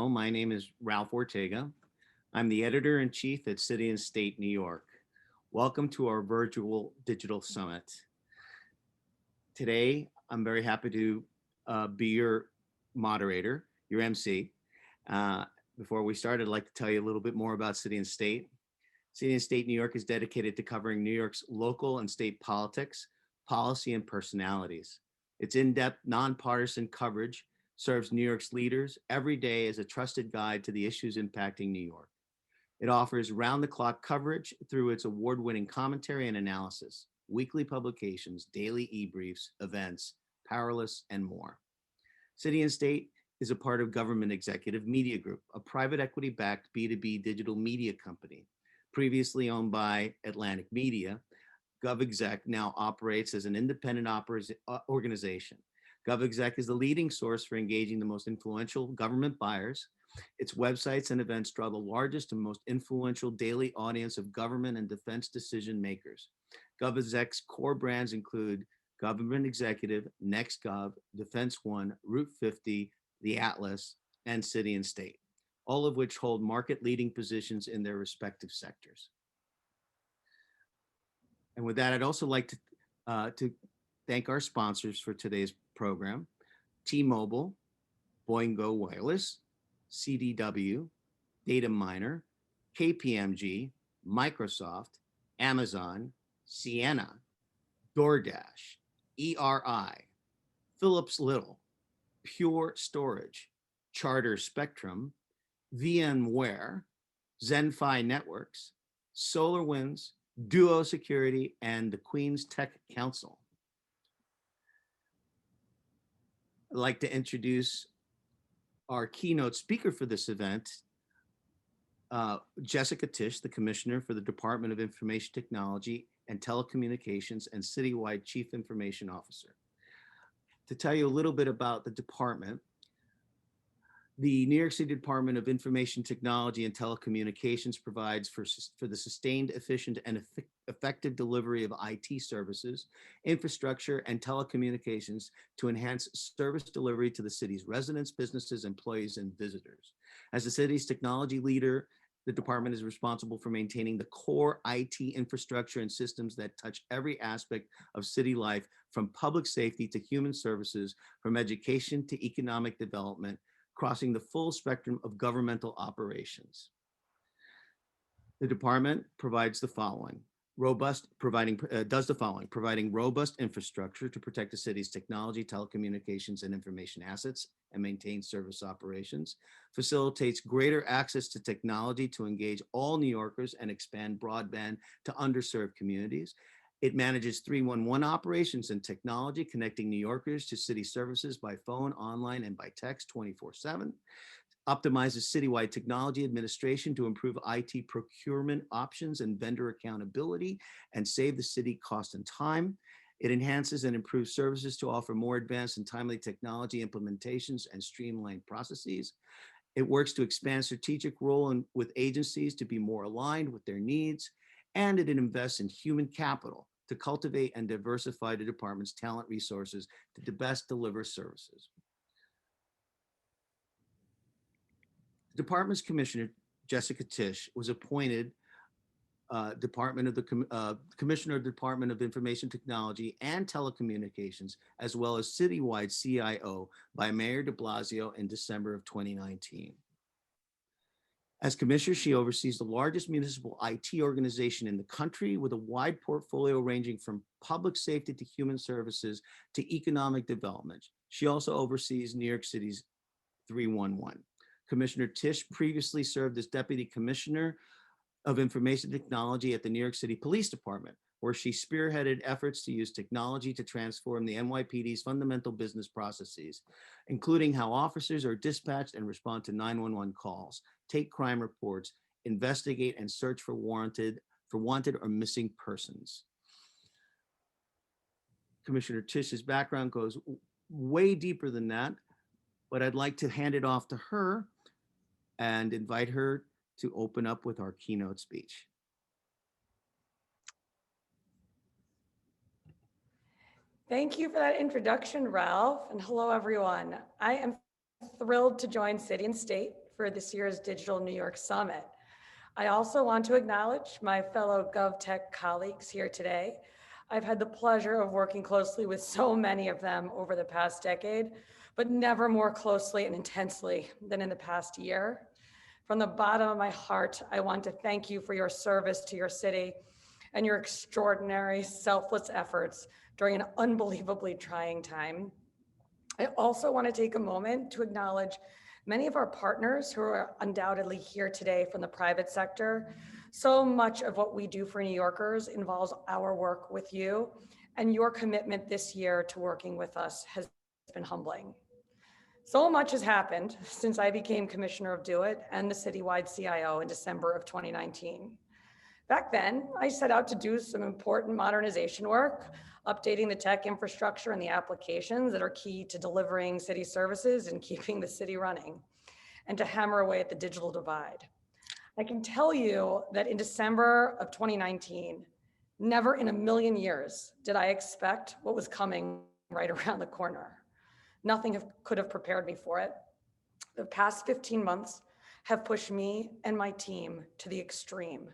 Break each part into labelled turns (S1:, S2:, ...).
S1: know, my name is Ralph Ortega. I'm the editor-in-chief at City and State New York. Welcome to our virtual digital summit. Today, I'm very happy to be your moderator, your MC. Before we start, I'd like to tell you a little bit more about City and State. City and State New York is dedicated to covering New York's local and state politics, policy, and personalities. Its in-depth, nonpartisan coverage serves New York's leaders every day as a trusted guide to the issues impacting New York. It offers round-the-clock coverage through its award-winning commentary and analysis, weekly publications, daily e-briefs, events, Powerless, and more. City and State is a part of Government Executive Media Group, a private equity-backed B2B digital media company. Previously owned by Atlantic Media, GovExec now operates as an independent organization. GovExec is the leading source for engaging the most influential government buyers. Its websites and events draw the largest and most influential daily audience of government and defense decision makers. GovExec's core brands include Government Executive, NextGov, Defense One, Route 50, The Atlas, and City and State, all of which hold market-leading positions in their respective sectors. And with that, I'd also like to thank our sponsors for today's program: T-Mobile, Boingo Wireless, CDW, Data Miner, KPMG, Microsoft, Amazon, Sienna, DoorDash, ERI, Philips Little, Pure Storage, Charter Spectrum, VMware, Zenfi Networks, SolarWinds, Duo Security, and the Queen's Tech Council. I'd like to introduce our keynote speaker for this event, Jessica Tisch, the Commissioner for the Department of Information Technology and Telecommunications and Citywide Chief Information Officer. To tell you a little bit about the department, the New York City Department of Information Technology and Telecommunications provides for the sustained, efficient, and effective delivery of IT services, infrastructure, and telecommunications to enhance service delivery to the city's residents, businesses, employees, and visitors. As the city's technology leader, the department is responsible for maintaining the core IT infrastructure and systems that touch every aspect of city life, from public safety to human services, from education to economic development, crossing the full spectrum of governmental operations. The department provides the following: providing robust infrastructure to protect the city's technology, telecommunications, and information assets and maintain service operations, facilitates greater access to technology to engage all New Yorkers and expand broadband to underserved communities. It manages 311 operations and technology, connecting New Yorkers to city services by phone, online, and by text 24/7. Optimizes citywide technology administration to improve IT procurement options and vendor accountability and save the city cost and time. It enhances and improves services to offer more advanced and timely technology implementations and streamlined processes. It works to expand strategic role with agencies to be more aligned with their needs. And it invests in human capital to cultivate and diversify the department's talent resources to best deliver services. The department's commissioner, Jessica Tisch, was appointed Commissioner of the Department of Information Technology and Telecommunications, as well as Citywide CIO by Mayor de Blasio in December of 2019. As commissioner, she oversees the largest municipal IT organization in the country, with a wide portfolio ranging from public safety to human services to economic development. She also oversees New York City's 311. Commissioner Tisch previously served as Deputy Commissioner of Information Technology at the New York City Police Department, where she spearheaded efforts to use technology to transform the NYPD's fundamental business processes, including how officers are dispatched and respond to 911 calls, take crime reports, investigate and search for wanted or missing persons. Commissioner Tisch's background goes way deeper than that, but I'd like to hand it off to her and invite her to open up with our keynote speech.
S2: Thank you for that introduction, Ralph, and hello, everyone. I am thrilled to join City and State for this year's Digital New York Summit. I also want to acknowledge my fellow GovTech colleagues here today. I've had the pleasure of working closely with so many of them over the past decade, but never more closely and intensely than in the past year. From the bottom of my heart, I want to thank you for your service to your city and your extraordinary, selfless efforts during an unbelievably trying time. I also want to take a moment to acknowledge many of our partners who are undoubtedly here today from the private sector. So much of what we do for New Yorkers involves our work with you, and your commitment this year to working with us has been humbling. So much has happened since I became Commissioner of Do It and the Citywide CIO in December of 2019. Back then, I set out to do some important modernization work, updating the tech infrastructure and the applications that are key to delivering city services and keeping the city running, and to hammer away at the digital divide. I can tell you that in December of 2019, never in a million years did I expect what was coming right around the corner. Nothing could have prepared me for it. The past 15 months have pushed me and my team to the extreme,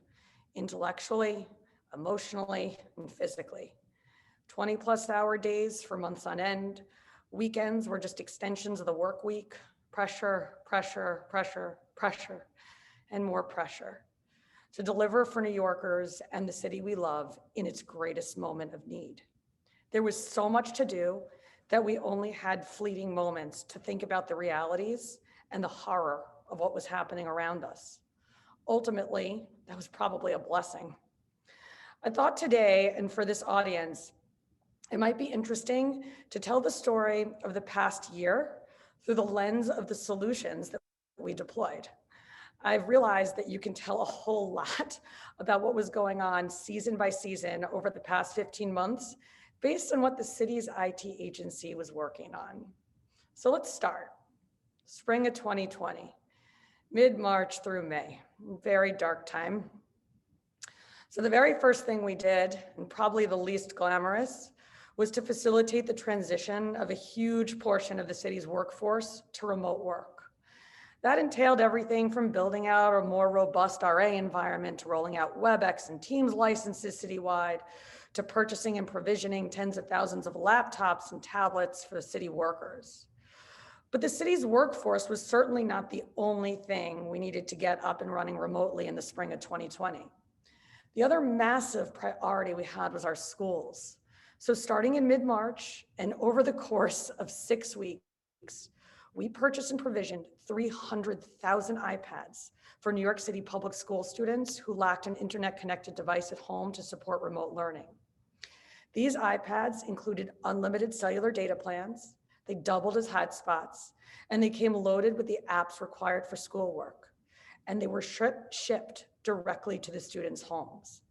S2: intellectually, emotionally, and physically. 20+ hour days for months on end. Weekends were just extensions of the work week. Pressure, pressure, pressure, pressure, and more pressure to deliver for New Yorkers and the city we love in its greatest moment of need. There was so much to do that we only had fleeting moments to think about the realities and the horror of what was happening around us. Ultimately, that was probably a blessing. I thought today, and for this audience, it might be interesting to tell the story of the past year through the lens of the solutions that we deployed. I've realized that you can tell a whole lot about what was going on season by season over the past 15 months based on what the city's IT agency was working on. So let's start. Spring of 2020, mid-March through May, very dark time. So the very first thing we did, and probably the least glamorous, was to facilitate the transition of a huge portion of the city's workforce to remote work. That entailed everything from building out a more robust RA environment to rolling out WebEx and Teams licenses citywide, to purchasing and provisioning tens of thousands of laptops and tablets for the city workers. But the city's workforce was certainly not the only thing we needed to get up and running remotely in the spring of 2020. The other massive priority we had was our schools. So starting in mid-March and over the course of 6 weeks, we purchased and provisioned 300,000 iPads for New York City public school students who lacked an internet-connected device at home to support remote learning. These iPads included unlimited cellular data plans, they doubled as hotspots, and they came loaded with the apps required for schoolwork. And they were shipped directly to the students' homes.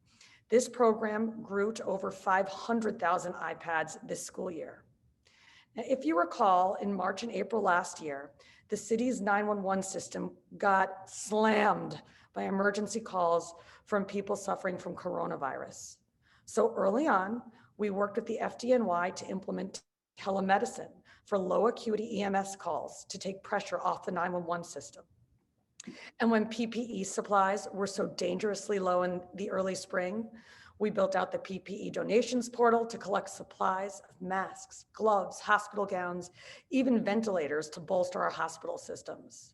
S2: This program grew to over 500,000 iPads this school year. Now, if you recall, in March and April last year, the city's 911 system got slammed by emergency calls from people suffering from coronavirus. So early on, we worked with the FDNY to implement telemedicine for low acuity EMS calls to take pressure off the 911 system. And when PPE supplies were so dangerously low in the early spring, we built out the PPE donations portal to collect supplies of masks, gloves, hospital gowns, even ventilators to bolster our hospital systems.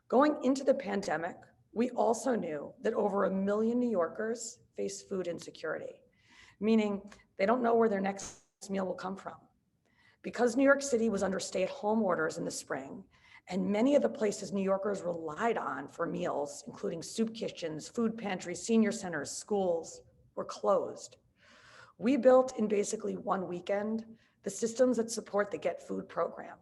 S2: Going into the pandemic, we also knew that over 1 million New Yorkers face food insecurity, meaning they don't know where their next meal will come from. Because New York City was under stay-at-home orders in the spring, and many of the places New Yorkers relied on for meals, including soup kitchens, food pantries, senior centers, schools, were closed. We built in basically one weekend the systems that support the Get Food program.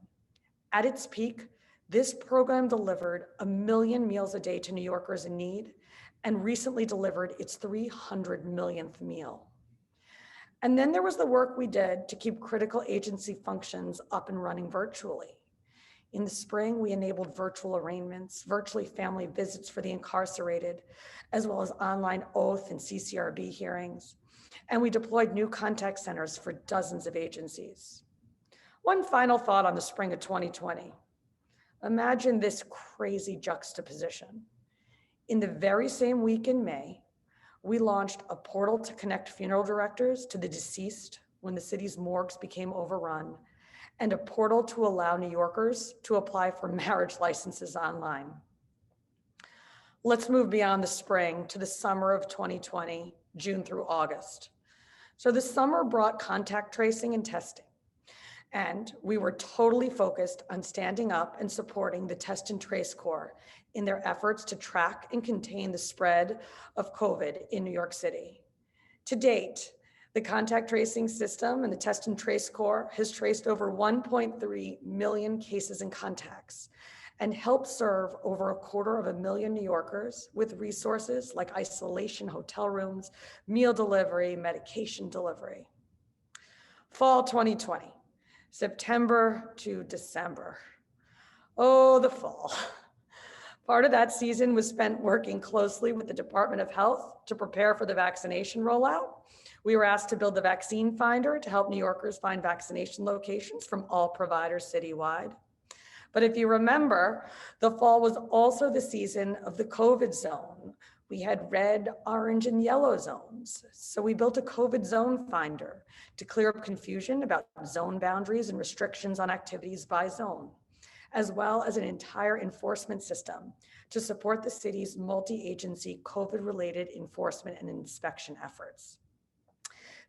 S2: At its peak, this program delivered 1 million meals a day to New Yorkers in need and recently delivered its 300 millionth meal. And then there was the work we did to keep critical agency functions up and running virtually. In the spring, we enabled virtual arraignments, virtually family visits for the incarcerated, as well as online oath and CCRB hearings. And we deployed new contact centers for dozens of agencies. One final thought on the spring of 2020. Imagine this crazy juxtaposition. In the very same week in May, we launched a portal to connect funeral directors to the deceased when the city's morgues became overrun, and a portal to allow New Yorkers to apply for marriage licenses online. Let's move beyond the spring to the summer of 2020, June through August. So the summer brought contact tracing and testing, and we were totally focused on standing up and supporting the Test and Trace Corps in their efforts to track and contain the spread of COVID in New York City. To date, the contact tracing system and the Test and Trace Corps has traced over 1.3 million cases and contacts and helped serve over 250,000 New Yorkers with resources like isolation hotel rooms, meal delivery, medication delivery. Fall 2020, September to December. Oh, the fall. Part of that season was spent working closely with the Department of Health to prepare for the vaccination rollout. We were asked to build the vaccine finder to help New Yorkers find vaccination locations from all providers citywide. But if you remember, the fall was also the season of the COVID zone. We had red, orange, and yellow zones. So we built a COVID zone finder to clear up confusion about zone boundaries and restrictions on activities by zone, as well as an entire enforcement system to support the city's multi-agency COVID-related enforcement and inspection efforts.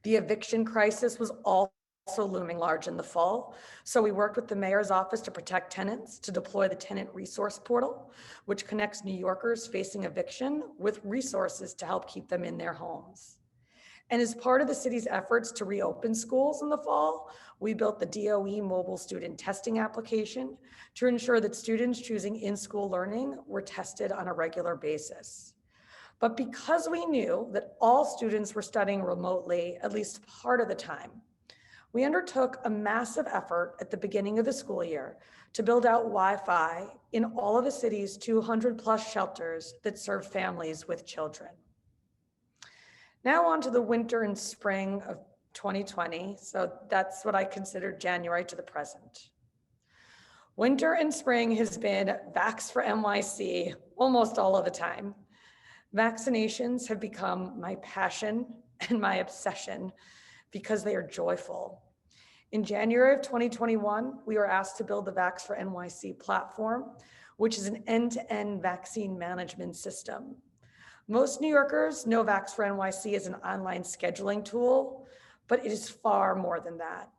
S2: The eviction crisis was also looming large in the fall. So we worked with the mayor's office to protect tenants to deploy the tenant resource portal, which connects New Yorkers facing eviction with resources to help keep them in their homes. And as part of the city's efforts to reopen schools in the fall, we built the DOE mobile student testing application to ensure that students choosing in-school learning were tested on a regular basis. But because we knew that all students were studying remotely at least part of the time, we undertook a massive effort at the beginning of the school year to build out Wi-Fi in all of the city's 200 plus shelters that serve families with children. Now on to the winter and spring of 2020. So that's what I consider January to the present. Winter and spring has been Vax for NYC almost all of the time. Vaccinations have become my passion and my obsession because they are joyful. In January of 2021, we were asked to build the Vax for NYC platform, which is an end-to-end vaccine management system. Most New Yorkers know Vax for NYC is an online scheduling tool, but it is far more than that.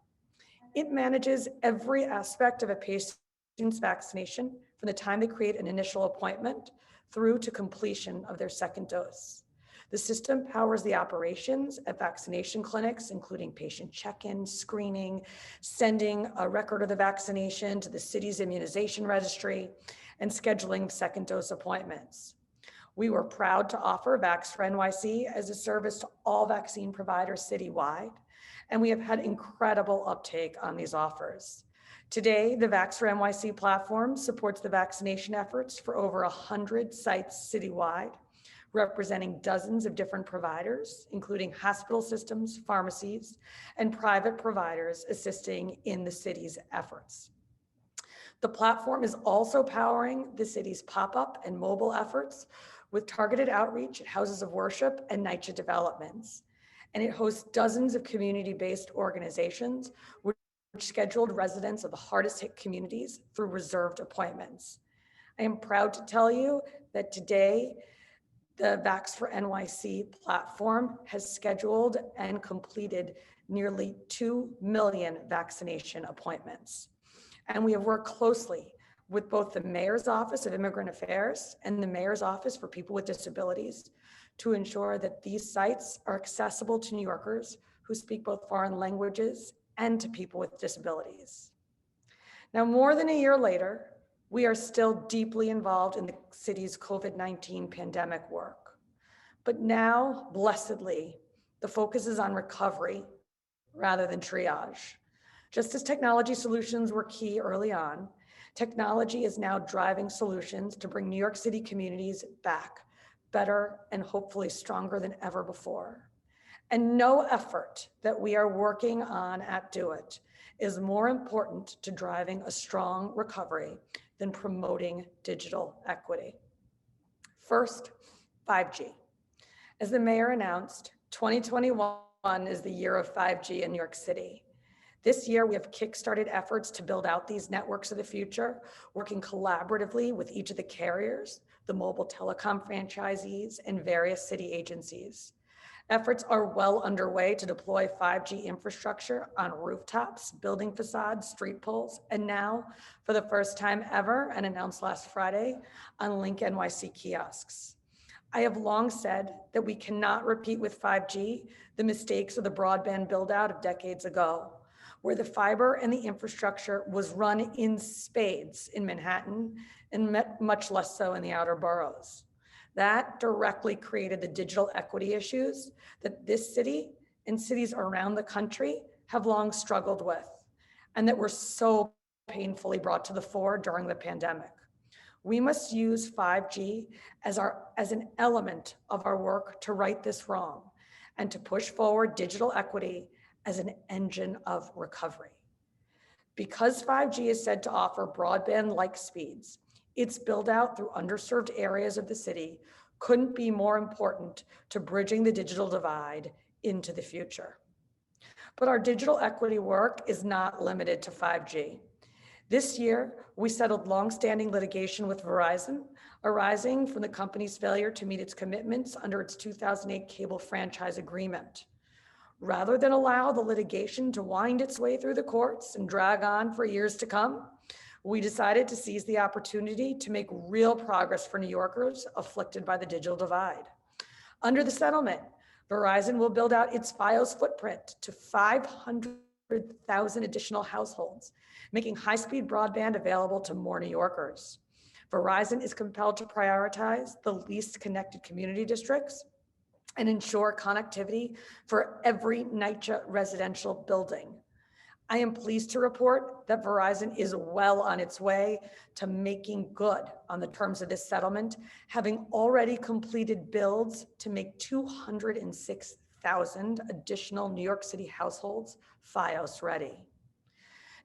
S2: It manages every aspect of a patient's vaccination from the time they create an initial appointment through to completion of their second dose. The system powers the operations at vaccination clinics, including patient check-in, screening, sending a record of the vaccination to the city's immunization registry, and scheduling second dose appointments. We were proud to offer Vax for NYC as a service to all vaccine providers citywide, and we have had incredible uptake on these offers. Today, the Vax for NYC platform supports the vaccination efforts for over 100 sites citywide, representing dozens of different providers, including hospital systems, pharmacies, and private providers assisting in the city's efforts. The platform is also powering the city's pop-up and mobile efforts with targeted outreach at houses of worship and NYC developments. And it hosts dozens of community-based organizations which scheduled residents of the hardest hit communities through reserved appointments. I am proud to tell you that today, the Vax for NYC platform has scheduled and completed nearly 2 million vaccination appointments. And we have worked closely with both the Mayor's Office of Immigrant Affairs and the Mayor's Office for People with Disabilities to ensure that these sites are accessible to New Yorkers who speak both foreign languages and to people with disabilities. Now, more than a year later, we are still deeply involved in the city's COVID-19 pandemic work. But now, blessedly, the focus is on recovery rather than triage. Just as technology solutions were key early on, technology is now driving solutions to bring New York City communities back better and hopefully stronger than ever before. And no effort that we are working on at Do It is more important to driving a strong recovery than promoting digital equity. First, 5G. As the mayor announced, 2021 is the year of 5G in New York City. This year, we have kickstarted efforts to build out these networks of the future, working collaboratively with each of the carriers, the mobile telecom franchisees, and various city agencies. Efforts are well underway to deploy 5G infrastructure on rooftops, building facades, street poles, and now, for the first time ever, and announced last Friday, on Link NYC kiosks. I have long said that we cannot repeat with 5G the mistakes of the broadband build-out of decades ago, where the fiber and the infrastructure was run in spades in Manhattan and much less so in the outer boroughs. That directly created the digital equity issues that this city and cities around the country have long struggled with, and that were so painfully brought to the fore during the pandemic. We must use 5G as an element of our work to right this wrong and to push forward digital equity as an engine of recovery. Because 5G is said to offer broadband-like speeds, its build out through underserved areas of the city couldn't be more important to bridging the digital divide into the future. But our digital equity work is not limited to 5G. This year, we settled longstanding litigation with Verizon, arising from the company's failure to meet its commitments under its 2008 cable franchise agreement. Rather than allow the litigation to wind its way through the courts and drag on for years to come, we decided to seize the opportunity to make real progress for New Yorkers afflicted by the digital divide. Under the settlement, Verizon will build out its Fios footprint to 500,000 additional households, making high-speed broadband available to more New Yorkers. Verizon is compelled to prioritize the least connected community districts and ensure connectivity for every NYCHA residential building. I am pleased to report that Verizon is well on its way to making good on the terms of this settlement, having already completed builds to make 206,000 additional New York City households Fios ready.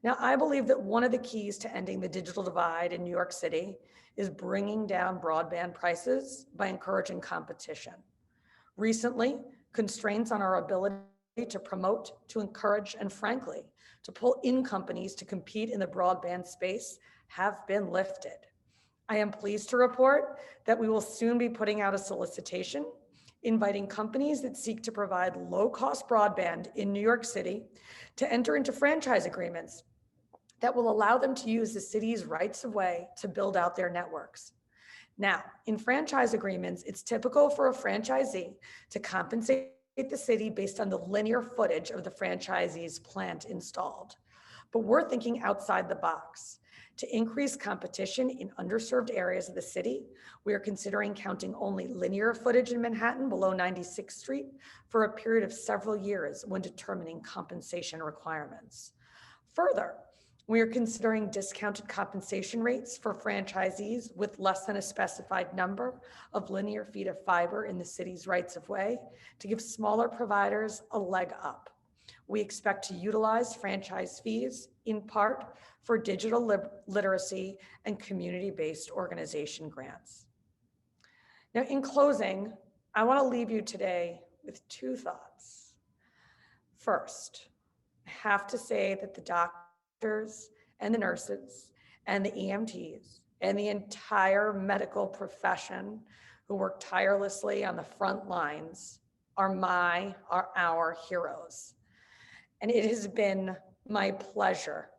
S2: Now, I believe that one of the keys to ending the digital divide in New York City is bringing down broadband prices by encouraging competition. Recently, constraints on our ability to promote, to encourage, and frankly, to pull in companies to compete in the broadband space have been lifted. I am pleased to report that we will soon be putting out a solicitation inviting companies that seek to provide low-cost broadband in New York City to enter into franchise agreements that will allow them to use the city's rights of way to build out their networks. Now, in franchise agreements, it's typical for a franchisee to compensate the city based on the linear footage of the franchisee's plant installed. But we're thinking outside the box. To increase competition in underserved areas of the city, we are considering counting only linear footage in Manhattan below 96th Street for a period of several years when determining compensation requirements. Further, we are considering discounted compensation rates for franchisees with less than a specified number of linear feet of fiber in the city's rights of way to give smaller providers a leg up. We expect to utilize franchise fees in part for digital literacy and community-based organization grants. Now, in closing, I want to leave you today with two thoughts. First, I have to say that the doctors and the nurses and the EMTs and the entire medical profession who work tirelessly on the front lines are our heroes. And it has been my pleasure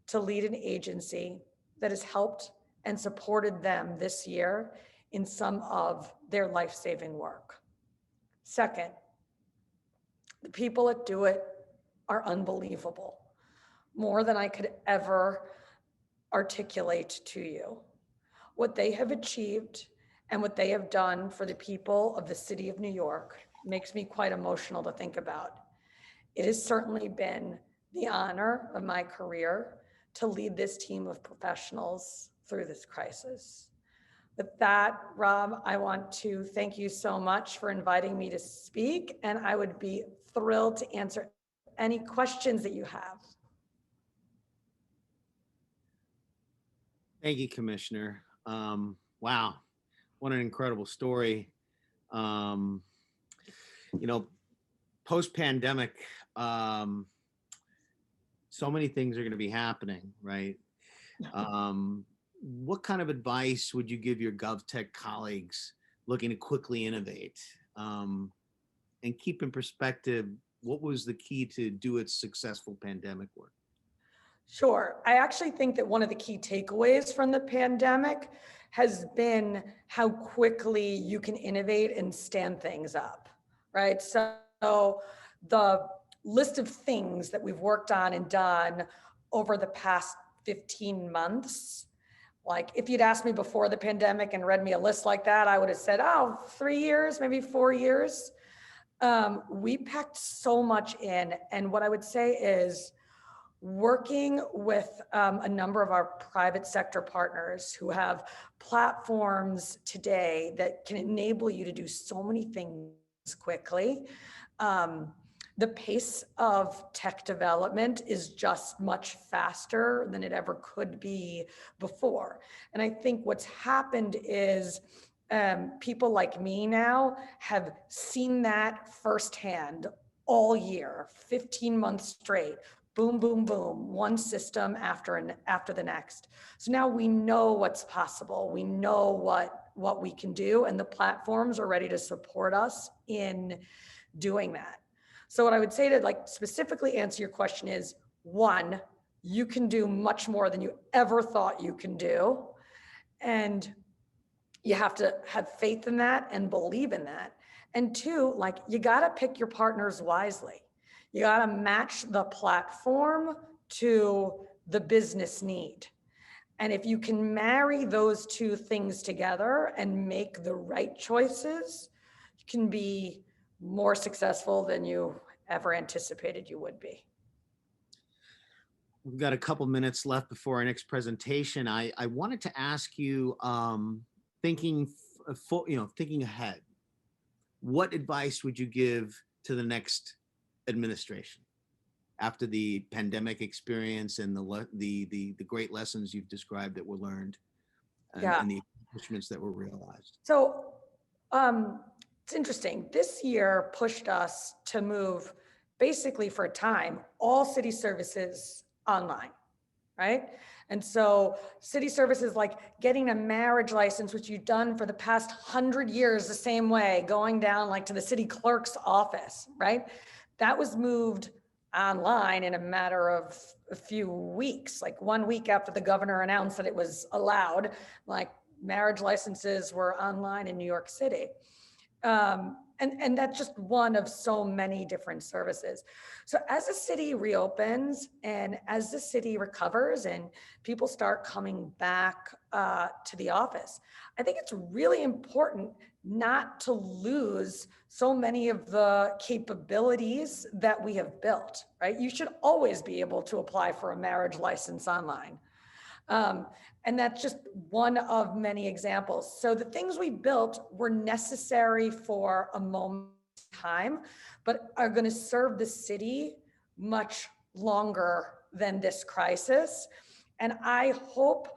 S2: to lead an agency that has helped and supported them this year in some of their life-saving work. Second, the people that do it are unbelievable, more than I could ever articulate to you. What they have achieved and what they have done for the people of the city of New York makes me quite emotional to think about. It has certainly been the honor of my career to lead this team of professionals through this crisis. With that, Rob, I want to thank you so much for inviting me to speak, and I would be thrilled to answer any questions that you have.
S1: Thank you, Commissioner. Wow, what an incredible story. Um, you know, post-pandemic, um, so many things are going to be happening, right? What kind of advice would you give your GovTech colleagues looking to quickly innovate and keep in perspective what was the key to do its successful pandemic work?
S2: Sure. I actually think that one of the key takeaways from the pandemic has been how quickly you can innovate and stand things up, right? So the list of things that we've worked on and done over the past 15 months, like if you'd asked me before the pandemic and read me a list like that, I would have said, oh, 3 years, maybe 4 years. We packed so much in. And what I would say is, working with a number of our private sector partners who have platforms today that can enable you to do so many things quickly. The pace of tech development is just much faster than it ever could be before. And I think what's happened is people like me now have seen that firsthand all year, 15 months straight. Boom, boom, boom, one system after the next. So now we know what's possible. We know what we can do, and the platforms are ready to support us in doing that. So what I would say to like specifically answer your question is, one, you can do much more than you ever thought you can do. And you have to have faith in that and believe in that. And two, like you got to pick your partners wisely. You got to match the platform to the business need. And if you can marry those two things together and make the right choices, you can be more successful than you ever anticipated you would be.
S1: We've got a couple minutes left before our next presentation. I wanted to ask you, thinking, thinking ahead, what advice would you give to the next administration after the pandemic experience and the great lessons you've described that were learned and the accomplishments that were realized?
S2: So it's interesting. This year pushed us to move basically for a time all city services online, right? And so city services like getting a marriage license, which you've done for the past 100 years the same way, going down like to the city clerk's office, right? That was moved online in a matter of a few weeks, like 1 week after the governor announced that it was allowed, like marriage licenses were online in New York City. And that's just one of so many different services. So as the city reopens and as the city recovers and people start coming back to the office, I think it's really important not to lose so many of the capabilities that we have built, right? You should always be able to apply for a marriage license online. And that's just one of many examples. So the things we built were necessary for a moment in time, but are going to serve the city much longer than this crisis. And I hope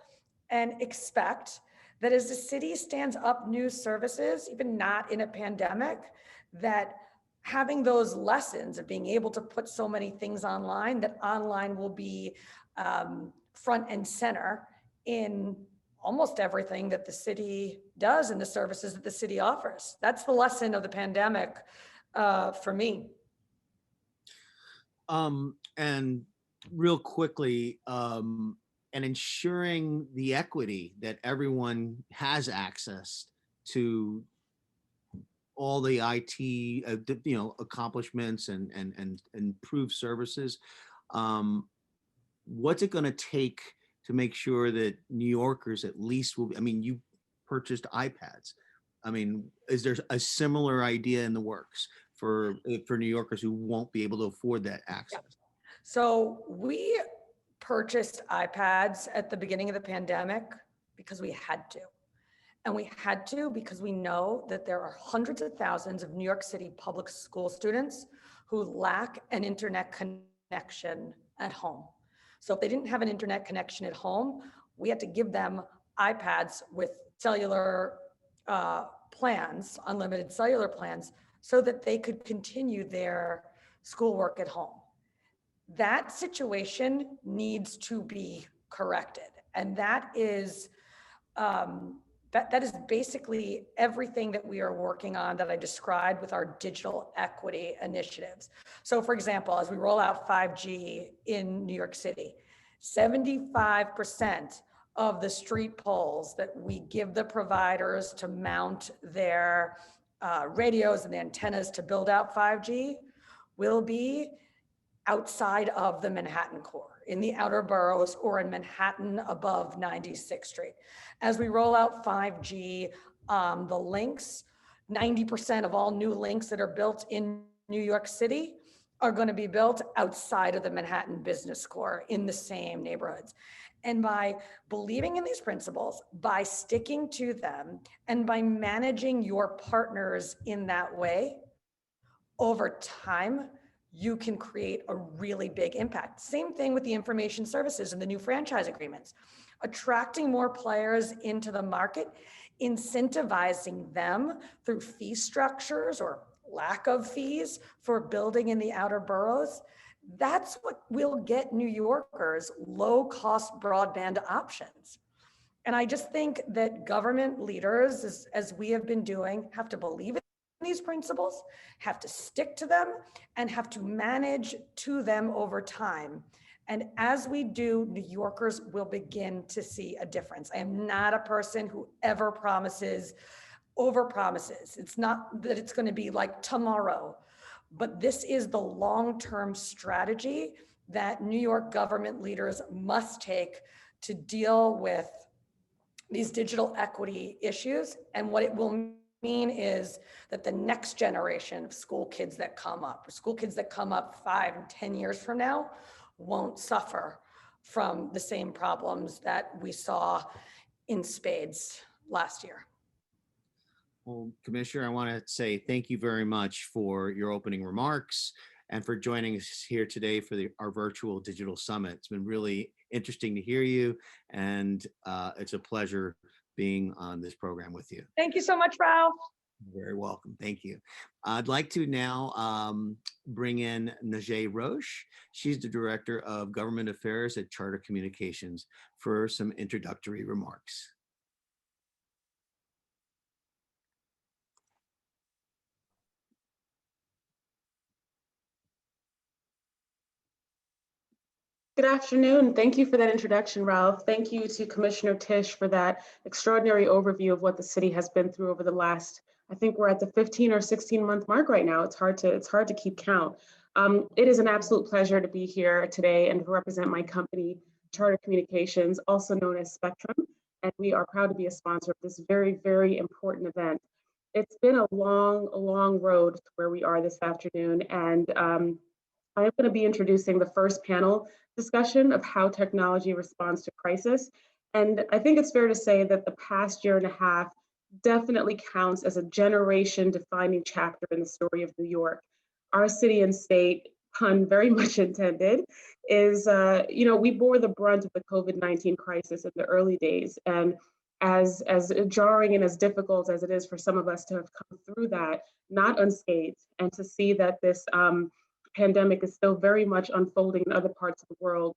S2: and expect that as the city stands up new services, even not in a pandemic, that having those lessons of being able to put so many things online, that online will be front and center in almost everything that the city does and the services that the city offers. That's the lesson of the pandemic for me.
S1: And real quickly, and ensuring the equity that everyone has access to all the IT, accomplishments and improved services. What's it going to take to make sure that New Yorkers at least will be, I mean, you purchased iPads. I mean, is there a similar idea in the works for New Yorkers who won't be able to afford that access?
S2: Yeah. So we purchased iPads at the beginning of the pandemic because we had to. And we had to because we know that there are hundreds of thousands of New York City public school students who lack an internet connection at home. So if they didn't have an internet connection at home, we had to give them iPads with cellular plans, unlimited cellular plans, so that they could continue their schoolwork at home. That situation needs to be corrected. And that is that is basically everything that we are working on that I described with our digital equity initiatives. So for example, as we roll out 5G in New York City, 75% of the street poles that we give the providers to mount their radios and the antennas to build out 5G will be outside of the Manhattan core, in the outer boroughs or in Manhattan above 96th Street. As we roll out 5G, the links, 90% of all new links that are built in New York City are going to be built outside of the Manhattan business core in the same neighborhoods. And by believing in these principles, by sticking to them, and by managing your partners in that way, over time, you can create a really big impact. Same thing with the information services and the new franchise agreements. Attracting more players into the market, incentivizing them through fee structures or lack of fees for building in the outer boroughs. That's what will get New Yorkers low-cost broadband options. And I just think that government leaders, as we have been doing, have to believe in these principles, have to stick to them, and have to manage to them over time. And as we do, New Yorkers will begin to see a difference. I am not a person who ever promises, over promises. It's not that it's going to be like tomorrow, but this is the long-term strategy that New York government leaders must take to deal with these digital equity issues. And what it will mean is that the next generation of school kids that come up, or school kids that come up 5 and 10 years from now, won't suffer from the same problems that we saw in spades last year.
S1: Well, Commissioner, I want to say thank you very much for your opening remarks and for joining us here today for our virtual digital summit. It's been really interesting to hear you, and it's a pleasure being on this program with you.
S2: Thank you so much, Ralph.
S1: You're very welcome. Thank you. I'd like to now bring in Nyc Roche. She's the Director of Government Affairs at Charter Communications for some introductory remarks.
S3: Good afternoon. Thank you for that introduction, Ralph. Thank you to Commissioner Tisch for that extraordinary overview of what the city has been through over the last, I think we're at the 15 or 16 month mark right now. It's hard to keep count. It is an absolute pleasure to be here today and to represent my company, Charter Communications, also known as Spectrum. And we are proud to be a sponsor of this very, very important event. It's been a long road to where we are this afternoon. And I'm going to be introducing the first panel discussion of how technology responds to crisis. And I think it's fair to say that the past year and a half definitely counts as a generation-defining chapter in the story of New York. Our city and state, pun very much intended, is, we bore the brunt of the COVID-19 crisis in the early days. And as jarring and as difficult as it is for some of us to have come through that, not unscathed, and to see that this pandemic is still very much unfolding in other parts of the world,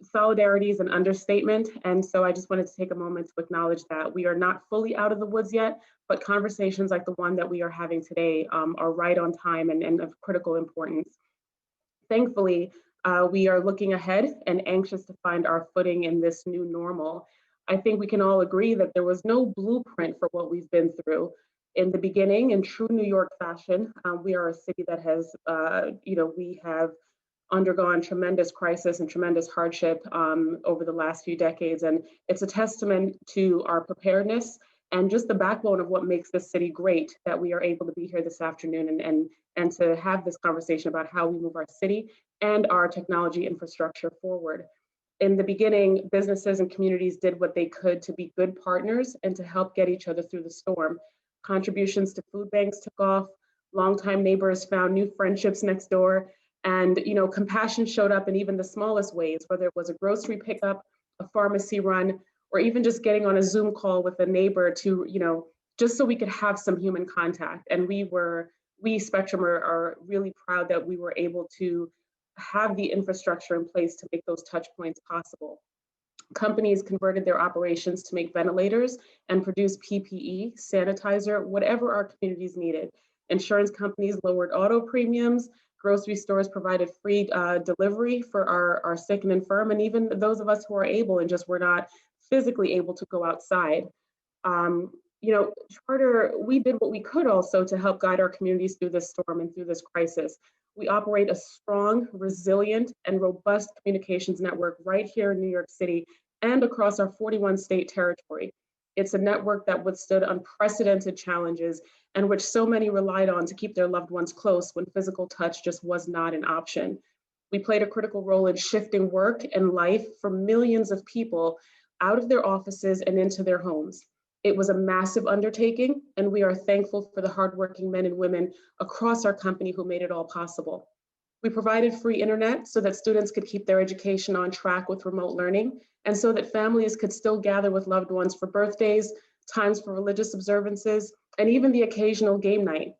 S3: solidarity is an understatement. And so I just wanted to take a moment to acknowledge that we are not fully out of the woods yet, but conversations like the one that we are having today are right on time and of critical importance. Thankfully, we are looking ahead and anxious to find our footing in this new normal. I think we can all agree that there was no blueprint for what we've been through. In the beginning, in true New York fashion, we are a city that has, we have undergone tremendous crisis and tremendous hardship over the last few decades. And it's a testament to our preparedness and just the backbone of what makes this city great that we are able to be here this afternoon and to have this conversation about how we move our city and our technology infrastructure forward. In the beginning, businesses and communities did what they could to be good partners and to help get each other through the storm. Contributions to food banks took off, longtime neighbors found new friendships next door, and compassion showed up in even the smallest ways, whether it was a grocery pickup a pharmacy run, or even just getting on a Zoom call with a neighbor to, just so we could have some human contact. And we Spectrum are really proud that we were able to have the infrastructure in place to make those touch points possible. Companies converted their operations to make ventilators and produce PPE, sanitizer, whatever our communities needed. Insurance companies lowered auto premiums. Grocery stores provided free delivery for our sick and infirm, and even those of us who are able and just were not physically able to go outside. Charter, we did what we could also to help guide our communities through this storm and through this crisis. We operate a strong, resilient, and robust communications network right here in New York City and across our 41 state territory. It's a network that withstood unprecedented challenges and which so many relied on to keep their loved ones close when physical touch just was not an option. We played a critical role in shifting work and life for millions of people out of their offices and into their homes. It was a massive undertaking, and we are thankful for the hardworking men and women across our company who made it all possible. We provided free internet so that students could keep their education on track with remote learning, and so that families could still gather with loved ones for birthdays, times for religious observances, and even the occasional game night.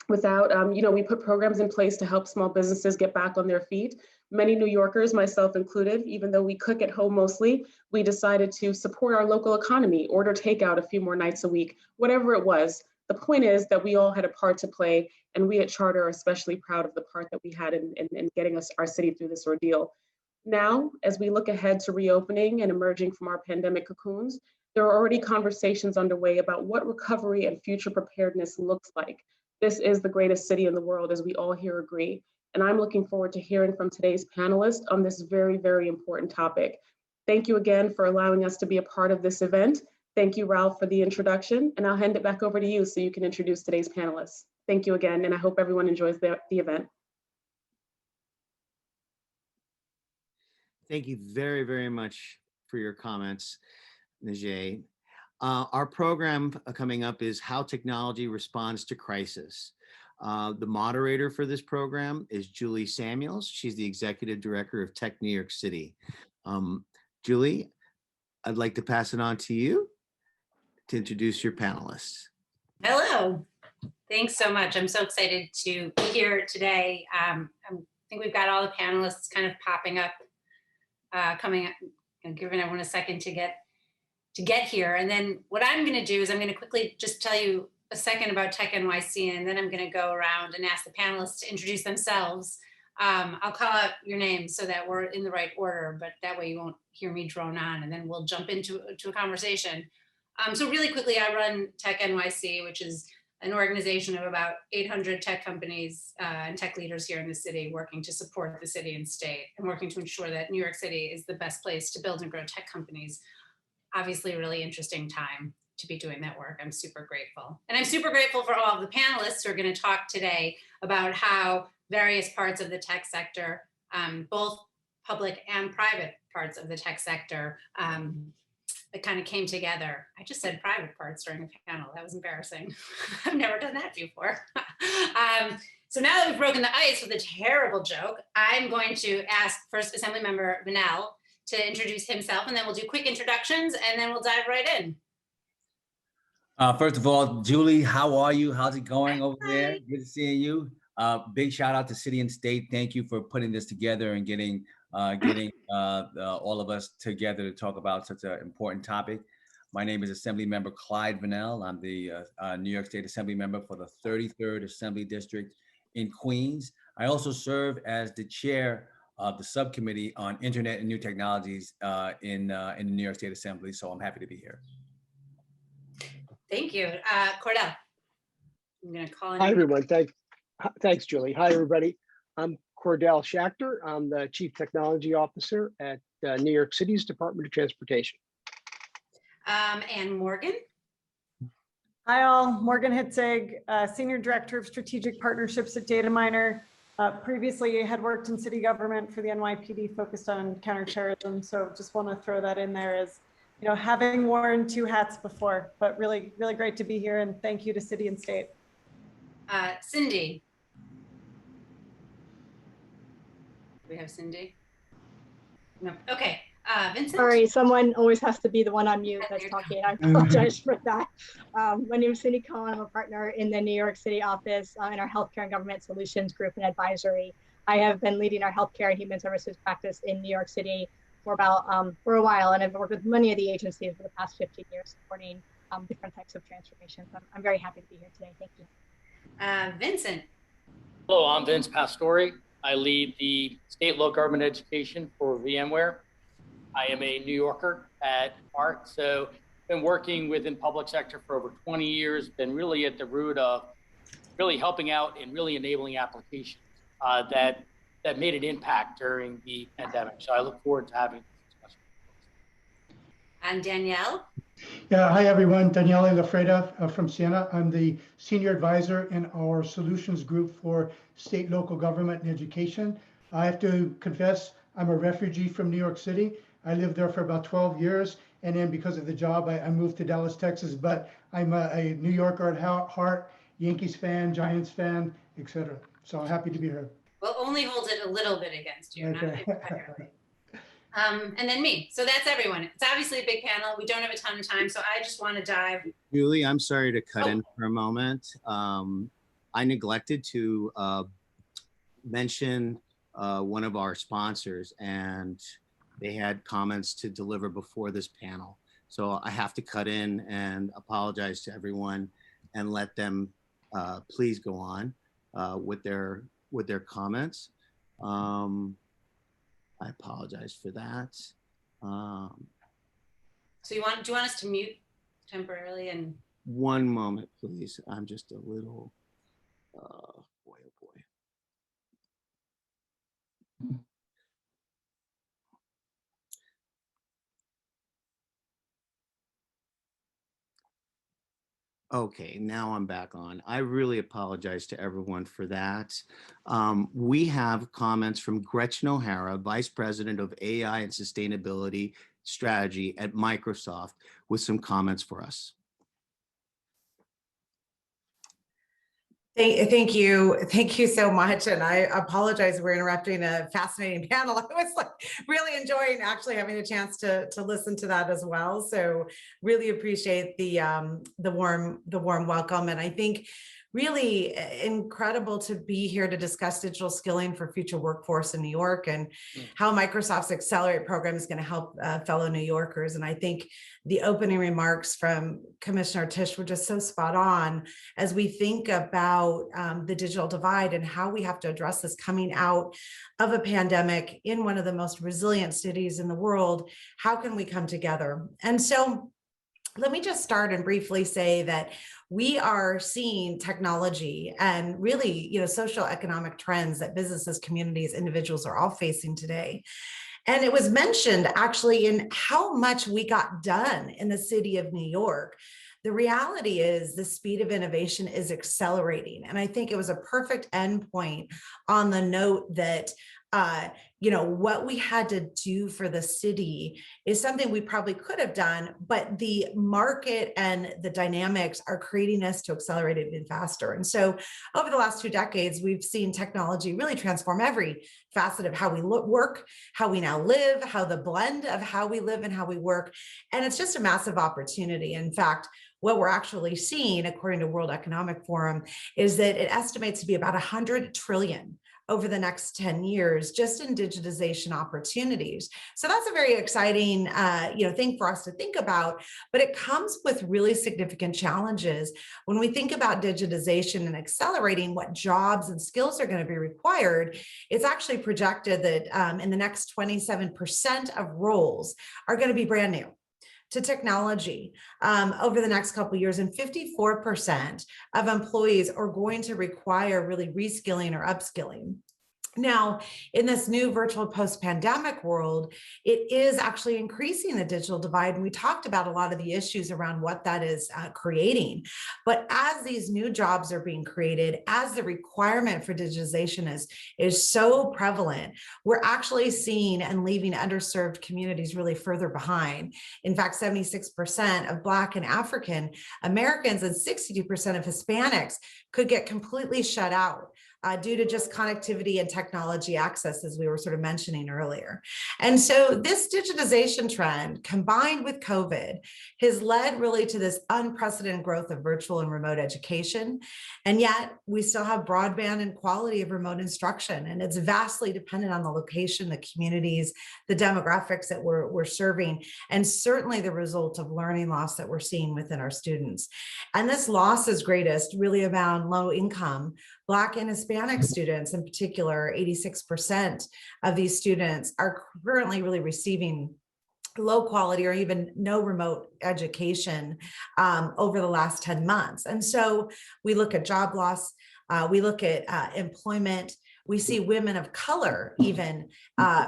S3: We put programs in place to help small businesses get back on their feet. Many New Yorkers, myself included, even though we cook at home mostly, we decided to support our local economy, order takeout a few more nights a week, whatever it was. The point is that we all had a part to play, and we at Charter are especially proud of the part that we had in getting our city through this ordeal. Now, as we look ahead to reopening and emerging from our pandemic cocoons, there are already conversations underway about what recovery and future preparedness looks like. This is the greatest city in the world, as we all here agree. And I'm looking forward to hearing from today's panelists on this very, very important topic. Thank you again for allowing us to be a part of this event. Thank you, Ralph, for the introduction, and I'll hand it back over to you so you can introduce today's panelists. Thank you again, and I hope everyone enjoys the event.
S1: Thank you very, very much for your comments, Nyc. Our program coming up is How Technology Responds to Crisis. The moderator for this program is Julie Samuels. She's the Executive Director of Tech New York City. Julie, I'd like to pass it on to you to introduce your panelists.
S4: Hello. Thanks so much. I'm so excited to be here today. I think we've got all the panelists kind of popping up, coming up, and giving everyone a second to get here. And then what I'm going to do is I'm going to quickly just tell you a second about Tech NYC, and then I'm going to go around and ask the panelists to introduce themselves. I'll call out your names so that we're in the right order, but that way you won't hear me drone on, and then we'll jump into a conversation. So really quickly, I run Tech NYC, which is an organization of about 800 tech companies and tech leaders here in the city, working to support the city and state, and working to ensure that New York City is the best place to build and grow tech companies. Obviously a really interesting time to be doing that work. I'm super grateful. And I'm super grateful for all of the panelists who are going to talk today about how various parts of the tech sector, both public and private parts of the tech sector, that kind of came together. I just said private parts during the panel. That was embarrassing. I've never done that before. So now that we've broken the ice with a terrible joke, I'm going to ask First Assemblymember Vanel to introduce himself, and then we'll do quick introductions, and then we'll dive right in.
S5: First of all, Julie, how are you? How's it going over there? Good seeing you. Big shout out to City and State. Thank you for putting this together and getting all of us together to talk about such an important topic. My name is Assemblymember Clyde Vanel. I'm the New York State Assembly member for the 33rd Assembly District in Queens. I also serve as the chair of the subcommittee on Internet and New Technologies in the New York State Assembly. So I'm happy to be here.
S4: Thank you. Cordell, I'm going to call in.
S6: Hi, everyone. Thanks, Julie. Hi, everybody. I'm Cordell Schachter. I'm the Chief Technology Officer at New York City's Department of Transportation.
S4: And Morgan.
S7: Hi all, Morgan Hitzig, Senior Director of Strategic Partnerships at Dataminer. Previously had worked in city government for the NYPD focused on counterterrorism. So just want to throw that in there as, having worn two hats before, but really, really great to be here. And thank you to City and State.
S4: Cindy. Do we have Cindy? No. Okay. Vincent?
S8: Sorry, someone always has to be the one on mute that's talking. I apologize for that. My name is Cindy Cohen. I'm a partner in the New York City office in our Healthcare and Government Solutions Group and Advisory. I have been leading our healthcare and human services practice in New York City for a while, and I've worked with many of the agencies for the past 15 years supporting different types of transformations. I'm very happy to be here today. Thank you.
S4: Vincent.
S9: Hello, I'm Vince Pastore. I lead the state local government education for VMware. I am a New Yorker at heart, so been working within public sector for over 20 years, been really at the root of really helping out and really enabling applications that made an impact during the pandemic. So I look forward to having this discussion.
S4: And Danielle?
S10: Yeah, hi everyone, Daniele Lafreda from Siena. I'm the senior advisor in our solutions group for state, local government and education. I have to confess, I'm a refugee from New York City. I lived there for about 12 years, and then because of the job, I moved to Dallas, Texas, but I'm a New Yorker at heart, Yankees fan, Giants fan, etc. So I'm happy to be here.
S4: We'll only hold it a little bit against you,
S10: Okay.
S4: not entirely. And then me. So that's everyone. It's obviously a big panel. We don't have a ton of time, so I just want to dive.
S1: Julie, I'm sorry to cut in for a moment. I neglected to mention one of our sponsors, and they had comments to deliver before this panel. So I have to cut in and apologize to everyone and let them please go on with their comments. I apologize for that.
S4: So do you want us to mute temporarily? And
S1: one moment, please. I'm just a little, boy, oh boy. Okay, now I'm back on. I really apologize to everyone for that. We have comments from Gretchen O'Hara, Vice President of AI and Sustainability Strategy at Microsoft, with some comments for us.
S11: Thank you. Thank you so much. And I apologize, we're interrupting a fascinating panel. I was like really enjoying actually having a chance to listen to that as well. So really appreciate the warm welcome. And I think really incredible to be here to discuss digital skilling for future workforce in New York and how Microsoft's Accelerate program is going to help fellow New Yorkers. And I think the opening remarks from Commissioner Tisch were just so spot on as we think about the digital divide and how we have to address this coming out of a pandemic in one of the most resilient cities in the world. How can we come together? And so let me just start and briefly say that we are seeing technology and really, social economic trends that businesses, communities, individuals are all facing today. And it was mentioned actually in how much we got done in the city of New York. The reality is the speed of innovation is accelerating. And I think it was a perfect endpoint on the note that what we had to do for the city is something we probably could have done, but the market and the dynamics are creating us to accelerate it even faster. And so over the last 2 decades, we've seen technology really transform every facet of how we work, how we now live, how the blend of how we live and how we work. And it's just a massive opportunity. In fact, what we're actually seeing, according to World Economic Forum, is that it estimates to be about 100 trillion over the next 10 years, just in digitization opportunities. So that's a very exciting thing for us to think about, but it comes with really significant challenges. When we think about digitization and accelerating what jobs and skills are going to be required, it's actually projected that in the next 27% of roles are going to be brand new to technology over the next couple of years, and 54% of employees are going to require really reskilling or upskilling. Now, in this new virtual post-pandemic world, it is actually increasing the digital divide. And we talked about a lot of the issues around what that is creating. But as these new jobs are being created, as the requirement for digitization is so prevalent, we're actually seeing and leaving underserved communities really further behind. In fact, 76% of Black and African Americans and 62% of Hispanics could get completely shut out due to just connectivity and technology access, as we were sort of mentioning earlier. And so this digitization trend combined with COVID has led really to this unprecedented growth of virtual and remote education. And yet we still have broadband and quality of remote instruction. And it's vastly dependent on the location, the communities, the demographics that we're serving, and certainly the result of learning loss that we're seeing within our students. And this loss is greatest really around low income, Black and Hispanic students in particular. 86% of these students are currently really receiving low quality or even no remote education over the last 10 months. And so we look at job loss, we look at employment, we see women of color even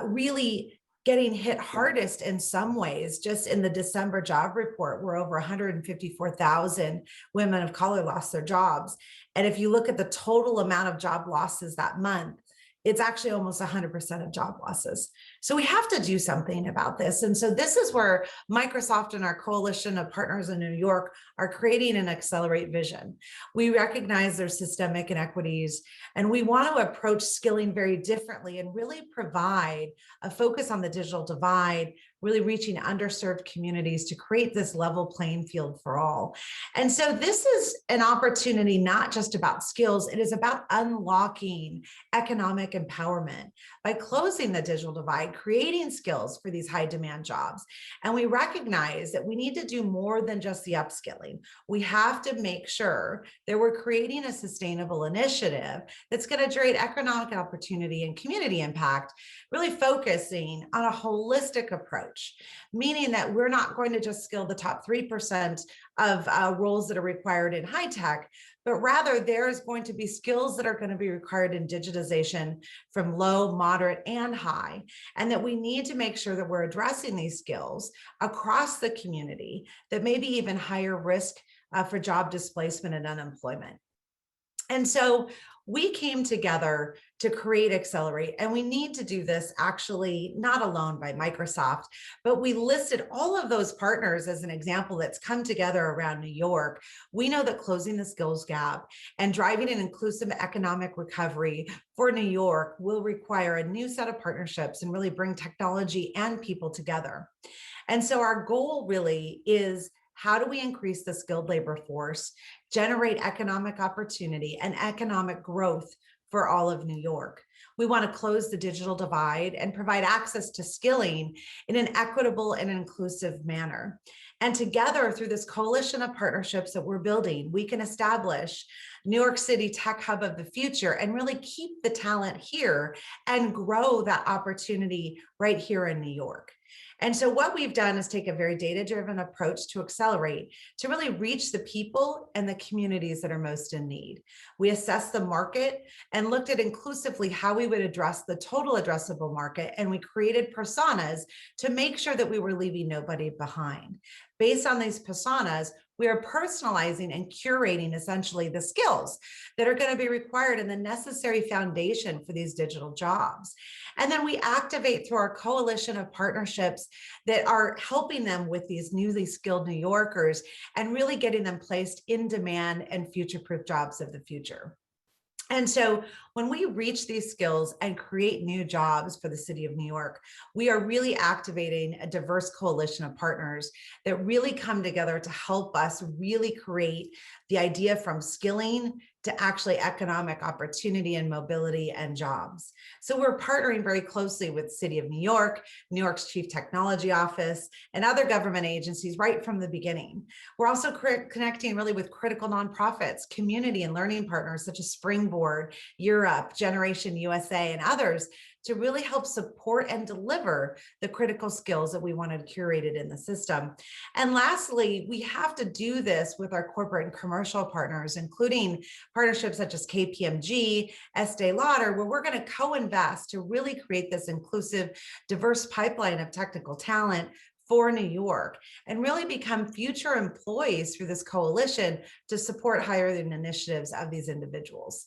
S11: really getting hit hardest in some ways. Just in the December job report, where over 154,000 women of color lost their jobs. And if you look at the total amount of job losses that month, it's actually almost 100% of job losses. So we have to do something about this. And so this is where Microsoft and our coalition of partners in New York are creating an Accelerate vision. We recognize there's systemic inequities, and we want to approach skilling very differently and really provide a focus on the digital divide, really reaching underserved communities to create this level playing field for all. And so this is an opportunity not just about skills, it is about unlocking economic empowerment by closing the digital divide, creating skills for these high demand jobs. And we recognize that we need to do more than just the upskilling. We have to make sure that we're creating a sustainable initiative that's going to generate economic opportunity and community impact, really focusing on a holistic approach, meaning that we're not going to just skill the top 3% of roles that are required in high tech, but rather there is going to be skills that are going to be required in digitization from low, moderate, and high, and that we need to make sure that we're addressing these skills across the community that may be even higher risk for job displacement and unemployment. And so we came together to create Accelerate, and we need to do this actually not alone by Microsoft, but we listed all of those partners as an example that's come together around New York. We know that closing the skills gap and driving an inclusive economic recovery for New York will require a new set of partnerships and really bring technology and people together. And so our goal really is, how do we increase the skilled labor force, generate economic opportunity and economic growth for all of New York? We want to close the digital divide and provide access to skilling in an equitable and inclusive manner. And together, through this coalition of partnerships that we're building, we can establish New York City Tech Hub of the future and really keep the talent here and grow that opportunity right here in New York. And so what we've done is take a very data-driven approach to Accelerate to really reach the people and the communities that are most in need. We assessed the market and looked at inclusively how we would address the total addressable market, and we created personas to make sure that we were leaving nobody behind. Based on these personas, we are personalizing and curating essentially the skills that are going to be required and the necessary foundation for these digital jobs. And then we activate through our coalition of partnerships that are helping them with these newly skilled New Yorkers and really getting them placed in demand and future-proof jobs of the future. And so when we reach these skills and create new jobs for the city of New York, we are really activating a diverse coalition of partners that really come together to help us really create the idea from skilling to actually economic opportunity and mobility and jobs. So we're partnering very closely with the City of New York's Chief Technology Office, and other government agencies right from the beginning. We're also connecting really with critical nonprofits, community and learning partners such as Springboard, Europe, Generation USA, and others to really help support and deliver the critical skills that we wanted curated in the system. And lastly, we have to do this with our corporate and commercial partners, including partnerships such as KPMG, Estee Lauder, where we're going to co-invest to really create this inclusive, diverse pipeline of technical talent for New York and really become future employees through this coalition to support hiring initiatives of these individuals.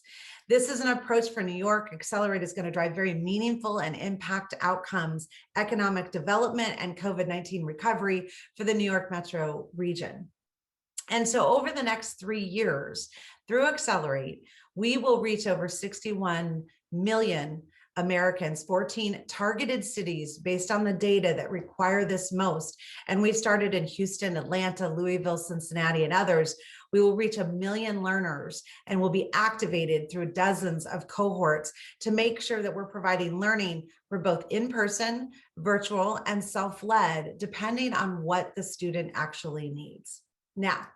S11: This is an approach for New York. Accelerate is going to drive very meaningful and impact outcomes, economic development, and COVID-19 recovery for the New York metro region. And so over the next 3 years, through Accelerate, we will reach over 61 million Americans, 14 targeted cities based on the data that require this most. And we've started in Houston, Atlanta, Louisville, Cincinnati, and others. We will reach 1 million learners and will be activated through dozens of cohorts to make sure that we're providing learning for both in-person, virtual, and self-led, depending on what the student actually needs. Now,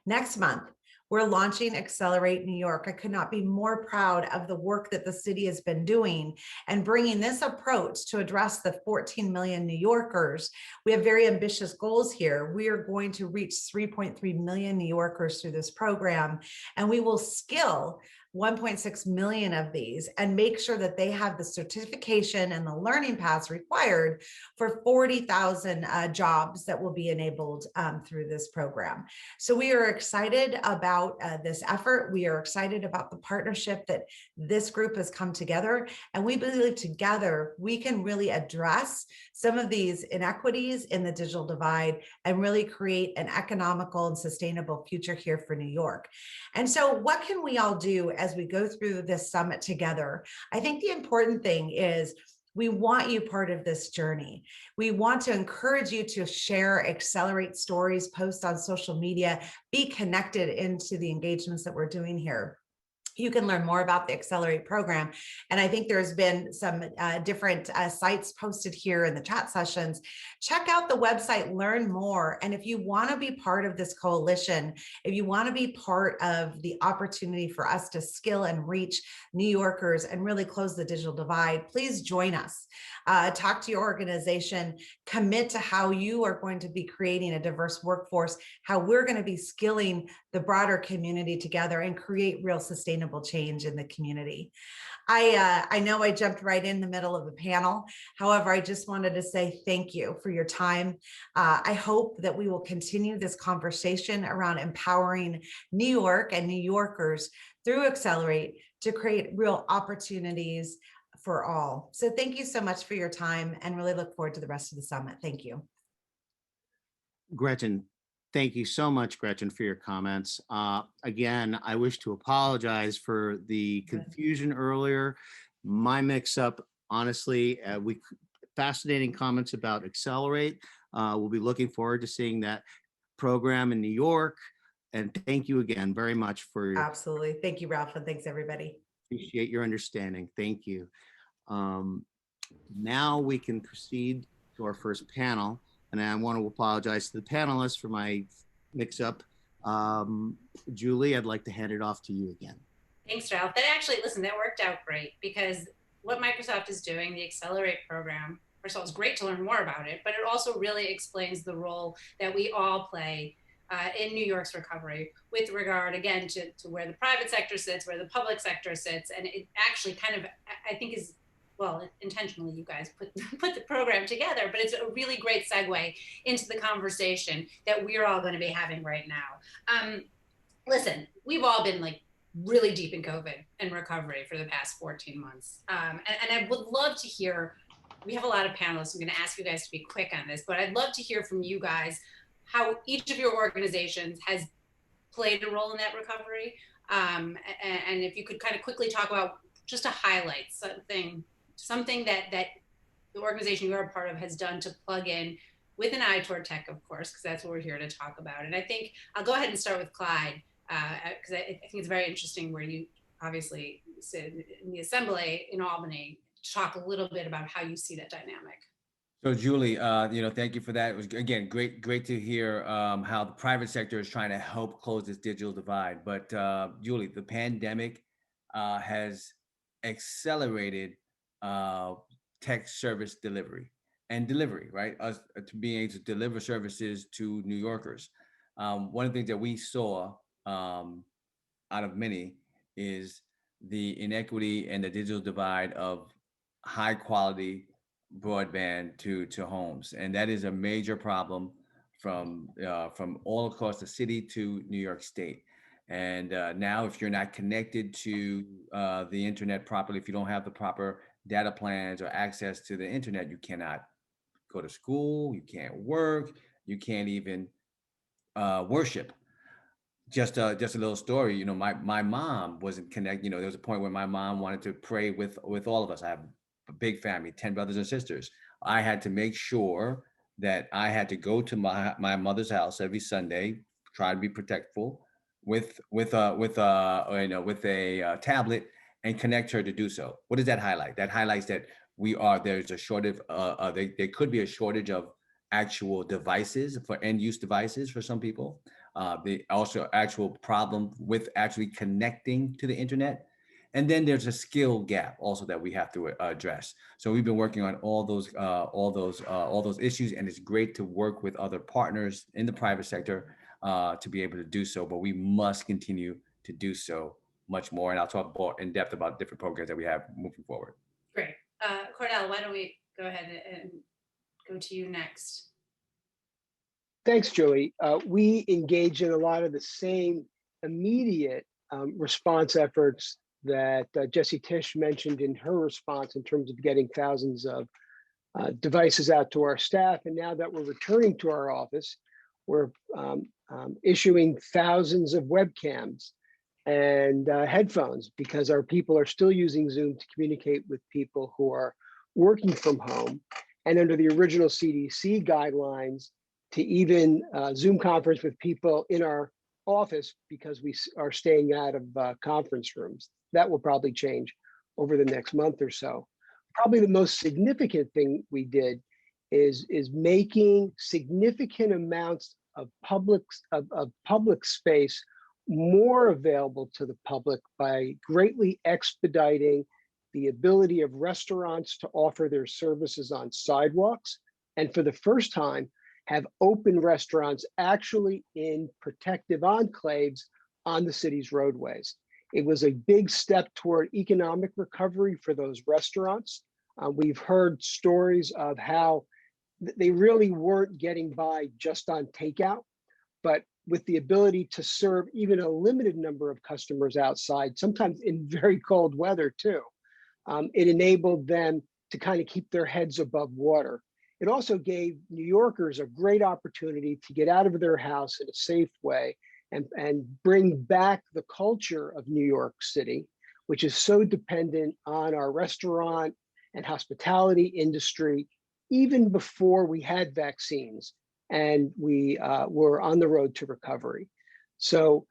S11: next month, we're launching Accelerate New York. I could not be more proud of the work that the city has been doing and bringing this approach to address the 14 million New Yorkers. We have very ambitious goals here. We are going to reach 3.3 million New Yorkers through this program, and we will skill 1.6 million of these and make sure that they have the certification and the learning paths required for 40,000 jobs that will be enabled through this program. So we are excited about this effort. We are excited about the partnership that this group has come together, and we believe together we can really address some of these inequities in the digital divide and really create an economical and sustainable future here for New York. And so what can we all do as we go through this summit together? I think the important thing is we want you part of this journey. We want to encourage you to share, accelerate stories, post on social media, be connected into the engagements that we're doing here. You can learn more about the Accelerate program. And I think there's been some different sites posted here in the chat sessions. Check out the website, learn more. And if you want to be part of this coalition, if you want to be part of the opportunity for us to skill and reach New Yorkers and really close the digital divide, please join us. Talk to your organization, commit to how you are going to be creating a diverse workforce, how we're going to be skilling the broader community together and create real sustainable change in the community. I know I jumped right in the middle of the panel. However, I just wanted to say thank you for your time. I hope that we will continue this conversation around empowering New York and New Yorkers through Accelerate to create real opportunities for all. So thank you so much for your time and really look forward to the rest of the summit. Thank you.
S1: Gretchen, thank you so much, Gretchen, for your comments. Again, I wish to apologize for the confusion earlier. My mix-up, honestly, fascinating comments about Accelerate. We'll be looking forward to seeing that program in New York. And thank you again very much for your—
S11: Absolutely. Thank you, Ralph, and thanks, everybody.
S1: Appreciate your understanding. Thank you. Now we can proceed to our first panel. And I want to apologize to the panelists for my mix-up. Julie, I'd like to hand it off to you again.
S4: Thanks, Ralph. That actually, listen, that worked out great because what Microsoft is doing, the Accelerate program, first of all, it's great to learn more about it, but it also really explains the role that we all play in New York's recovery with regard, again, to where the private sector sits, where the public sector sits. And it actually kind of, I think is, well, intentionally you guys put the program together, but it's a really great segue into the conversation that we're all going to be having right now. Listen, we've all been like really deep in COVID and recovery for the past 14 months. And I would love to hear, we have a lot of panelists, I'm going to ask you guys to be quick on this, but I'd love to hear from you guys how each of your organizations has played a role in that recovery. And if you could kind of quickly talk about just to highlight something that the organization you're a part of has done to plug in with an eye toward tech, of course, because that's what we're here to talk about. And I think I'll go ahead and start with Clyde, because I think it's very interesting where you obviously sit in the assembly in Albany to talk a little bit about how you see that dynamic.
S5: So Julie, thank you for that. It was, again, great to hear how the private sector is trying to help close this digital divide. But Julie, the pandemic has accelerated tech service delivery, right? Us to being able to deliver services to New Yorkers. One of the things that we saw out of many is the inequity and the digital divide of high quality broadband to homes, and that is a major problem from all across the city to New York State. And now, if you're not connected to the internet properly, if you don't have the proper data plans or access to the internet, you cannot go to school, you can't work, you can't even worship. just a little story. My mom wasn't connected. There was a point where my mom wanted to pray with all of us. I have a big family, 10 brothers and sisters. I had to make sure that I had to go to my mother's house every Sunday, try to be protectful with a tablet and connect her to do so. What does that highlight? That highlights that there's a shortage. There could be a shortage of actual devices for end-use devices for some people. The also actual problem with actually connecting to the internet. And then there's a skill gap also that we have to address. So we've been working on all those issues, and it's great to work with other partners in the private sector to be able to do so. But we must continue to do so much more. And I'll talk more in depth about different programs that we have moving forward.
S4: Great. Cordell, why don't we go ahead and go to you next?
S6: Thanks, Julie. We engage in a lot of the same immediate response efforts that Jessie Tisch mentioned in her response in terms of getting thousands of devices out to our staff. And now that we're returning to our office, we're issuing thousands of webcams and headphones because our people are still using Zoom to communicate with people who are working from home. And under the original CDC guidelines, to even Zoom conference with people in our office because we are staying out of conference rooms. That will probably change over the next month or so. Probably the most significant thing we did is making significant amounts of public space more available to the public by greatly expediting the ability of restaurants to offer their services on sidewalks. And for the first time, have open restaurants actually in protective enclaves on the city's roadways. It was a big step toward economic recovery for those restaurants. We've heard stories of how they really weren't getting by just on takeout, but with the ability to serve even a limited number of customers outside, sometimes in very cold weather too. It enabled them to kind of keep their heads above water. It also gave New Yorkers a great opportunity to get out of their house in a safe way and bring back the culture of New York City, which is so dependent on our restaurant and hospitality industry, even before we had vaccines and we were on the road to recovery. So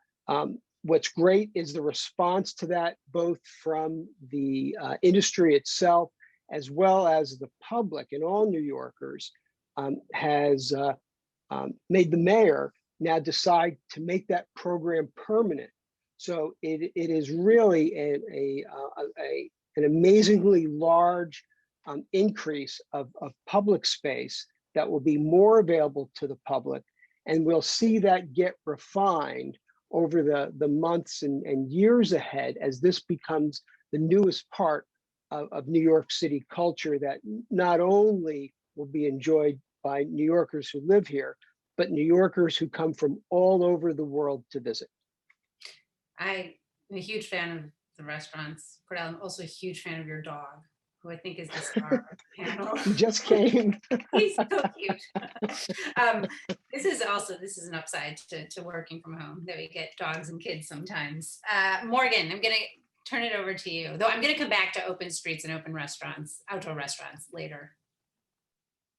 S6: what's great is the response to that, both from the industry itself, as well as the public and all New Yorkers, has made the mayor now decide to make that program permanent. So it is really an amazingly large increase of public space that will be more available to the public. And we'll see that get refined over the months and years ahead as this becomes the newest part of New York City culture that not only will be enjoyed by New Yorkers who live here, but New Yorkers who come from all over the world to visit.
S4: I'm a huge fan of the restaurants. Cordell, I'm also a huge fan of your dog, who I think is the star of the panel.
S6: He just came.
S4: He's so cute. This is an upside to working from home, that we get dogs and kids sometimes. Morgan, I'm gonna turn it over to you, though I'm gonna come back to open streets and open restaurants, outdoor restaurants later.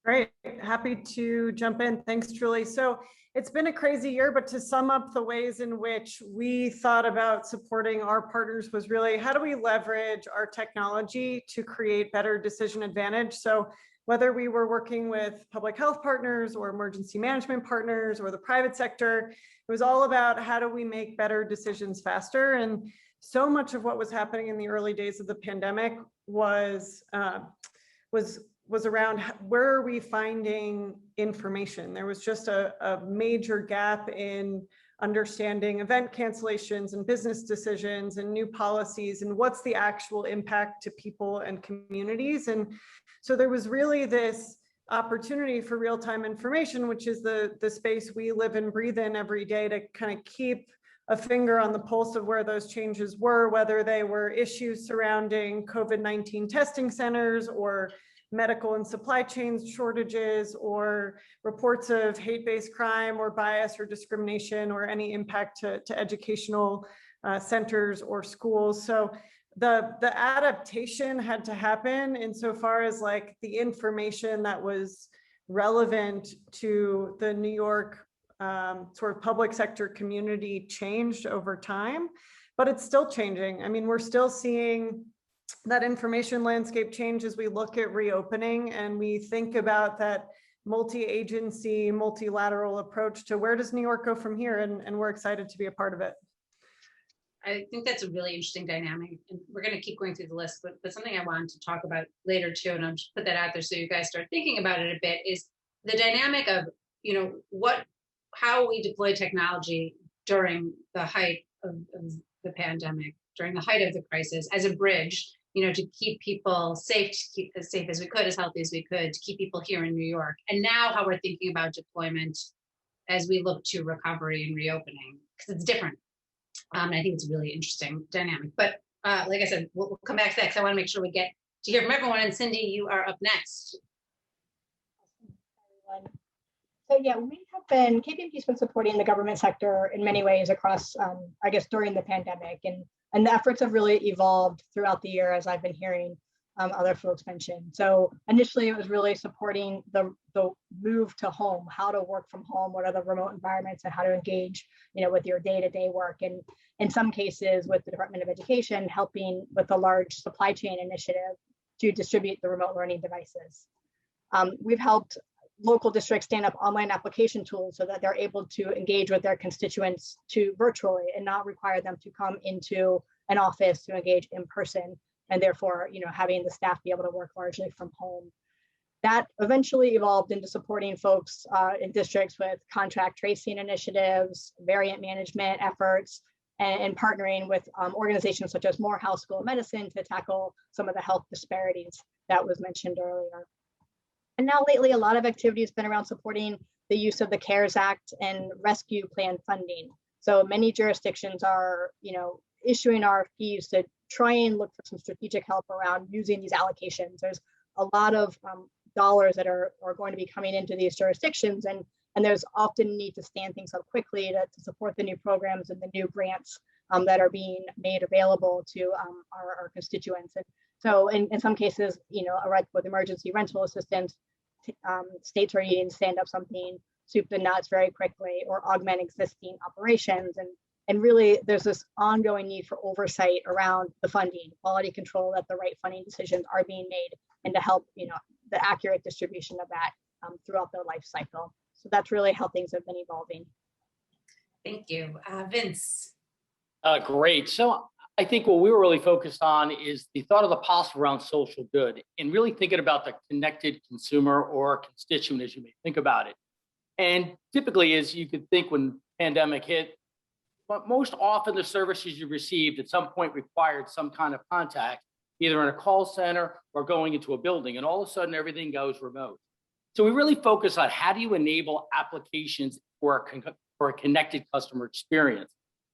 S7: Great, happy to jump in. Thanks, Julie. So it's been a crazy year, but to sum up the ways in which we thought about supporting our partners was really, how do we leverage our technology to create better decision advantage? So whether we were working with public health partners or emergency management partners or the private sector, it was all about how do we make better decisions faster. And so much of what was happening in the early days of the pandemic was around where are we finding information. There was just a major gap in understanding event cancellations and business decisions and new policies and what's the actual impact to people and communities. And so there was really this opportunity for real-time information, which is the space we live and breathe in every day, to kind of keep a finger on the pulse of where those changes were, whether they were issues surrounding COVID-19 testing centers or medical and supply chain shortages, or reports of hate-based crime or bias or discrimination, or any impact to educational centers or schools. So the adaptation had to happen insofar as like the information that was relevant to the New York sort of public sector community changed over time, but it's still changing. I mean, we're still seeing that information landscape change as we look at reopening and we think about that multi-agency, multilateral approach to where does New York go from here, and we're excited to be a part of it.
S4: I think that's a really interesting dynamic, and we're going to keep going through the list, but something I wanted to talk about later too, and I'll just put that out there so you guys start thinking about it a bit, is the dynamic of, you know, how we deploy technology during the height of the pandemic, during the height of the crisis, as a bridge, you know, to keep people safe, to keep as safe as we could, as healthy as we could, to keep people here in New York. And now how we're thinking about deployment as we look to recovery and reopening, because it's different. I think it's a really interesting dynamic. But like I said, we'll come back to that because I want to make sure we get to hear from everyone. And Cindy, you are up next.
S8: Everyone. So yeah, we have been, KPMG's been supporting the government sector in many ways across, I guess, during the pandemic. And the efforts have really evolved throughout the year, as I've been hearing other folks mention. So initially it was really supporting the move to home, how to work from home, what are the remote environments, and how to engage, you know, with your day-to-day work. And in some cases with the Department of Education, helping with a large supply chain initiative to distribute the remote learning devices. We've helped local districts stand up online application tools so that they're able to engage with their constituents virtually and not require them to come into an office to engage in person, and therefore, you know, having the staff be able to work largely from home. That eventually evolved into supporting folks in districts with contract tracing initiatives, variant management efforts, and partnering with organizations such as Morehouse School of Medicine to tackle some of the health disparities that was mentioned earlier. And now lately, a lot of activity has been around supporting the use of the CARES Act and rescue plan funding. So many jurisdictions are, you know, issuing RFPs to try and look for some strategic help around using these allocations. There's a lot of dollars that are going to be coming into these jurisdictions, and there's often need to stand things up quickly to support the new programs and the new grants that are being made available to our constituents. And so in some cases, you know, with emergency rental assistance, states are needing to stand up something, soup the nuts very quickly, or augment existing operations. And really, there's this ongoing need for oversight around the funding, quality control, that the right funding decisions are being made, and to help, you know, the accurate distribution of that throughout their life cycle. So that's really how things have been evolving.
S4: Thank you. Vince.
S9: Great. So I think what we were really focused on is the thought of the possible around social good, and really thinking about the connected consumer or constituent, as you may think about it. And typically, as you could think when pandemic hit, but most often the services you received at some point required some kind of contact, either in a call center or going into a building, and all of a sudden everything goes remote. So we really focus on how do you enable applications for a connected customer experience.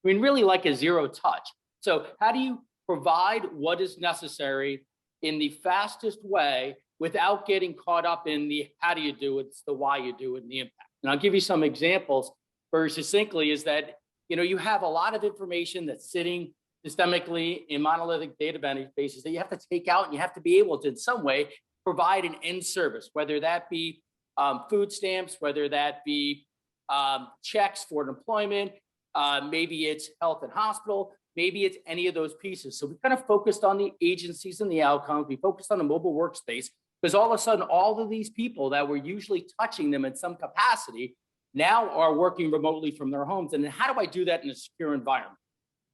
S9: I mean, really like a zero touch. So how do you provide what is necessary in the fastest way without getting caught up in the how do you do it, it's the why you do it, and the impact. And I'll give you some examples very succinctly. Is that, you know, you have a lot of information that's sitting systemically in monolithic databases that you have to take out, and you have to be able to, in some way, provide an end service, whether that be food stamps, whether that be checks for employment, maybe it's health and hospital, maybe it's any of those pieces. So we kind of focused on the agencies and the outcomes. We focused on the mobile workspace, because all of a sudden, all of these people that were usually touching them in some capacity now are working remotely from their homes. And then how do I do that in a secure environment?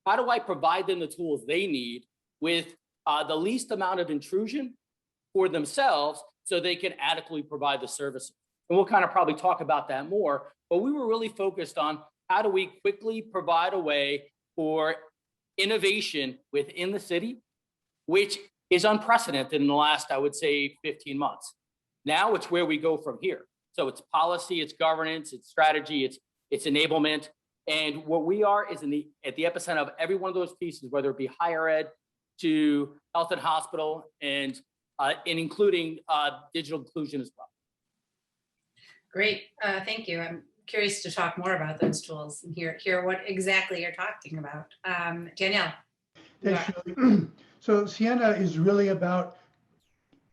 S9: How do I provide them the tools they need with the least amount of intrusion for themselves so they can adequately provide the services? And we'll kind of probably talk about that more, but we were really focused on how do we quickly provide a way for innovation within the city, which is unprecedented in the last, I would say, 15 months. Now it's where we go from here. So it's policy, it's governance, it's strategy, it's enablement. And what we are is at the epicenter of every one of those pieces, whether it be higher ed to health and hospital and and including digital inclusion as well.
S4: Great, thank you. I'm curious to talk more about those tools and hear what exactly you're talking about. Danielle.
S10: Thanks, Shirley. So Sienna is really about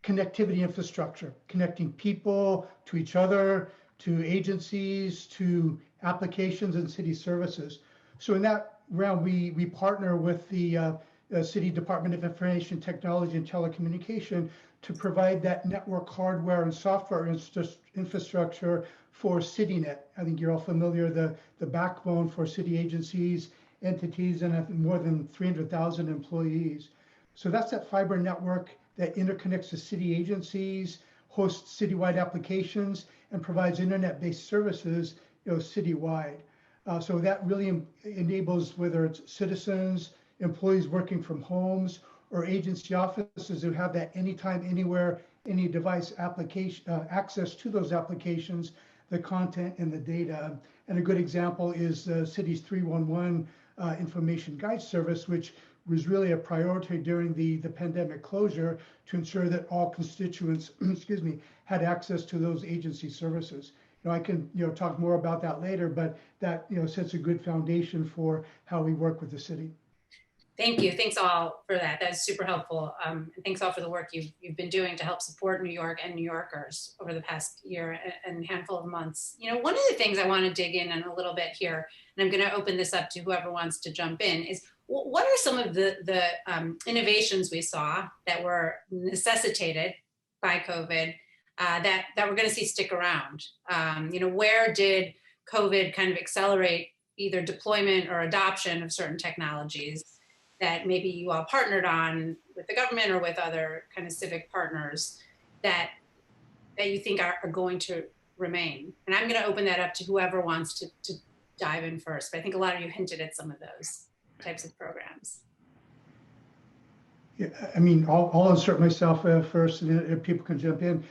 S10: connectivity infrastructure, connecting people to each other, to agencies, to applications and city services. So in that realm, we partner with the City Department of Information Technology and Telecommunication to provide that network hardware and software infrastructure for CityNet. I think you're all familiar, the backbone for city agencies, entities, and I think more than 300,000 employees. So that's that fiber network that interconnects the city agencies, hosts citywide applications, and provides internet-based services, citywide. So that really enables whether it's citizens, employees working from homes, or agency offices who have that anytime, anywhere, any device application access to those applications, the content and the data. And a good example is the city's 311 information guide service, which was really a priority during the pandemic closure to ensure that all constituents, excuse me, had access to those agency services. I can talk more about that later, but that sets a good foundation for how we work with the city.
S4: Thank you. Thanks all for that. That's super helpful. And thanks all for the work you've been doing to help support New York and New Yorkers over the past year and handful of months. One of the things I want to dig in on a little bit here, and I'm going to open this up to whoever wants to jump in, is what are some of the innovations we saw that were necessitated by COVID that we're going to see stick around? Where did COVID kind of accelerate either deployment or adoption of certain technologies that maybe you all partnered on with the government or with other kind of civic partners that you think are going to remain? And I'm going to open that up to whoever wants to dive in first. But I think a lot of you hinted at some of those types of programs.
S10: Yeah, I mean, I'll insert myself first, and then people can jump in.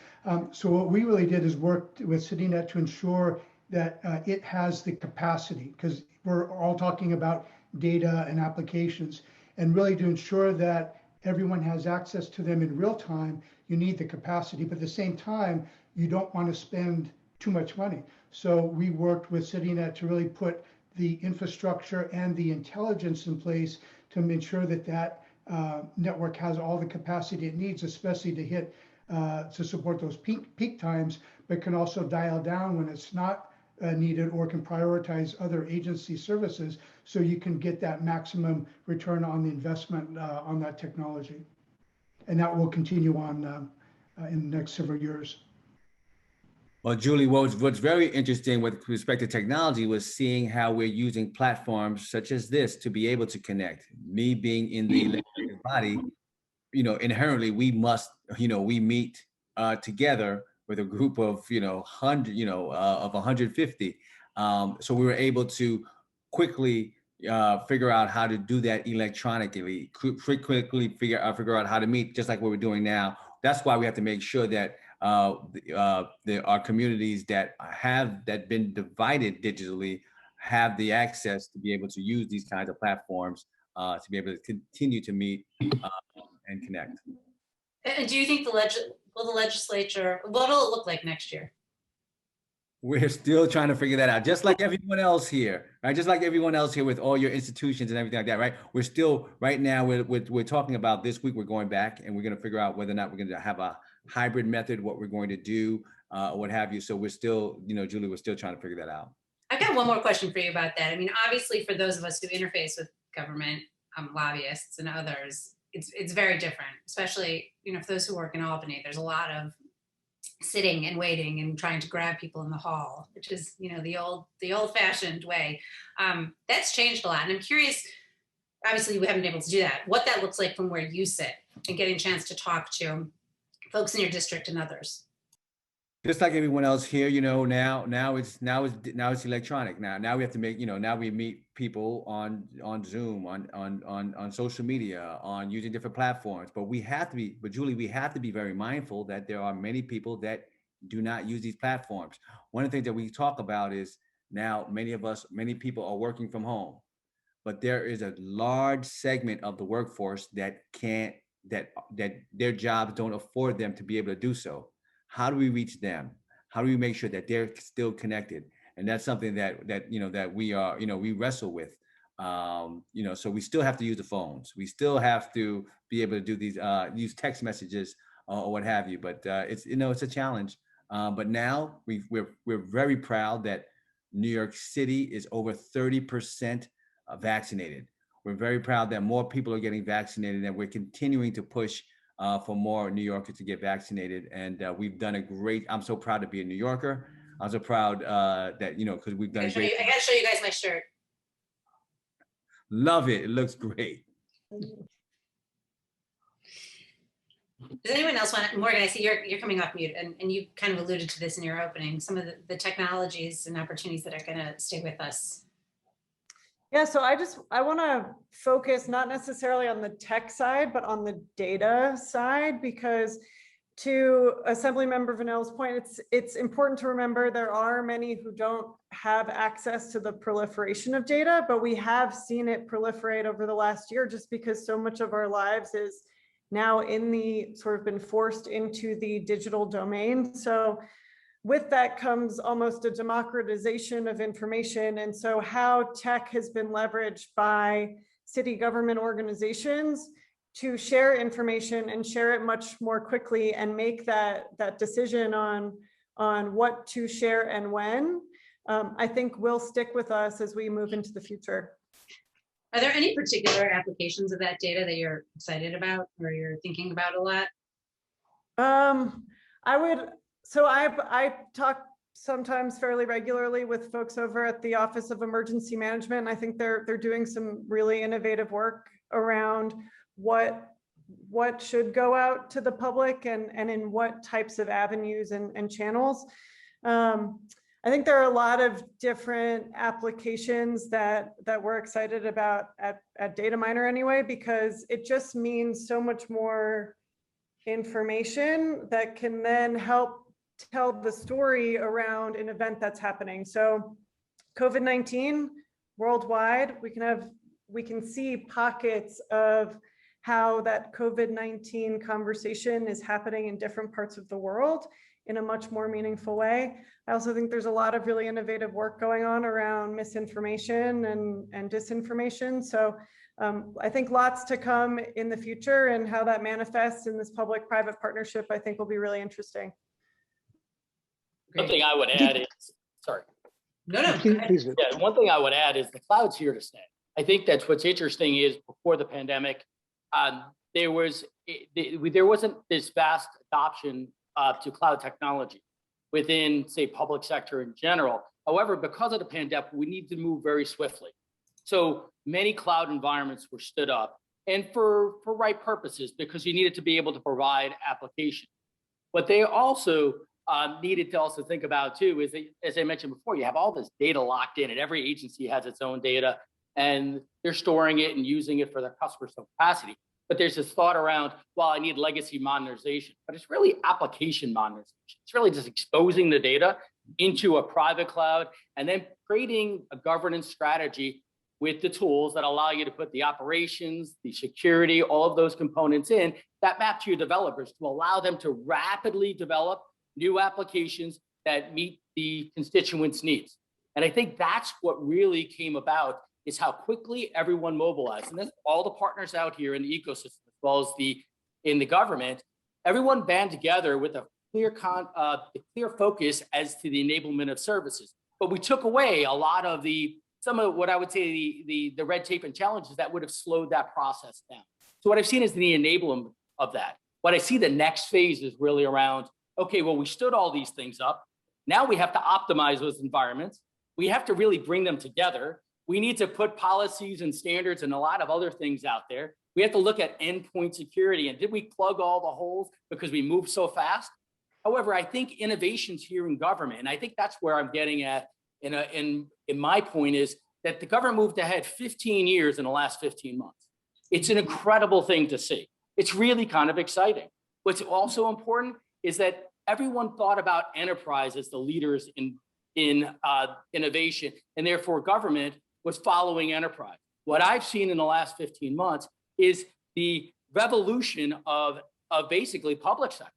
S10: So what we really did is work with CityNet to ensure that it has the capacity, because we're all talking about data and applications, and really to ensure that everyone has access to them in real time, you need the capacity, but at the same time, you don't want to spend too much money. So we worked with CityNet to really put the infrastructure and the intelligence in place to ensure that that network has all the capacity it needs, especially to hit to support those peak times, but can also dial down when it's not needed, or can prioritize other agency services so you can get that maximum return on the investment on that technology. And that will continue on in the next several years.
S5: Well, Julie, what's very interesting with respect to technology was seeing how we're using platforms such as this to be able to connect. Me being in the legislative body, inherently we must, we meet together with a group of, 150. So we were able to quickly figure out how to do that electronically, quickly figure out how to meet, just like what we're doing now. That's why we have to make sure that our communities that have been divided digitally have the access to be able to use these kinds of platforms to be able to continue to meet and connect.
S4: And do you think the legislature, what'll it look like next year?
S5: We're still trying to figure that out, just like everyone else here, right? Just like everyone else here with all your institutions and everything like that, right? We're still, right now, we're talking about this week, we're going back and we're going to figure out whether or not we're going to have a hybrid method, what we're going to do, what have you. So we're still, Julie, we're still trying to figure that out.
S4: I've got one more question for you about that. I mean, obviously, for those of us who interface with government lobbyists and others, it's very different, especially, for those who work in Albany. There's a lot of sitting and waiting and trying to grab people in the hall, which is, the old-fashioned way. That's changed a lot. And I'm curious, obviously, we haven't been able to do that, what that looks like from where you sit and getting a chance to talk to folks in your district and others.
S5: Just like everyone else here, now it's electronic. Now we have to make, now we meet people on Zoom, on social media, on using different platforms. But Julie, we have to be very mindful that there are many people that do not use these platforms. One of the things that we talk about is now many people are working from home, but there is a large segment of the workforce that can't that their jobs don't afford them to be able to do so. How do we reach them? How do we make sure that they're still connected? And that's something that we are, we wrestle with. So we still have to use the phones. We still have to be able to do these, use text messages or what have you. But it's a challenge. But now we're very proud that New York City is over 30% vaccinated. We're very proud that more people are getting vaccinated, and we're continuing to push for more New Yorkers to get vaccinated. And we've done a great, I'm so proud to be a New Yorker. I'm so proud that, because we've done
S4: I gotta show you guys my shirt.
S5: Love it. It looks great.
S4: Does anyone else want to, Morgan, I see you're coming off mute, and you kind of alluded to this in your opening, some of the technologies and opportunities that are going to stay with us.
S7: Yeah, so I want to focus not necessarily on the tech side, but on the data side, because to Assemblymember Vanel's point, it's important to remember there are many who don't have access to the proliferation of data, but we have seen it proliferate over the last year just because so much of our lives is now been forced into the digital domain. So with that comes almost a democratization of information. And so how tech has been leveraged by city government organizations to share information and share it much more quickly and make that decision on what to share and when, I think will stick with us as we move into the future.
S4: Are there any particular applications of that data that you're excited about or you're thinking about a lot?
S7: I talk sometimes fairly regularly with folks over at the Office of Emergency Management. I think they're doing some really innovative work around what should go out to the public and in what types of avenues and channels. I think there are a lot of different applications that we're excited about at Data Miner anyway, because it just means so much more information that can then help tell the story around an event that's happening. So COVID-19 worldwide, we can see pockets of how that COVID-19 conversation is happening in different parts of the world in a much more meaningful way. I also think there's a lot of really innovative work going on around misinformation and disinformation. So I think lots to come in the future, and how that manifests in this public-private partnership, I think will be really interesting.
S9: One thing I would add is, sorry.
S4: No.
S6: Please.
S9: Yeah, one thing I would add is the cloud's here to stay. I think that's what's interesting is before the pandemic, there wasn't this vast adoption to cloud technology within, say, public sector in general. However, because of the pandemic, we need to move very swiftly. So many cloud environments were stood up, and for right purposes, because you needed to be able to provide application. What they also needed to also think about too is that, as I mentioned before, you have all this data locked in, and every agency has its own data, and they're storing it and using it for their customer capacity. But there's this thought around, well, I need legacy modernization, but it's really application modernization. It's really just exposing the data into a private cloud and then creating a governance strategy with the tools that allow you to put the operations, the security, all of those components in that map to your developers to allow them to rapidly develop new applications that meet the constituents' needs. And I think that's what really came about, is how quickly everyone mobilized. And then all the partners out here in the ecosystem, as well as in the government, everyone band together with a clear focus as to the enablement of services. But we took away a lot of some of what I would say the red tape and challenges that would have slowed that process down. So what I've seen is the enablement of that. What I see the next phase is really around, okay, well, we stood all these things up. Now we have to optimize those environments. We have to really bring them together. We need to put policies and standards and a lot of other things out there. We have to look at endpoint security, and did we plug all the holes because we moved so fast? However, I think innovation's here in government, and I think that's where I'm getting at in my point, is that the government moved ahead 15 years in the last 15 months. It's an incredible thing to see. It's really kind of exciting. What's also important is that everyone thought about enterprise as the leaders in innovation, and therefore government was following enterprise. What I've seen in the last 15 months is the revolution of basically public sector,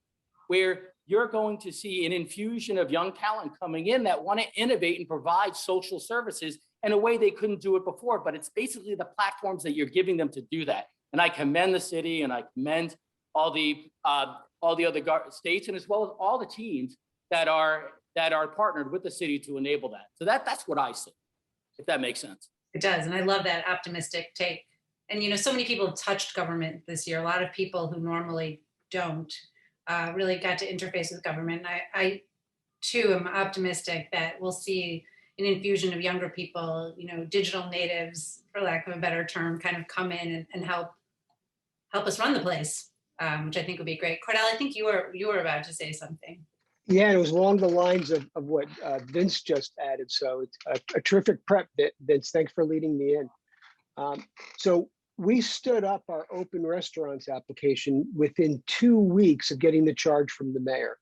S9: where you're going to see an infusion of young talent coming in that want to innovate and provide social services in a way they couldn't do it before. But it's basically the platforms that you're giving them to do that. And I commend the city, and I commend all the other states, and as well as all the teams that are partnered with the city to enable that. So that's what I see, if that makes sense.
S4: It does, and I love that optimistic take. And you know, so many people touched government this year. A lot of people who normally don't really got to interface with government. And I too am optimistic that we'll see an infusion of younger people, you know, digital natives, for lack of a better term, kind of come in and help us run the place, which I think would be great. Cordell, I think you were about to say something.
S6: Yeah, it was along the lines of what Vince just added. So it's a terrific prep, Vince. Thanks for leading me in. So we stood up our open restaurants application within 2 weeks of getting the charge from the mayor.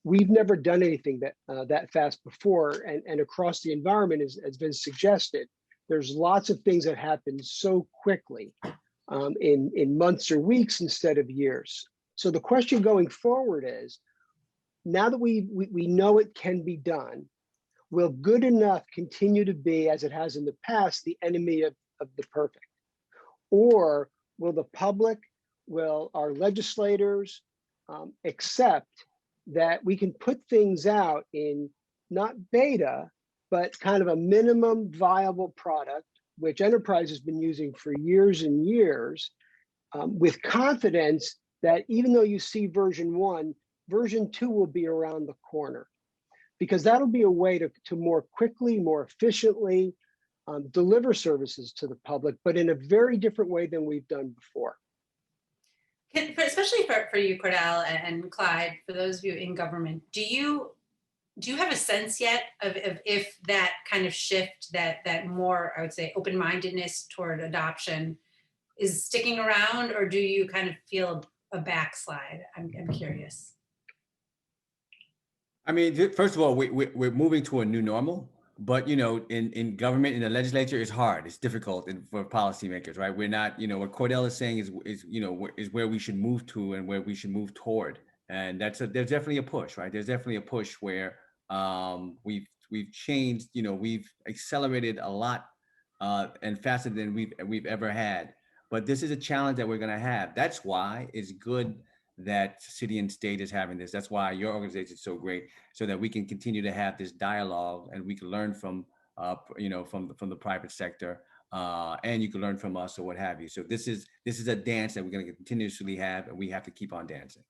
S6: We've never done anything that fast before, and across the environment, as Vince suggested, there's lots of things that happen so quickly in months or weeks instead of years. So the question going forward is, now that we know it can be done, will good enough continue to be, as it has in the past, the enemy of the perfect? Or will the public, will our legislators accept that we can put things out in not beta, but kind of a minimum viable product, which enterprise has been using for years and years, with confidence that even though you see version 1, version 2 will be around the corner, because that'll be a way to more quickly, more efficiently deliver services to the public, but in a very different way than we've done before.
S4: Especially for you, Cordell and Clyde, for those of you in government, do you have a sense yet of if that kind of shift, that more, I would say, open-mindedness toward adoption is sticking around, or do you kind of feel a backslide? I'm curious.
S5: I mean, first of all, we're moving to a new normal, but you know, in government, in the legislature, it's hard. It's difficult for policymakers, right? We're not, you know, what Cordell is saying is where we should move to and where we should move toward, and there's definitely a push, right? There's definitely a push where we've changed, you know, we've accelerated a lot and faster than we've ever had. But this is a challenge that we're going to have. That's why it's good that city and state is having this. That's why your organization is so great, so that we can continue to have this dialogue and we can learn from, you know, from the private sector, and you can learn from us or what have you. So this is a dance that we're going to continuously have, and we have to keep on dancing.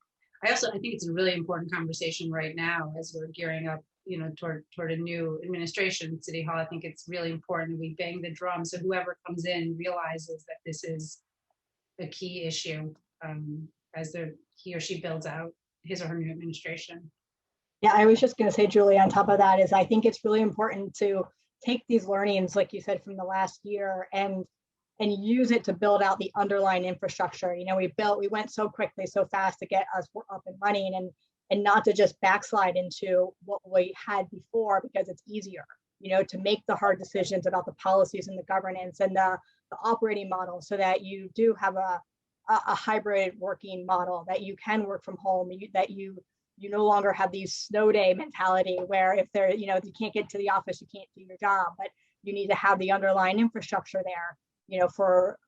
S4: I think it's a really important conversation right now as we're gearing up, you know, toward a new administration at City Hall. I think it's really important that we bang the drum so whoever comes in realizes that this is a key issue as he or she builds out his or her new administration.
S8: Yeah, I was just going to say, Julie, on top of that is I think it's really important to take these learnings, like you said, from the last year and use it to build out the underlying infrastructure. You know, we went so quickly, so fast to get us up and running, and not to just backslide into what we had before, because it's easier, you know, to make the hard decisions about the policies and the governance and the operating model, so that you do have a hybrid working model, that you can work from home, that you no longer have these snow day mentality where if there, you know, if you can't get to the office, you can't do your job, but you need to have the underlying infrastructure there, you know, for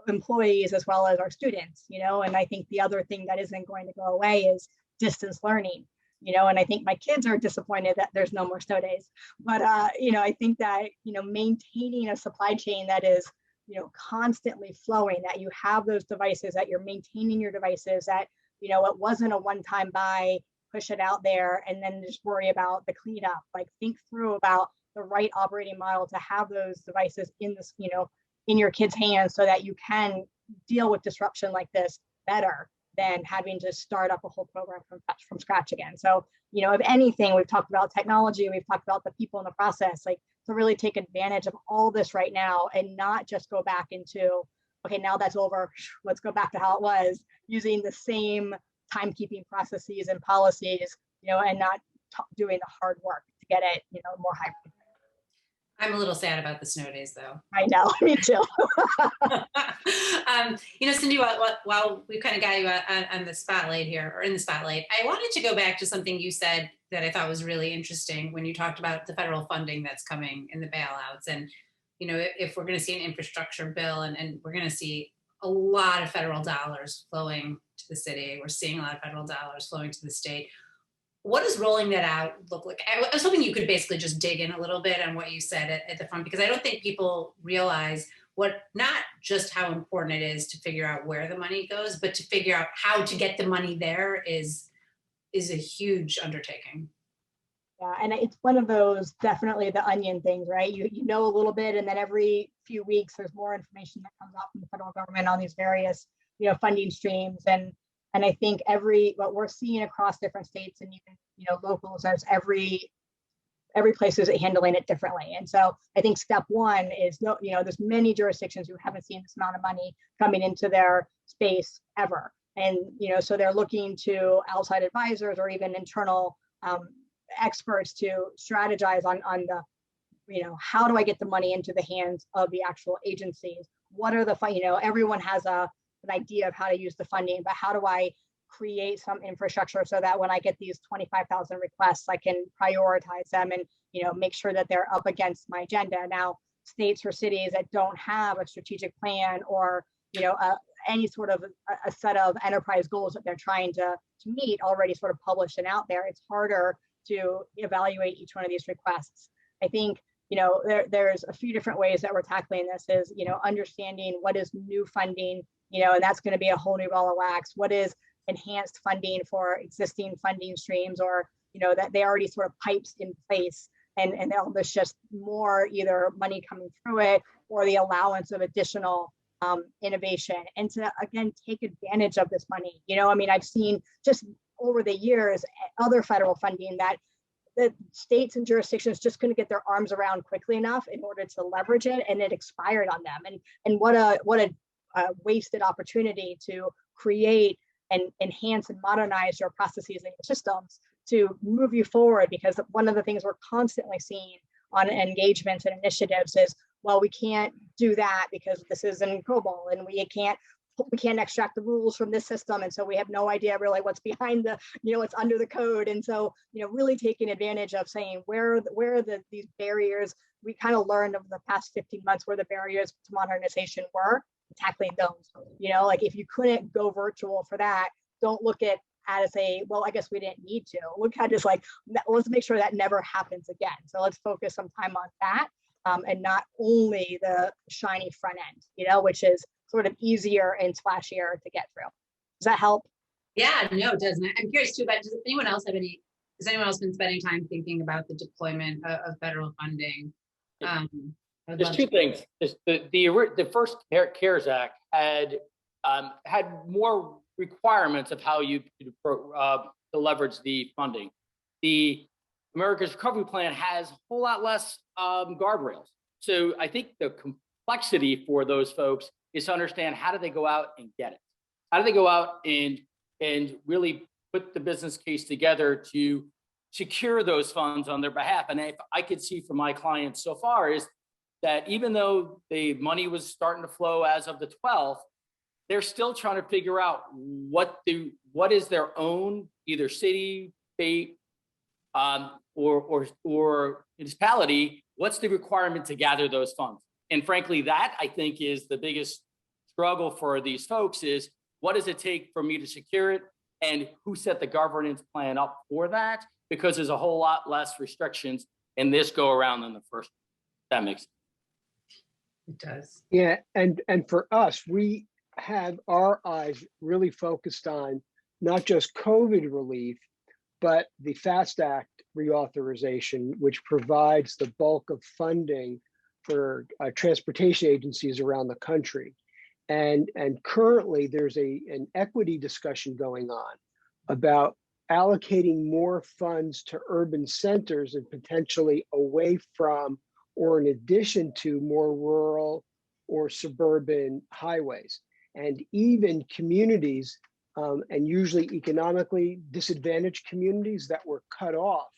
S8: employees as well as our students, you know. And I think the other thing that isn't going to go away is distance learning, you know, and I think my kids are disappointed that there's no more snow days, but you know, I think that, you know, maintaining a supply chain that is, you know, constantly flowing, that you have those devices, that you're maintaining your devices, that, you know, it wasn't a one-time buy, push it out there and then just worry about the cleanup. Like, think through about the right operating model to have those devices in this, you know, in your kids' hands, so that you can deal with disruption like this better than having to start up a whole program from scratch again. So, you know, if anything, we've talked about technology, we've talked about the people in the process, like, to really take advantage of all this right now and not just go back into, okay, now that's over, let's go back to how it was, using the same timekeeping processes and policies, you know, and not doing the hard work to get it, you know, more hybrid.
S4: I'm a little sad about the snow days, though.
S8: I know, me too.
S4: Cindy, while we kind of got you on the spotlight here, or in the spotlight, I wanted to go back to something you said that I thought was really interesting when you talked about the federal funding that's coming in the bailouts. And, if we're going to see an infrastructure bill and we're going to see a lot of federal dollars flowing to the city, we're seeing a lot of federal dollars flowing to the state. What does rolling that out look like? I was hoping you could basically just dig in a little bit on what you said at the front, because I don't think people realize not just how important it is to figure out where the money goes, but to figure out how to get the money there is a huge undertaking.
S8: Yeah, and it's one of those definitely the onion things, right? You know a little bit, and then every few weeks there's more information that comes out from the federal government on these various, funding streams. And I think what we're seeing across different states and even, locals, as every place is handling it differently. And so I think step one is, there's many jurisdictions who haven't seen this amount of money coming into their space ever. And, so they're looking to outside advisors or even internal experts to strategize on the, how do I get the money into the hands of the actual agencies? What are the, everyone has an idea of how to use the funding, but how do I create some infrastructure so that when I get these 25,000 requests, I can prioritize them and, make sure that they're up against my agenda. Now, states or cities that don't have a strategic plan or, any sort of a set of enterprise goals that they're trying to meet already sort of published and out there, it's harder to evaluate each one of these requests. I think, there's a few different ways that we're tackling this is, understanding what is new funding, and that's going to be a whole new ball of wax. What is enhanced funding for existing funding streams, or, that they already sort of pipes in place, and there's just more either money coming through it or the allowance of additional innovation, and to, again, take advantage of this money. I've seen just over the years, other federal funding that the states and jurisdictions just couldn't get their arms around quickly enough in order to leverage it, and it expired on them. And what a wasted opportunity to create and enhance and modernize your processes and your systems to move you forward. Because one of the things we're constantly seeing on engagements and initiatives is, well, we can't do that because this is in COBOL, and we can't extract the rules from this system, and so we have no idea really what's behind the, what's under the code. And so, really taking advantage of saying where are these barriers. We kind of learned over the past 15 months where the barriers to modernization were, tackling those. Like if you couldn't go virtual for that, don't look at as well, I guess we didn't need to. Look at just like, let's make sure that never happens again. So let's focus some time on that, and not only the shiny front end, which is sort of easier and splashier to get through. Does that help?
S4: Yeah, no, it doesn't. I'm curious too, but has anyone else been spending time thinking about the deployment of federal funding?
S9: There's two things. The first CARES Act had more requirements of how you to leverage the funding. The America's Recovery Plan has a whole lot less guardrails. So I think the complexity for those folks is to understand, how do they go out and get it? How do they go out and really put the business case together to secure those funds on their behalf? And if I could see from my clients so far is that even though the money was starting to flow as of the 12th, they're still trying to figure out what is their own, either city, state, or municipality, what's the requirement to gather those funds? And frankly, that I think is the biggest struggle for these folks is, what does it take for me to secure it? And who set the governance plan up for that? Because there's a whole lot less restrictions in this go around than the first. That makes sense.
S4: It does.
S6: Yeah, and for us, we have our eyes really focused on not just COVID relief, but the FAST Act reauthorization, which provides the bulk of funding for transportation agencies around the country. And currently there's an equity discussion going on about allocating more funds to urban centers and potentially away from or in addition to more rural or suburban highways. And even communities, and usually economically disadvantaged communities that were cut off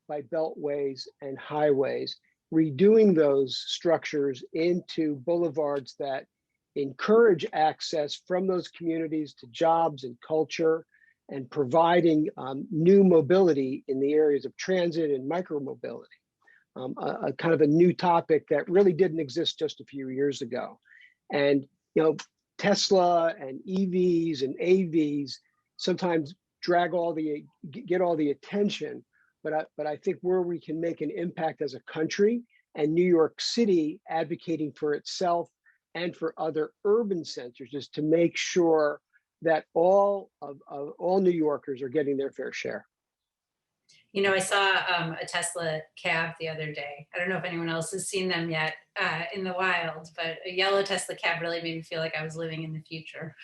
S6: by beltways and highways. redoing those structures into boulevards that encourage access from those communities to jobs and culture, and providing new mobility in the areas of transit and micromobility. A kind of a new topic that really didn't exist just a few years ago. And Tesla and EVs and AVs sometimes get all the attention, but I think where we can make an impact as a country, and New York City advocating for itself and for other urban centers, is to make sure that all New Yorkers are getting their fair share.
S4: I saw a Tesla cab the other day. I don't know if anyone else has seen them yet in the wild, but a yellow Tesla cab really made me feel like I was living in the future.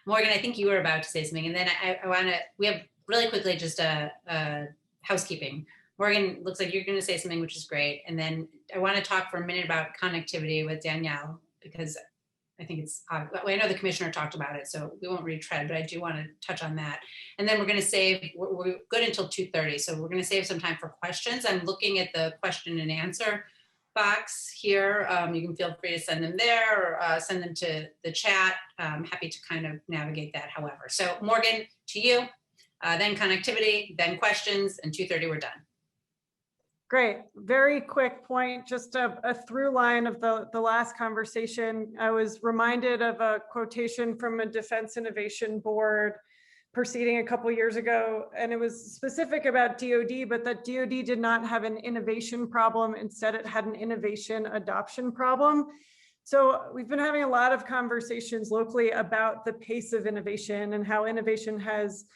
S4: Morgan, I think you were about to say something, and then we have really quickly just a housekeeping. Morgan, looks like you're going to say something, which is great. And then I want to talk for a minute about connectivity with Danielle, because I think I know the commissioner talked about it, so we won't retread, but I do want to touch on that. And then we're going to save, we're good until 2:30, so we're going to save some time for questions. I'm looking at the question and answer box here. You can feel free to send them there, or send them to the chat. I'm happy to kind of navigate that however. So Morgan, to you, then connectivity, then questions, and 2:30 we're done.
S7: Great. Very quick point, just a through line of the last conversation. I was reminded of a quotation from a Defense Innovation Board proceeding a couple years ago, and it was specific about DoD, but that DoD did not have an innovation problem. Instead, it had an innovation adoption problem. So we've been having a lot of conversations locally about the pace of innovation and how innovation has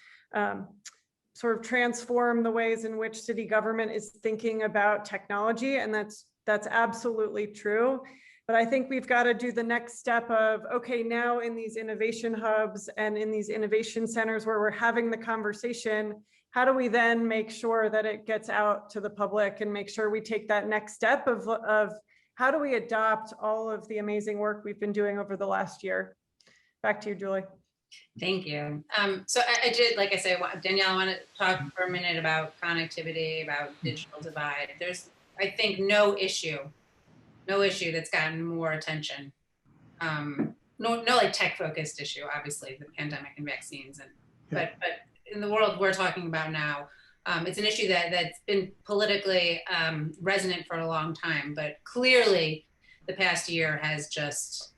S7: sort of transform the ways in which city government is thinking about technology. And that's absolutely true. But I think we've got to do the next step of, okay, now in these innovation hubs and in these innovation centers where we're having the conversation, how do we then make sure that it gets out to the public and make sure we take that next step of how do we adopt all of the amazing work we've been doing over the last year? Back to you, Julie.
S4: Thank you. So I did, like I said, Danielle, I want to talk for a minute about connectivity, about digital divide. There's, I think, no issue that's gotten more attention. No like tech-focused issue, obviously, the pandemic and vaccines, but in the world we're talking about now, it's an issue that's been politically resonant for a long time, but clearly the past year has just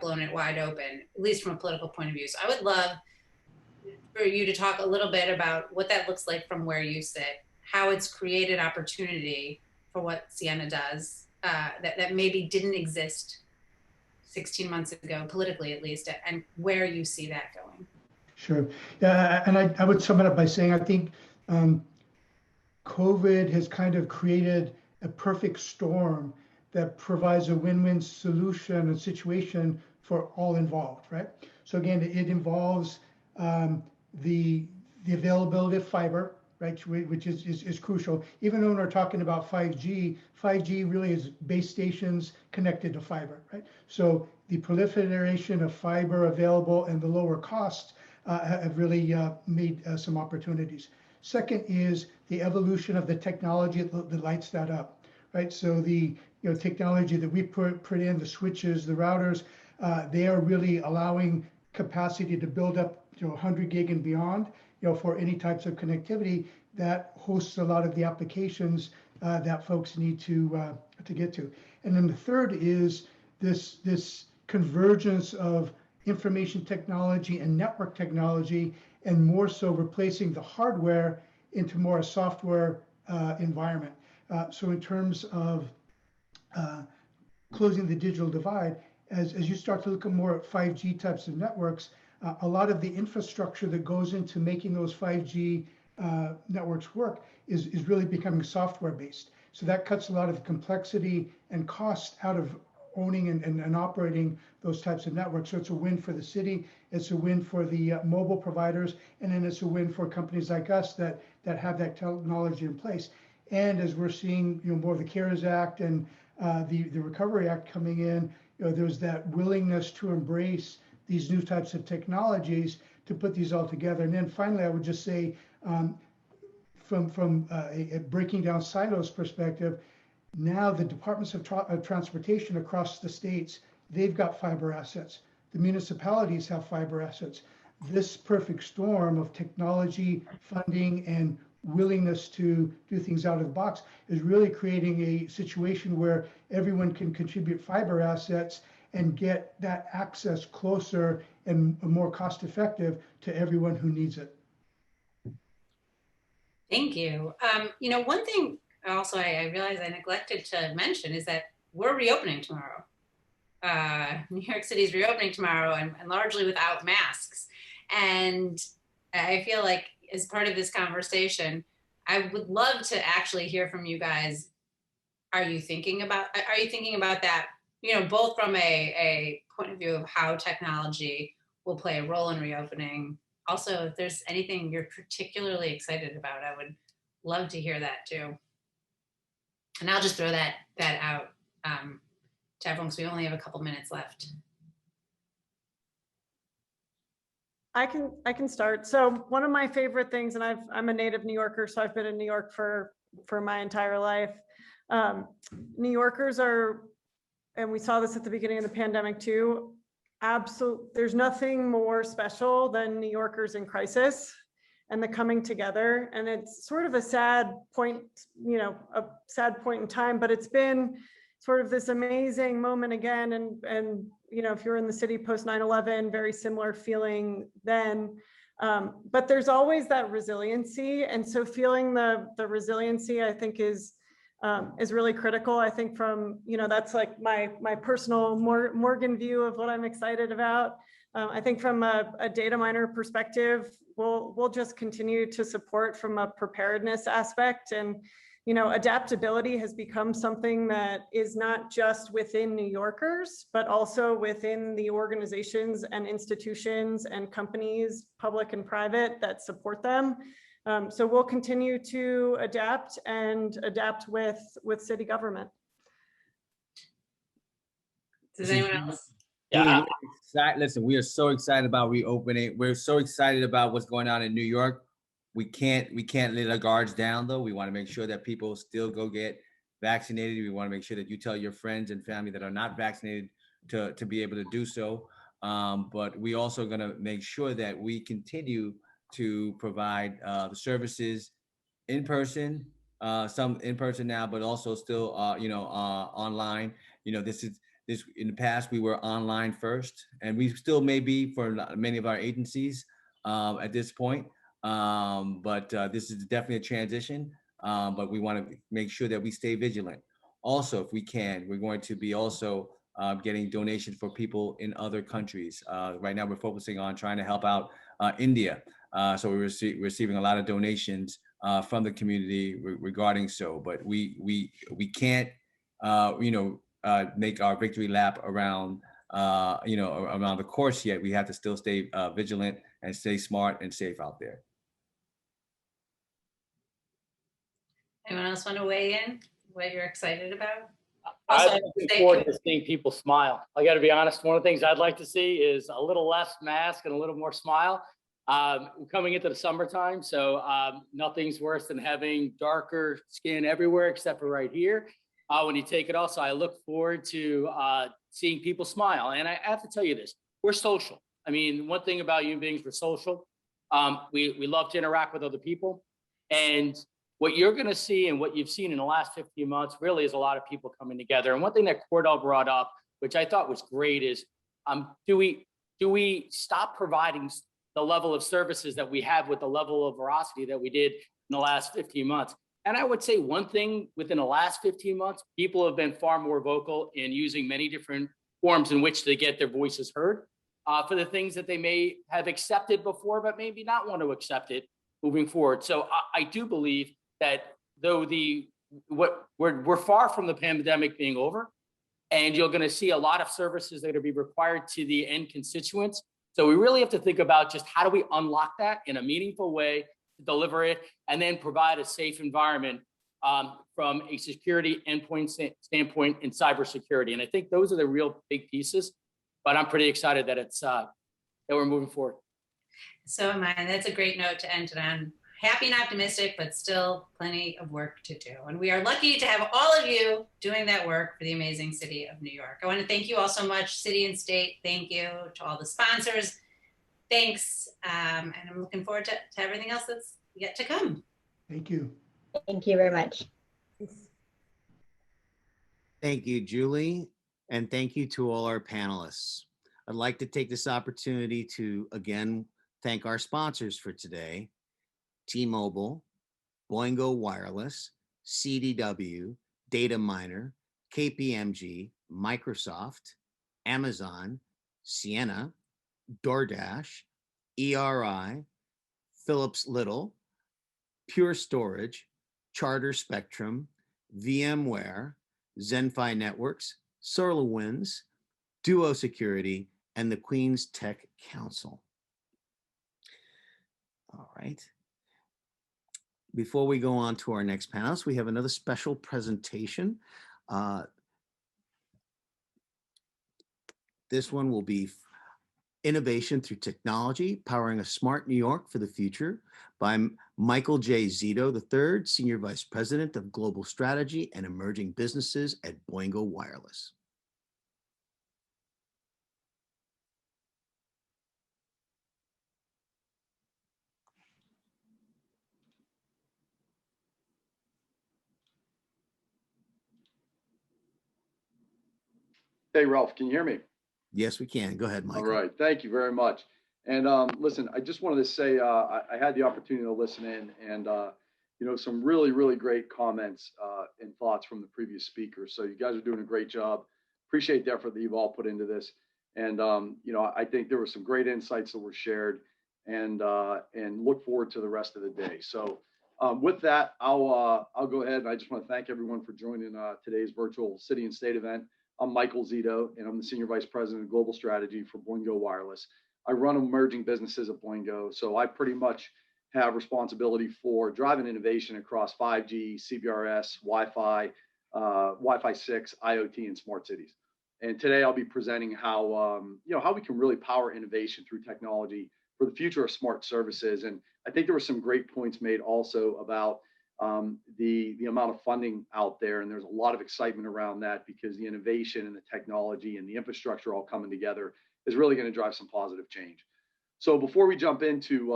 S4: blown it wide open, at least from a political point of view. So I would love for you to talk a little bit about what that looks like from where you sit, how it's created opportunity for what Siena does that maybe didn't exist 16 months ago, politically at least, and where you see that going.
S10: Sure. Yeah, and I would sum it up by saying I think COVID has kind of created a perfect storm that provides a win-win solution and situation for all involved, right? So again, it involves the availability of fiber, right, which is crucial. Even when we're talking about 5G, 5G really is base stations connected to fiber, right? So the proliferation of fiber available and the lower costs have really made some opportunities. Second is the evolution of the technology that lights that up, right? So the technology that we put in, the switches, the routers, they are really allowing capacity to build up 100 gig and beyond, for any types of connectivity that hosts a lot of the applications that folks need to get to. And then the third is this convergence of information technology and network technology, and more so replacing the hardware into more a software environment. So in terms of closing the digital divide, as you start to look at more at 5G types of networks, a lot of the infrastructure that goes into making those 5G networks work is really becoming software based. So that cuts a lot of the complexity and cost out of owning and operating those types of networks. So it's a win for the city, it's a win for the mobile providers, and then it's a win for companies like us that have that technology in place. And as we're seeing more of the CARES Act and the Recovery Act coming in, there's that willingness to embrace these new types of technologies to put these all together. And then finally, I would just say from a breaking down silos perspective, now the departments of transportation across the states, they've got fiber assets. The municipalities have fiber assets. This perfect storm of technology, funding, and willingness to do things out of the box is really creating a situation where everyone can contribute fiber assets and get that access closer and more cost effective to everyone who needs it.
S4: Thank you. You know, one thing also I realized I neglected to mention is that we're reopening tomorrow. New York City is reopening tomorrow and largely without masks. And I feel like as part of this conversation, I would love to actually hear from you guys. Are you thinking about that, you know, both from a point of view of how technology will play a role in reopening? Also, if there's anything you're particularly excited about, I would love to hear that too. And I'll just throw that out to everyone because we only have a couple minutes left.
S7: I can start. So one of my favorite things, and I'm a native New Yorker, so I've been in New York for my entire life. New Yorkers are, and we saw this at the beginning of the pandemic too, there's nothing more special than New Yorkers in crisis and the coming together. And it's sort of a sad point, you know, a sad point in time, but it's been sort of this amazing moment again. And you know, if you're in the city post 9/11, very similar feeling then. But there's always that resiliency. And so feeling the resiliency, I think is really critical. I think from, you know, that's like my personal Morgan view of what I'm excited about. I think from a data miner perspective, we'll just continue to support from a preparedness aspect. And, you know, adaptability has become something that is not just within New Yorkers, but also within the organizations and institutions and companies, public and private, that support them. So we'll continue to adapt with city government.
S4: Does anyone else?
S9: Yeah.
S5: Listen, we are so excited about reopening. We're so excited about what's going on in New York. We can't let our guards down though. We want to make sure that people still go get vaccinated. We want to make sure that you tell your friends and family that are not vaccinated to be able to do so. But we also going to make sure that we continue to provide the services in person, some in person now, but also still, online. You know, this in the past, we were online first, and we still may be for many of our agencies at this point. But this is definitely a transition, but we want to make sure that we stay vigilant. Also, if we can, we're going to be also getting donations for people in other countries. Right now, we're focusing on trying to help out India. So we're receiving a lot of donations from the community regarding so, but we can't, make our victory lap around, around the course yet. We have to still stay vigilant and stay smart and safe out there.
S4: Anyone else want to weigh in what you're excited about?
S9: I'm looking forward to seeing people smile. I got to be honest. One of the things I'd like to see is a little less mask and a little more smile. Coming into the summertime, so nothing's worse than having darker skin everywhere except for right here when you take it off. So I look forward to seeing people smile. And I have to tell you this, we're social. I mean, one thing about human beings, we're social. We love to interact with other people. And what you're going to see and what you've seen in the last 15 months really is a lot of people coming together. And one thing that Cordell brought up, which I thought was great, is do we stop providing the level of services that we have with the level of veracity that we did in the last 15 months? And I would say one thing within the last 15 months, people have been far more vocal in using many different forms in which to get their voices heard for the things that they may have accepted before, but maybe not want to accept it moving forward. So I do believe that though we're far from the pandemic being over, and you're going to see a lot of services that are going to be required to the end constituents. So we really have to think about just how do we unlock that in a meaningful way to deliver it, and then provide a safe environment from a security endpoint standpoint in cybersecurity. And I think those are the real big pieces. But I'm pretty excited that it's that we're moving forward.
S4: So am I. That's a great note to end it on. happy and optimistic, but still plenty of work to do. And we are lucky to have all of you doing that work for the amazing city of New York. I want to thank you all so much, city and state. Thank you to all the sponsors. Thanks. And I'm looking forward to everything else that's yet to come.
S10: Thank you.
S8: Thank you very much.
S1: Thank you, Julie. And thank you to all our panelists. I'd like to take this opportunity to again thank our sponsors for today: T-Mobile, Boingo Wireless, CDW, Data Miner, KPMG, Microsoft, Amazon, Sienna, DoorDash, ERI, Philips Little, Pure Storage, Charter Spectrum, VMware, Zenfi Networks, SolarWinds, Duo Security, and the Queen's Tech Council. All right. Before we go on to our next panelist, we have another special presentation. This one will be Innovation Through Technology, Powering a Smart New York for the Future by Michael J. Zito III, Senior Vice President of Global Strategy and Emerging Businesses at Boingo Wireless.
S12: Hey, Ralph, can you hear me?
S1: Yes, we can. Go ahead, Michael.
S12: All right. Thank you very much. And listen, I just wanted to say I had the opportunity to listen in and, some really, really great comments and thoughts from the previous speakers. So you guys are doing a great job. Appreciate the effort that you've all put into this. And, I think there were some great insights that were shared and look forward to the rest of the day. So with that, I'll go ahead and I just want to thank everyone for joining today's virtual City and State event. I'm Michael Zito, and I'm the Senior Vice President of Global Strategy for Boingo Wireless. I run emerging businesses at Boingo, so I pretty much have responsibility for driving innovation across 5G, CBRS, Wi-Fi, Wi-Fi 6, IoT, and smart cities. And today I'll be presenting how we can really power innovation through technology for the future of smart services. And I think there were some great points made also about the amount of funding out there, and there's a lot of excitement around that because the innovation and the technology and the infrastructure all coming together is really going to drive some positive change. So before we jump into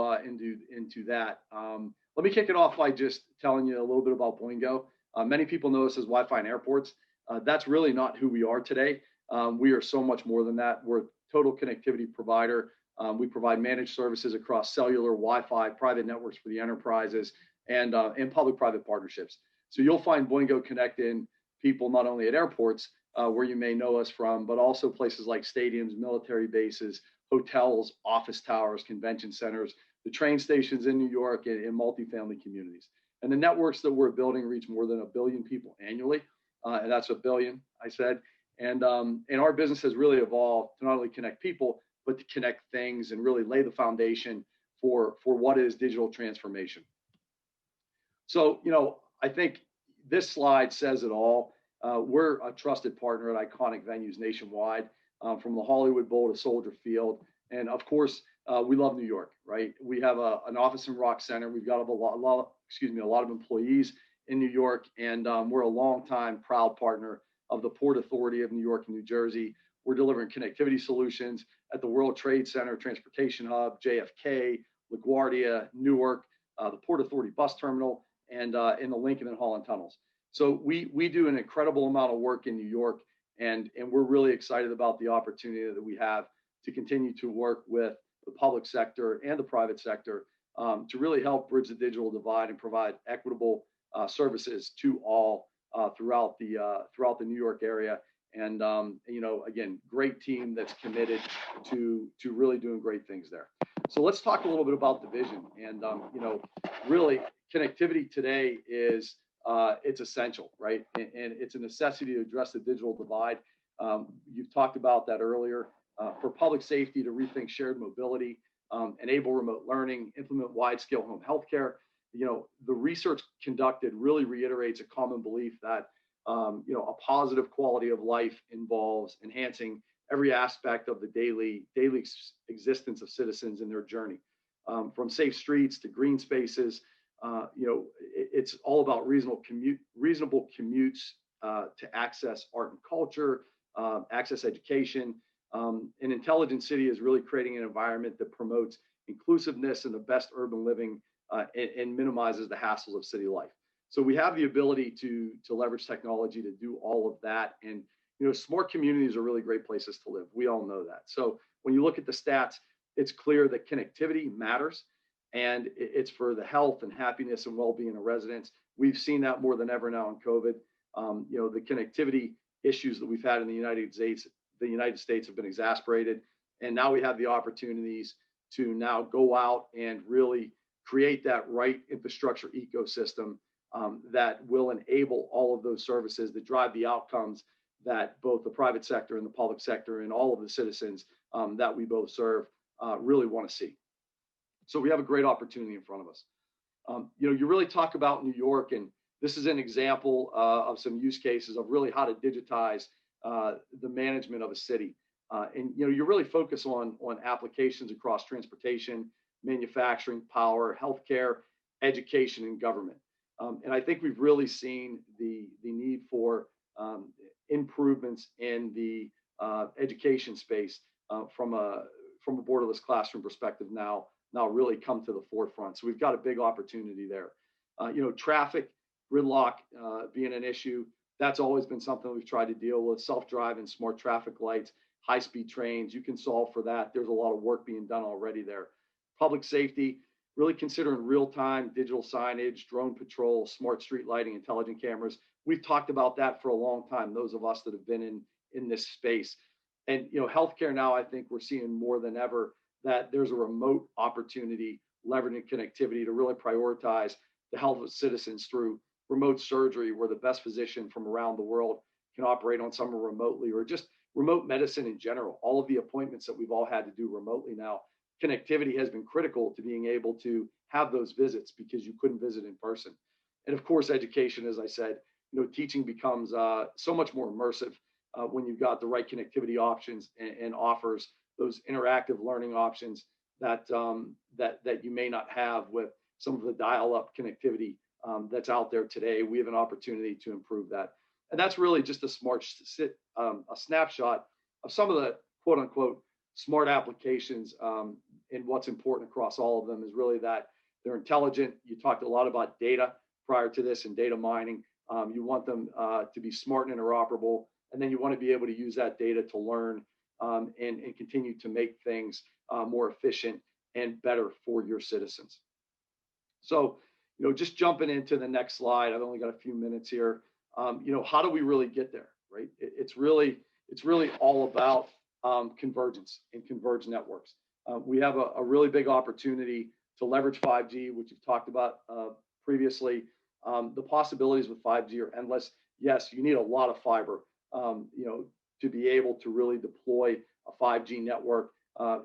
S12: that, let me kick it off by just telling you a little bit about Boingo. Many people know us as Wi-Fi in airports. That's really not who we are today. We are so much more than that. We're a total connectivity provider. We provide managed services across cellular, Wi-Fi, private networks for the enterprises, and public-private partnerships. So you'll find Boingo connecting people not only at airports, where you may know us from, but also places like stadiums, military bases, hotels, office towers, convention centers, the train stations in New York, and multifamily communities. And the networks that we're building reach more than 1 billion people annually. And that's 1 billion, I said. And our business has really evolved to not only connect people, but to connect things and really lay the foundation for what is digital transformation. So, I think this slide says it all. We're a trusted partner at iconic venues nationwide, from the Hollywood Bowl to Soldier Field. And of course, we love New York, right? We have an office in Rock Center. We've got a lot of employees in New York, and we're a longtime proud partner of the Port Authority of New York and New Jersey. We're delivering connectivity solutions at the World Trade Center, Transportation Hub, JFK, LaGuardia, Newark, the Port Authority bus terminal, and in the Lincoln and Holland tunnels. So we do an incredible amount of work in New York, and we're really excited about the opportunity that we have to continue to work with the public sector and the private sector to really help bridge the digital divide and provide equitable services to all throughout the New York area. And again, great team that's committed to really doing great things there. So let's talk a little bit about the vision. And really, connectivity today is it's essential, right? And it's a necessity to address the digital divide. You've talked about that earlier. For public safety, to rethink shared mobility, enable remote learning, implement wide-scale home healthcare. The research conducted really reiterates a common belief that a positive quality of life involves enhancing every aspect of the daily existence of citizens in their journey. from safe streets to green spaces. It's all about reasonable commutes to access art and culture, access education. An intelligent city is really creating an environment that promotes inclusiveness and the best urban living and minimizes the hassles of city life. So we have the ability to leverage technology to do all of that. And smart communities are really great places to live. We all know that. So when you look at the stats, it's clear that connectivity matters, and it's for the health and happiness and well-being of residents. We've seen that more than ever now in COVID. The connectivity issues that we've had in the United States have been exacerbated, and now we have the opportunities to now go out and really create that right infrastructure ecosystem that will enable all of those services that drive the outcomes that both the private sector and the public sector and all of the citizens that we both serve really want to see. So we have a great opportunity in front of us. You really talk about New York, and this is an example of some use cases of really how to digitize the management of a city. And you really focus on applications across transportation, manufacturing, power, healthcare, education, and government. And I think we've really seen the need for improvements in the education space from a borderless classroom perspective now really come to the forefront. So we've got a big opportunity there. Traffic, gridlock being an issue, that's always been something we've tried to deal with. Self-driving, smart traffic lights, high-speed trains, you can solve for that. There's a lot of work being done already there. Public safety, really considering real-time digital signage, drone patrol, smart street lighting, intelligent cameras. We've talked about that for a long time, those of us that have been in this space. And healthcare now, I think we're seeing more than ever that there's a remote opportunity leveraging connectivity to really prioritize the health of citizens through remote surgery, where the best physician from around the world can operate on someone remotely, or just remote medicine in general. All of the appointments that we've all had to do remotely now, connectivity has been critical to being able to have those visits because you couldn't visit in person. And of course, education, as I said, teaching becomes so much more immersive when you've got the right connectivity options and offers those interactive learning options that you may not have with some of the dial-up connectivity that's out there today. We have an opportunity to improve that. And that's really just a snapshot of some of the quote unquote smart applications. And what's important across all of them is really that they're intelligent. You talked a lot about data prior to this and data mining. You want them to be smart and interoperable. And then you want to be able to use that data to learn and continue to make things more efficient and better for your citizens. So, just jumping into the next slide, I've only got a few minutes here. How do we really get there, right? It's really all about convergence and converged networks. We have a really big opportunity to leverage 5G, which you've talked about previously. The possibilities with 5G are endless. Yes, you need a lot of fiber, to be able to really deploy a 5G network,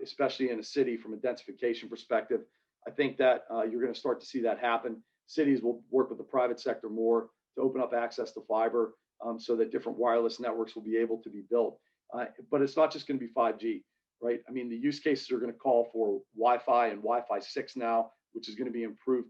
S12: especially in a city from a densification perspective. I think that you're going to start to see that happen. Cities will work with the private sector more to open up access to fiber so that different wireless networks will be able to be built. But it's not just going to be 5G, right? I mean, the use cases are going to call for Wi-Fi and Wi-Fi 6 now, which is going to be improved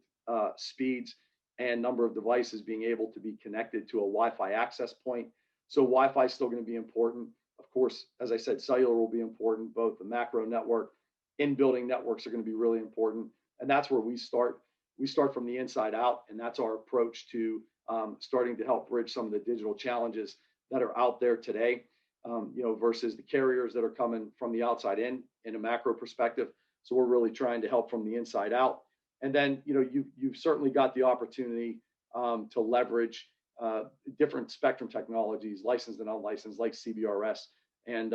S12: speeds and number of devices being able to be connected to a Wi-Fi access point. So Wi-Fi is still going to be important. Of course, as I said, cellular will be important. Both the macro network, in-building networks are going to be really important. And that's where we start. We start from the inside out, and that's our approach to starting to help bridge some of the digital challenges that are out there today, versus the carriers that are coming from the outside in a macro perspective. So we're really trying to help from the inside out. And then, you've certainly got the opportunity to leverage different spectrum technologies, licensed and unlicensed, like CBRS and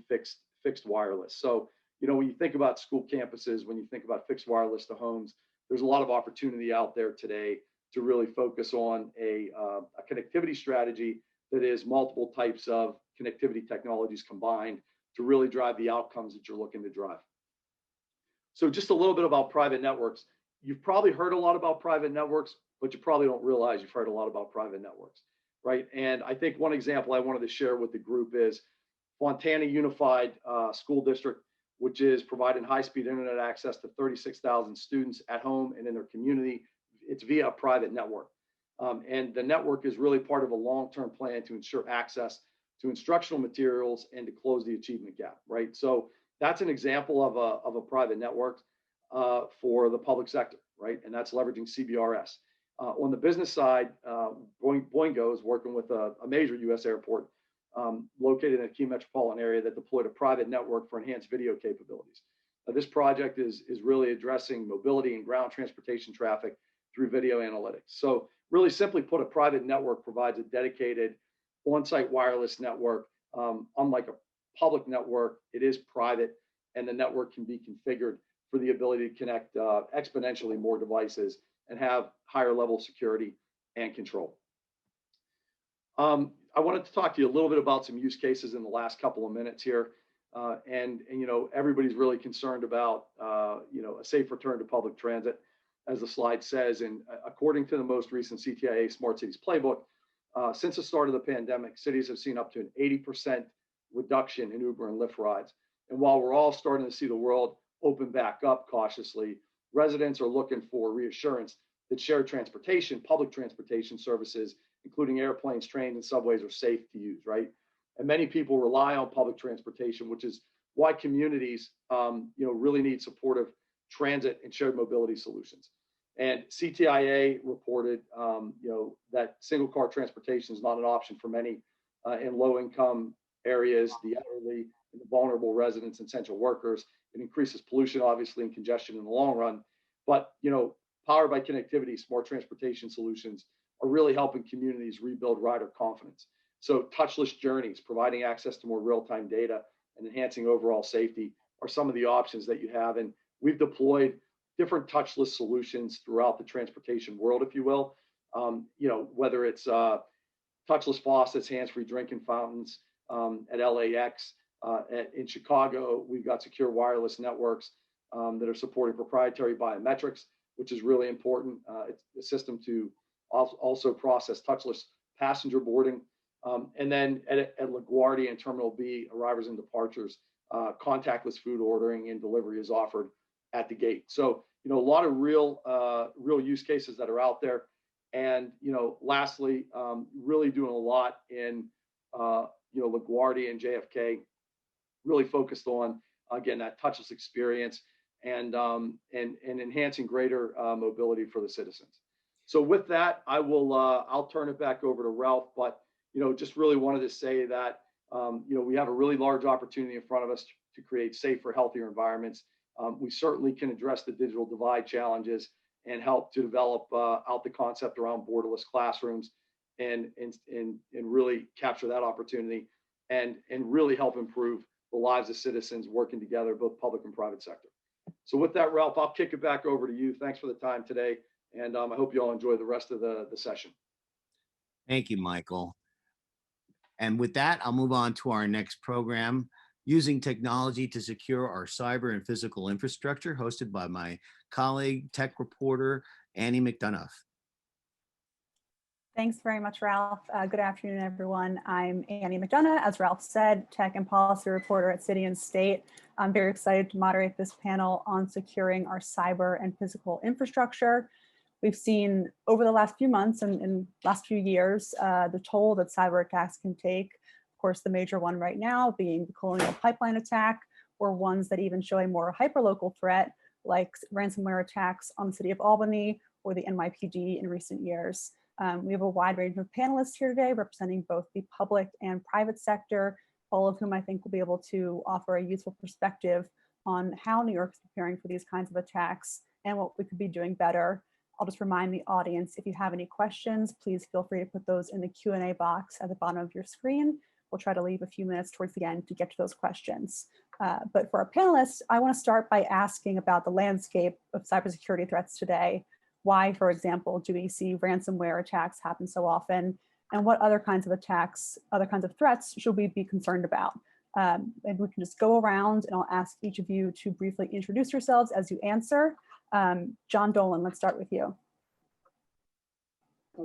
S12: fixed wireless. So, when you think about school campuses, when you think about fixed wireless to homes, there's a lot of opportunity out there today to really focus on a connectivity strategy that is multiple types of connectivity technologies combined to really drive the outcomes that you're looking to drive. So just a little bit about private networks. You've probably heard a lot about private networks, but you probably don't realize you've heard a lot about private networks, right? And I think one example I wanted to share with the group is Fontana Unified School District. which is providing high-speed internet access to 36,000 students at home and in their community. It's via a private network. And the network is really part of a long-term plan to ensure access to instructional materials and to close the achievement gap, right? So that's an example of a private network for the public sector, right? And that's leveraging CBRS. On the business side, Boingo is working with a major U.S. airport located in a key metropolitan area that deployed a private network for enhanced video capabilities. This project is really addressing mobility and ground transportation traffic through video analytics. So really simply put, a private network provides a dedicated on-site wireless network. Unlike a public network, it is private, and the network can be configured for the ability to connect exponentially more devices and have higher level security and control. I wanted to talk to you a little bit about some use cases in the last couple of minutes here. And you know, everybody's really concerned about you know, a safe return to public transit, as the slide says. And according to the most recent CTIA Smart Cities Playbook, since the start of the pandemic, cities have seen up to an 80% reduction in Uber and Lyft rides. And while we're all starting to see the world open back up cautiously, residents are looking for reassurance that shared transportation, public transportation services, including airplanes, trains, and subways, are safe to use, right? And many people rely on public transportation, which is why communities, you know, really need supportive transit and shared mobility solutions. And CTIA reported, you know, that single car transportation is not an option for many in low-income areas, the elderly, and the vulnerable residents and essential workers. It increases pollution, obviously, and congestion in the long run. But, you know, powered by connectivity, smart transportation solutions are really helping communities rebuild rider confidence. So touchless journeys, providing access to more real-time data and enhancing overall safety are some of the options that you have. And we've deployed different touchless solutions throughout the transportation world, if you will. You know, whether it's touchless faucets, hands-free drinking fountains at LAX, in Chicago, we've got secure wireless networks that are supporting proprietary biometrics, which is really important. It's a system to also process touchless passenger boarding. And then at LaGuardia and Terminal B, arrivals and departures, contactless food ordering and delivery is offered at the gate. So, you know, a lot of real use cases that are out there. And, you know, lastly, really doing a lot in, you know, LaGuardia and JFK, really focused on, again, that touchless experience and enhancing greater mobility for the citizens. So with that, I'll turn it back over to Ralph, but, you know, just really wanted to say that, you know, we have a really large opportunity in front of us to create safer, healthier environments. We certainly can address the digital divide challenges and help to develop out the concept around borderless classrooms and really capture that opportunity and really help improve the lives of citizens working together, both public and private sector. So with that, Ralph, I'll kick it back over to you. Thanks for the time today. And I hope you all enjoy the rest of the session.
S1: Thank you, Michael. And with that, I'll move on to our next program, Using Technology to Secure Our Cyber and Physical Infrastructure, hosted by my colleague, tech reporter, Annie McDonough.
S13: Thanks very much, Ralph. Good afternoon, everyone. I'm Annie McDonough, as Ralph said, tech and policy reporter at City and State. I'm very excited to moderate this panel on securing our cyber and physical infrastructure. We've seen over the last few months and last few years, the toll that cyber attacks can take. Of course, the major one right now being the Colonial Pipeline attack, or ones that even show a more hyperlocal threat, like ransomware attacks on the city of Albany or the NYPD in recent years. We have a wide range of panelists here today representing both the public and private sector, all of whom I think will be able to offer a useful perspective on how New York is preparing for these kinds of attacks and what we could be doing better. I'll just remind the audience, if you have any questions, please feel free to put those in the Q&A box at the bottom of your screen. We'll try to leave a few minutes towards the end to get to those questions. But for our panelists, I want to start by asking about the landscape of cybersecurity threats today. Why, for example, do we see ransomware attacks happen so often? And what other kinds of attacks, other kinds of threats should we be concerned about? And we can just go around and I'll ask each of you to briefly introduce yourselves as you answer. John Dolan, let's start with you.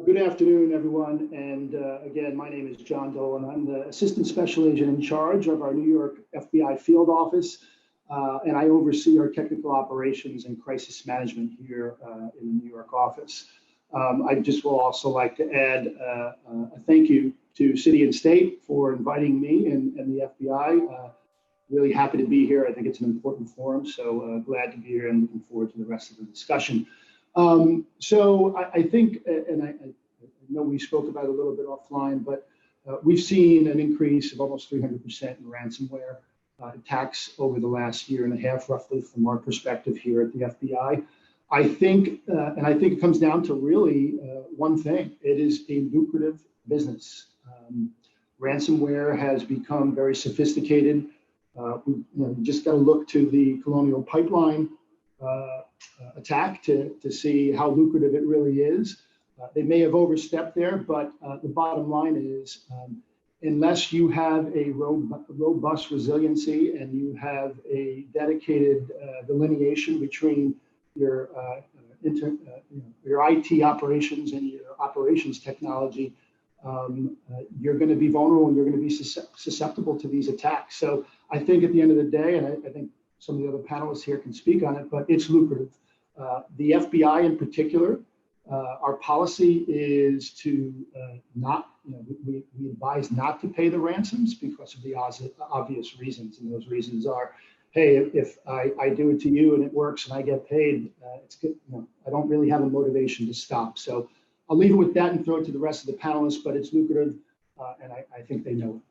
S14: Good afternoon, everyone. And again, my name is John Dolan. I'm the Assistant Special Agent in charge of our New York FBI field office. and I oversee our technical operations and crisis management here in the New York office. I just will also like to add a thank you to City and State for inviting me and the FBI. Really happy to be here. I think it's an important forum, so glad to be here and looking forward to the rest of the discussion. So I think, and I know we spoke about it a little bit offline, but we've seen an increase of almost 300% in ransomware attacks over the last year and a half, roughly, from our perspective here at the FBI. I think, and I think it comes down to really one thing. It is a lucrative business. Ransomware has become very sophisticated. We just got to look to the Colonial Pipeline attack to see how lucrative it really is. They may have overstepped there, but the bottom line is, unless you have a robust resiliency and you have a dedicated delineation between your IT operations and your operations technology, you're going to be vulnerable and you're going to be susceptible to these attacks. So I think at the end of the day, and I think some of the other panelists here can speak on it, but it's lucrative. The FBI in particular, our policy is to not, we advise not to pay the ransoms because of the obvious reasons. And those reasons are, hey, if I do it to you and it works and I get paid, it's good. I don't really have a motivation to stop. So I'll leave it with that and throw it to the rest of the panelists, but it's lucrative and I think they know it.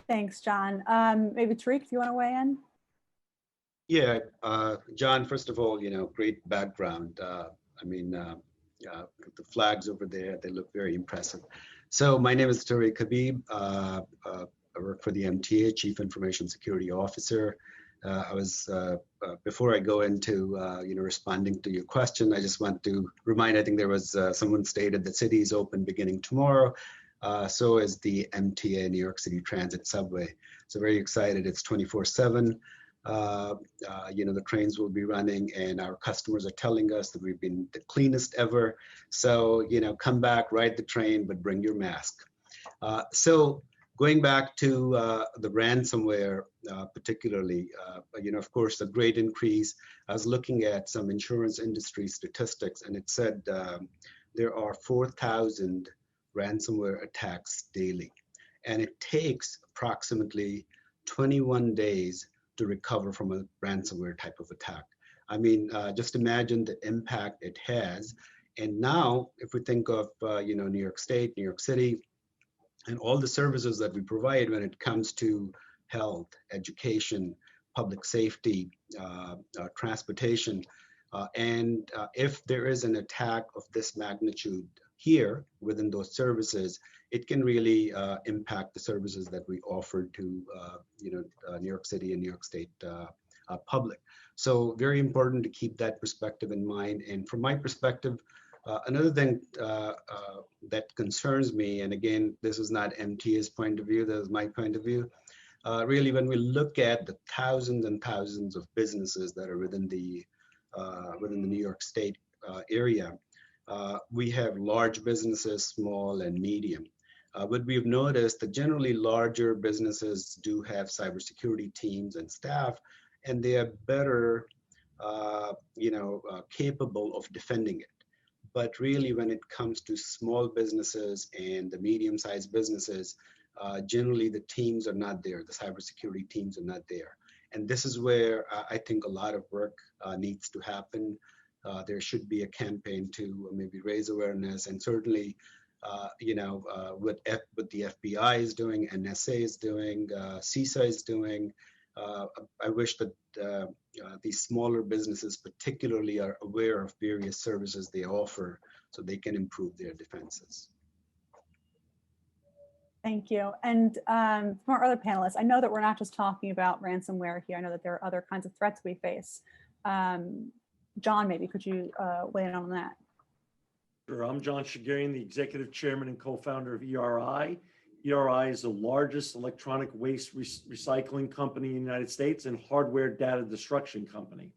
S13: Thanks, John. Maybe Tariq, if you want to weigh in?
S15: Yeah, John, first of all, great background. The flags over there, they look very impressive. So my name is Tariq Habib. I work for the MTA, Chief Information Security Officer. Before I go into, responding to your question, I just want to remind, I think there was someone stated the city is open beginning tomorrow. So is the MTA, New York City Transit Subway. So very excited, it's 24/7. The trains will be running and our customers are telling us that we've been the cleanest ever. So, come back, ride the train, but bring your mask. So going back to the ransomware, particularly, of course, a great increase. I was looking at some insurance industry statistics and it said there are 4,000 ransomware attacks daily. And it takes approximately 21 days to recover from a ransomware type of attack. Just imagine the impact it has. And now, if we think of, New York State, New York City, and all the services that we provide when it comes to health, education, public safety, transportation, and if there is an attack of this magnitude here within those services, it can really impact the services that we offer to New York City and New York State public. So very important to keep that perspective in mind. And from my perspective, another thing that concerns me, and again, this is not MTA's point of view, this is my point of view. Really, when we look at the thousands and thousands of businesses that are within the New York State area, we have large businesses, small and medium. But we've noticed that generally larger businesses do have cybersecurity teams and staff, and they are better, capable of defending it. But really, when it comes to small businesses and the medium-sized businesses, generally the teams are not there. The cybersecurity teams are not there. And this is where I think a lot of work needs to happen. There should be a campaign to maybe raise awareness, and certainly, what the FBI is doing, NSA is doing, CISA is doing. I wish that these smaller businesses particularly are aware of various services they offer so they can improve their defenses.
S13: Thank you. And from our other panelists, I know that we're not just talking about ransomware here. I know that there are other kinds of threats we face. John, maybe could you weigh in on that?
S16: Sure. I'm John Shigarian, the executive chairman and co-founder of ERI. ERI is the largest electronic waste recycling company in the United States and hardware data destruction company.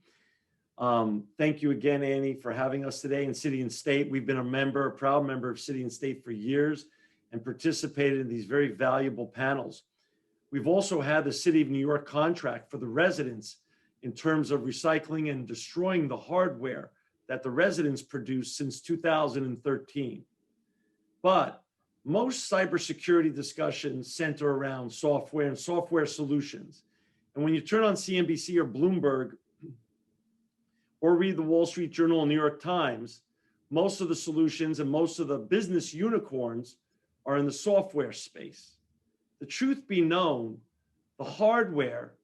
S16: Thank you again, Annie, for having us today in City and State. We've been a proud member of City and State for years and participated in these very valuable panels. We've also had the City of New York contract for the residents in terms of recycling and destroying the hardware that the residents produce since 2013. But most cybersecurity discussions center around software and software solutions. And when you turn on CNBC or Bloomberg or read the Wall Street Journal and New York Times, most of the solutions and most of the business unicorns are in the software space. The truth be known, the hardware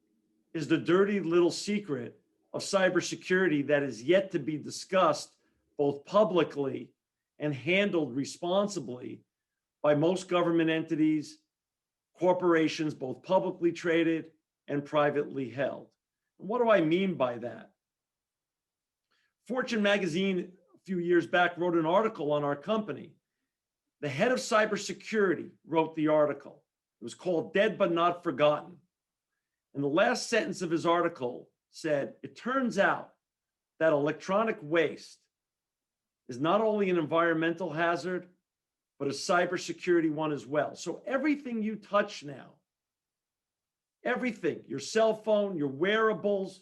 S16: is the dirty little secret of cybersecurity that is yet to be discussed both publicly and handled responsibly by most government entities, corporations, both publicly traded and privately held. And what do I mean by that? Fortune magazine a few years back wrote an article on our company. The head of cybersecurity wrote the article. It was called Dead But Not Forgotten. And the last sentence of his article said, it turns out that electronic waste is not only an environmental hazard, but a cybersecurity one as well. So everything you touch now, everything, your cell phone, your wearables,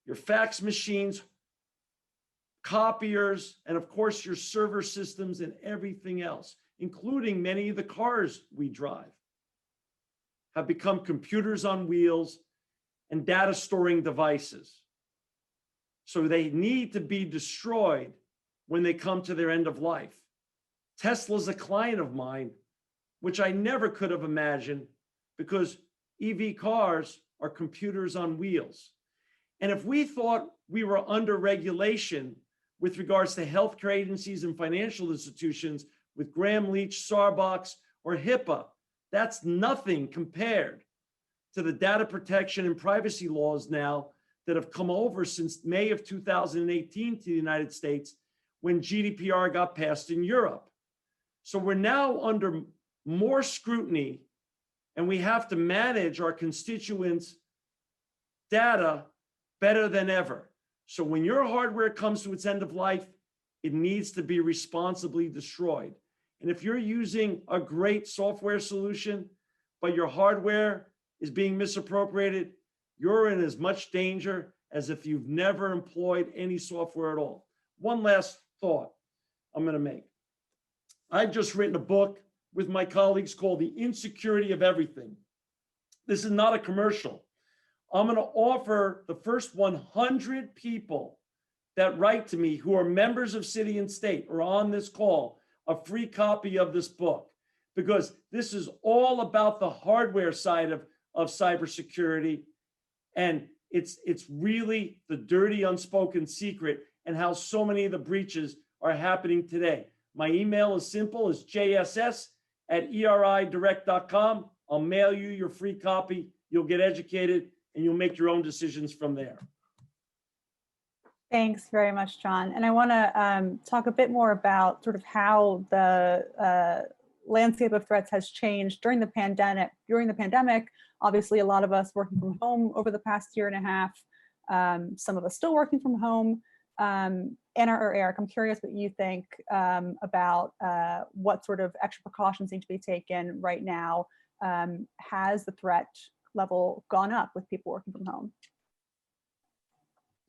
S16: your fax machines, copiers, and of course your server systems and everything else, including many of the cars we drive, have become computers on wheels and data storing devices. So they need to be destroyed when they come to their end of life. Tesla's a client of mine, which I never could have imagined, because EV cars are computers on wheels. And if we thought we were under regulation with regards to healthcare agencies and financial institutions with Graham Leach, Starbucks, or HIPAA, that's nothing compared to the data protection and privacy laws now that have come over since May of 2018 to the United States when GDPR got passed in Europe. So we're now under more scrutiny, and we have to manage our constituents' data better than ever. So when your hardware comes to its end of life, it needs to be responsibly destroyed. And if you're using a great software solution, but your hardware is being misappropriated, you're in as much danger as if you've never employed any software at all. One last thought I'm going to make. I've just written a book with my colleagues called The Insecurity of Everything. This is not a commercial. I'm going to offer the first 100 people that write to me who are members of City and State or on this call a free copy of this book, because this is all about the hardware side of cybersecurity. And it's really the dirty, unspoken secret and how so many of the breaches are happening today. My email is simple, it's jss@eridirect.com. I'll mail you your free copy. You'll get educated and you'll make your own decisions from there.
S13: Thanks very much, John. And I want to talk a bit more about sort of how the landscape of threats has changed during the pandemic. Obviously, a lot of us working from home over the past year and a half, some of us still working from home. Anna or Eric, I'm curious what you think about what sort of extra precautions need to be taken right now. Has the threat level gone up with people working from home?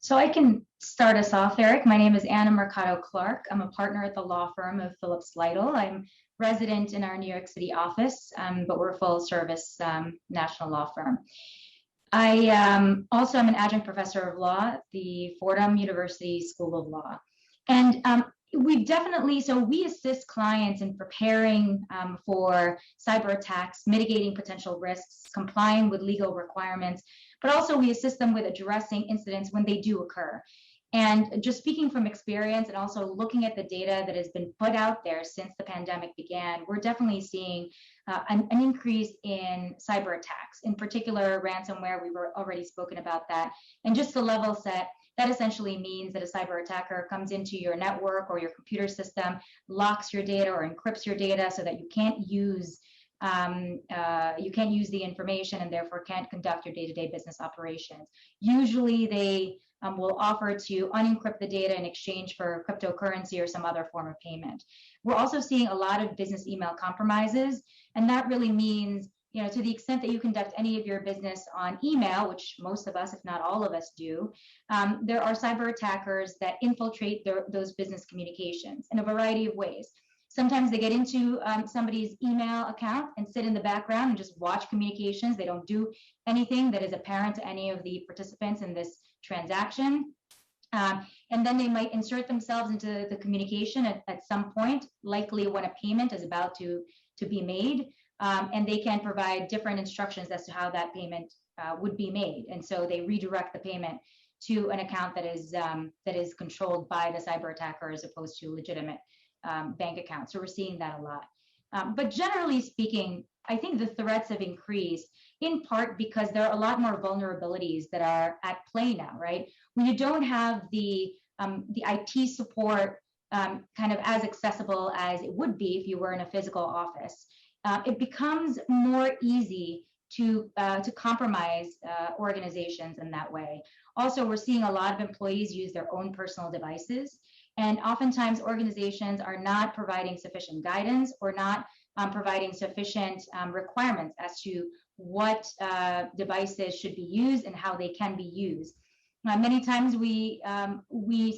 S17: So I can start us off, Eric. My name is Anna Mercado Clark. I'm a partner at the law firm of Phillips Lytle. I'm resident in our New York City office, but we're a full service national law firm. I also am an adjunct professor of law at the Fordham University School of Law. And we assist clients in preparing for cyber attacks, mitigating potential risks, complying with legal requirements, but also we assist them with addressing incidents when they do occur. And just speaking from experience and also looking at the data that has been put out there since the pandemic began, we're definitely seeing an increase in cyber attacks, in particular ransomware. We've already spoken about that. And just to level set, that essentially means that a cyber attacker comes into your network or your computer system, locks your data or encrypts your data so that you can't use the information and therefore can't conduct your day-to-day business operations. Usually they will offer to unencrypt the data in exchange for cryptocurrency or some other form of payment. We're also seeing a lot of business email compromises, and that really means to the extent that you conduct any of your business on email, which most of us, if not all of us, do, there are cyber attackers that infiltrate those business communications in a variety of ways. Sometimes they get into somebody's email account and sit in the background and just watch communications. They don't do anything that is apparent to any of the participants in this transaction. And then they might insert themselves into the communication at some point, likely when a payment is about to be made. And they can provide different instructions as to how that payment would be made. And so they redirect the payment to an account that is controlled by the cyber attacker as opposed to legitimate bank accounts. So we're seeing that a lot. But generally speaking, I think the threats have increased in part because there are a lot more vulnerabilities that are at play now, right? When you don't have the IT support kind of as accessible as it would be if you were in a physical office, it becomes more easy to compromise organizations in that way. Also, we're seeing a lot of employees use their own personal devices, and oftentimes organizations are not providing sufficient guidance or not providing sufficient requirements as to what devices should be used and how they can be used. Many times we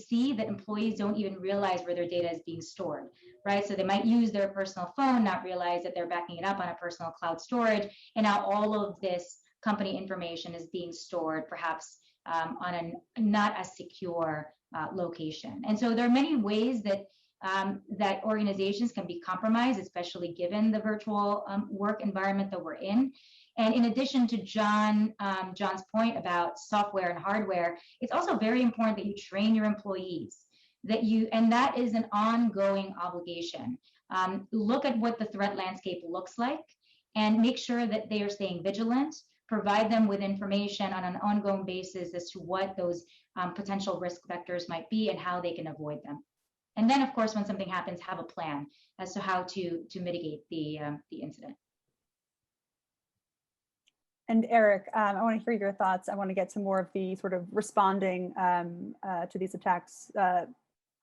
S17: see that employees don't even realize where their data is being stored, right? So they might use their personal phone, not realize that they're backing it up on a personal cloud storage, and now all of this company information is being stored perhaps on a not as secure location. And so there are many ways that that organizations can be compromised, especially given the virtual work environment that we're in. And in addition to John's point about software and hardware, it's also very important that you train your employees, and that is an ongoing obligation. Look at what the threat landscape looks like and make sure that they are staying vigilant, provide them with information on an ongoing basis as to what those potential risk vectors might be and how they can avoid them. And then, of course, when something happens, have a plan as to how to mitigate the incident.
S13: And Eric, I want to hear your thoughts. I want to get to more of the sort of responding to these attacks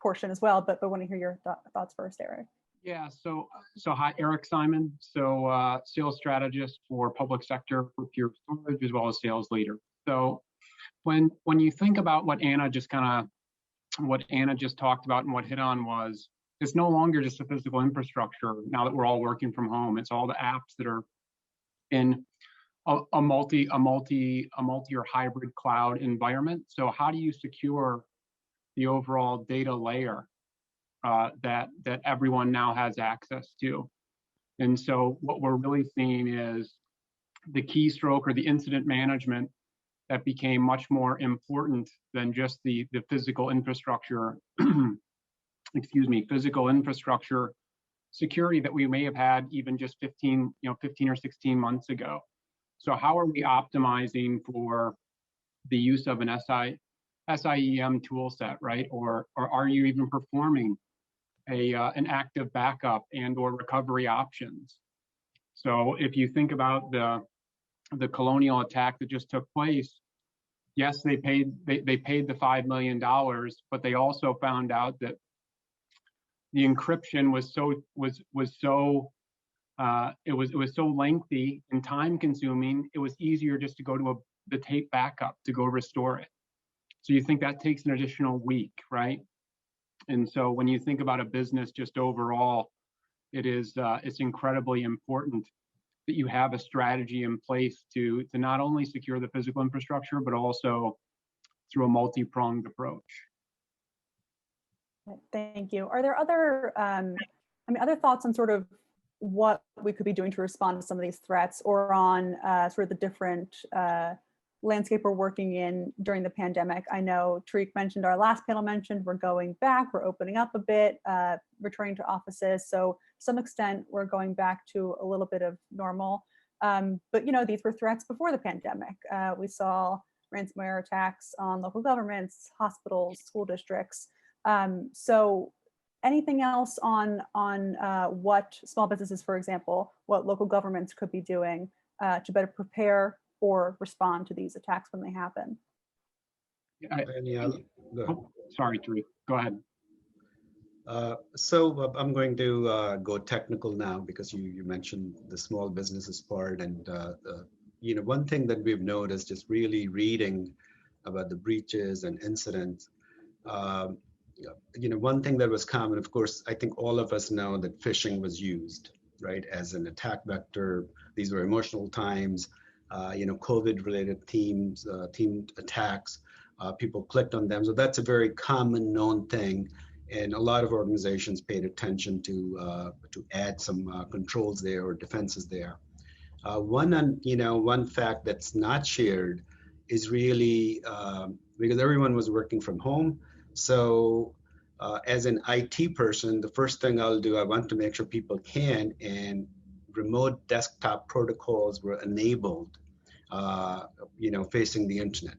S13: portion as well, but want to hear your thoughts first, Eric.
S18: Yeah, so hi, Eric Simon. So sales strategist for public sector for Pure Storage, as well as sales leader. So when you think about what Anna just talked about and what hit on was, it's no longer just a physical infrastructure now that we're all working from home. It's all the apps that are in a multi or hybrid cloud environment. So how do you secure the overall data layer that everyone now has access to? And so what we're really seeing is the keystroke or the incident management that became much more important than just the physical infrastructure, physical infrastructure security that we may have had even just 15 or 16 months ago. So how are we optimizing for the use of an SIEM tool set, right? Or are you even performing an active backup and or recovery options? So if you think about the Colonial attack that just took place, yes, they paid the $5 million, but they also found out that the encryption was so lengthy and time consuming, it was easier just to go to the tape backup to go restore it. So you think that takes an additional week, right? And so when you think about a business just overall, it's incredibly important that you have a strategy in place to not only secure the physical infrastructure, but also through a multi-pronged approach.
S13: Thank you. Are there other, other thoughts on sort of what we could be doing to respond to some of these threats, or on sort of the different landscape we're working in during the pandemic? I know Tariq mentioned, our last panel mentioned, we're going back, we're opening up a bit, returning to offices. So to some extent, we're going back to a little bit of normal. But these were threats before the pandemic. We saw ransomware attacks on local governments, hospitals, school districts. So anything else on what small businesses, for example, what local governments could be doing to better prepare or respond to these attacks when they happen?
S18: Sorry, Tariq, go ahead.
S15: I'm going to go technical now because you mentioned the small businesses part, and one thing that we've noticed just really reading about the breaches and incidents. One thing that was common, of course, I think all of us know that phishing was used, right, as an attack vector. These were emotional times, COVID-related themed attacks. People clicked on them, so that's a very common known thing. And a lot of organizations paid attention to add some controls there or defenses there. One fact that's not shared is really because everyone was working from home. So as an IT person, the first thing I'll do, I want to make sure people can, and remote desktop protocols were enabled, facing the internet.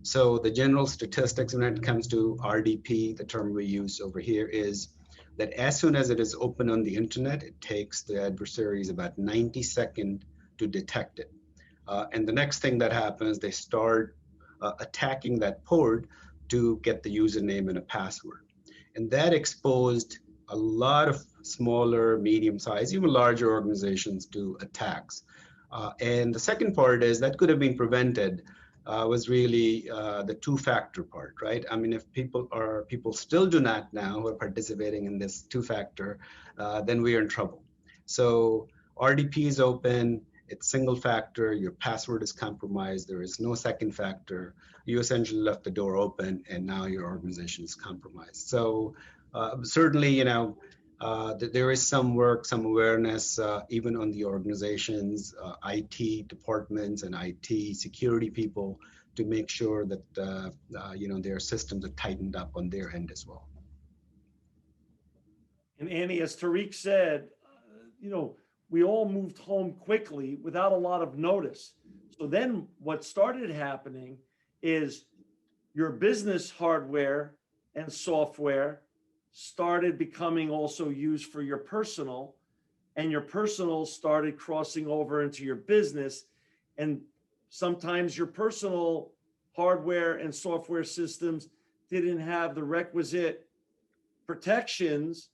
S15: So the general statistics when it comes to RDP, the term we use over here, is that as soon as it is open on the internet, it takes the adversaries about 90 seconds to detect it. And the next thing that happens, they start attacking that port to get the username and a password. And that exposed a lot of smaller, medium-sized, even larger organizations to attacks. And the second part is that could have been prevented was really the two-factor part, right? I mean, if people still do not now who are participating in this two-factor, then we are in trouble. So RDP is open, it's single factor, your password is compromised, there is no second factor. You essentially left the door open and now your organization is compromised. So certainly, there is some work, some awareness, even on the organizations, IT departments and IT security people to make sure that, their systems are tightened up on their end as well.
S16: And Annie, as Tariq said, we all moved home quickly without a lot of notice. So then what started happening is your business hardware and software started becoming also used for your personal, and your personal started crossing over into your business. And sometimes your personal hardware and software systems didn't have the requisite protections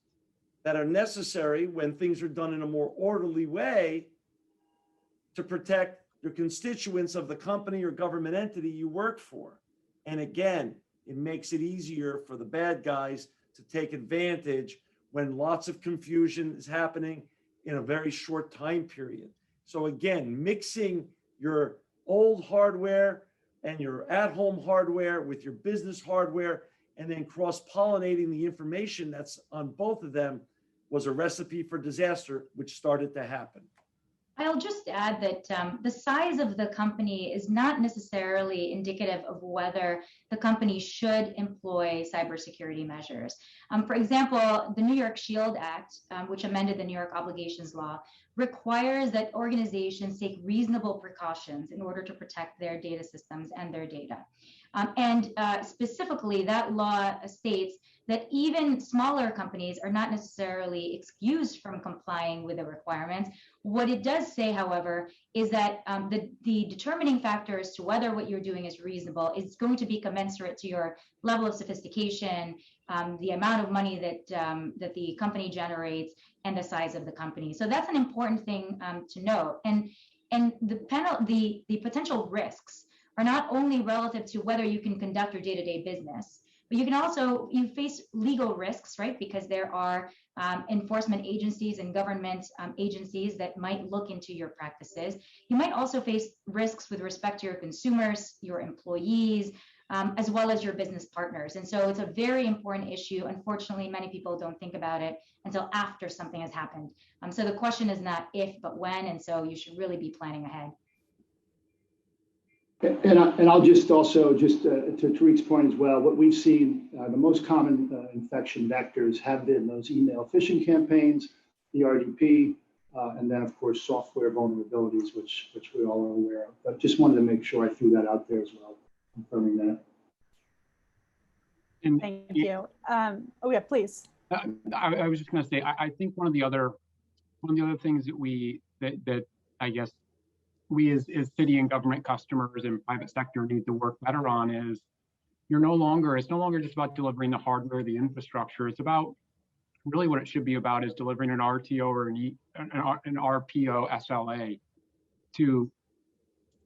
S16: that are necessary when things are done in a more orderly way to protect your constituents of the company or government entity you work for. And again, it makes it easier for the bad guys to take advantage when lots of confusion is happening in a very short time period. So again, mixing your old hardware and your at-home hardware with your business hardware, and then cross-pollinating the information that's on both of them was a recipe for disaster, which started to happen.
S17: I'll just add that the size of the company is not necessarily indicative of whether the company should employ cybersecurity measures. For example, the New York SHIELD Act, which amended the New York Obligations Law, requires that organizations take reasonable precautions in order to protect their data systems and their data. Specifically, that law states that even smaller companies are not necessarily excused from complying with the requirements. What it does say, however, is that the determining factor as to whether what you're doing is reasonable is going to be commensurate to your level of sophistication, the amount of money that the company generates, and the size of the company. So that's an important thing to note. And the potential risks are not only relative to whether you can conduct your day-to-day business, but you face legal risks, right? Because there are enforcement agencies and government agencies that might look into your practices. You might also face risks with respect to your consumers, your employees, as well as your business partners. And so it's a very important issue. Unfortunately, many people don't think about it until after something has happened. So the question is not if, but when, and so you should really be planning ahead.
S14: And I'll just also, to Tariq's point as well, what we've seen, the most common infection vectors have been those email phishing campaigns, the RDP, and then of course software vulnerabilities, which we all are aware of. But just wanted to make sure I threw that out there as well, confirming that.
S13: Thank you. Oh yeah, please.
S18: I was just going to say, I think one of the other things that I guess we as city and government customers and private sector need to work better on is it's no longer just about delivering the hardware, the infrastructure. It's about really what it should be about is delivering an RTO or an RPO SLA to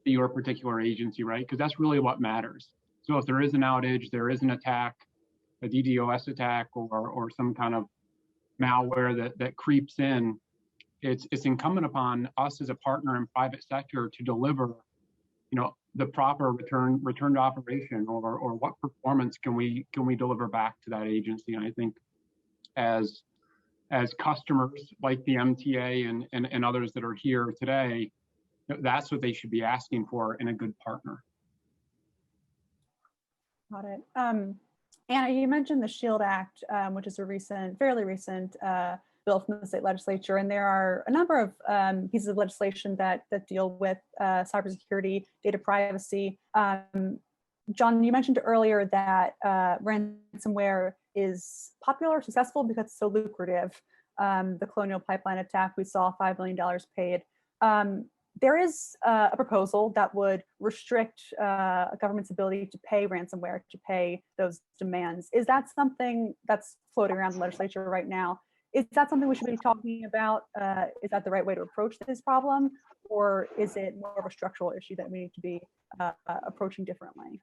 S18: your particular agency, right? Because that's really what matters. So if there is an outage, there is an attack, a DDoS attack, or some kind of malware that creeps in, it's incumbent upon us as a partner in private sector to deliver, the proper return to operation, or what performance can we deliver back to that agency. And I think as customers like the MTA and others that are here today, that's what they should be asking for in a good partner.
S13: Got it. Anna, you mentioned the SHIELD Act, which is a fairly recent bill from the state legislature, and there are a number of pieces of legislation that deal with cybersecurity, data privacy. John, you mentioned earlier that ransomware is popular, successful because it's so lucrative. The Colonial Pipeline attack, we saw $5 million paid. There is a proposal that would restrict a government's ability to pay ransomware, to pay those demands. Is that something that's floating around the legislature right now? Is that something we should be talking about? Is that the right way to approach this problem? Or is it more of a structural issue that we need to be approaching differently?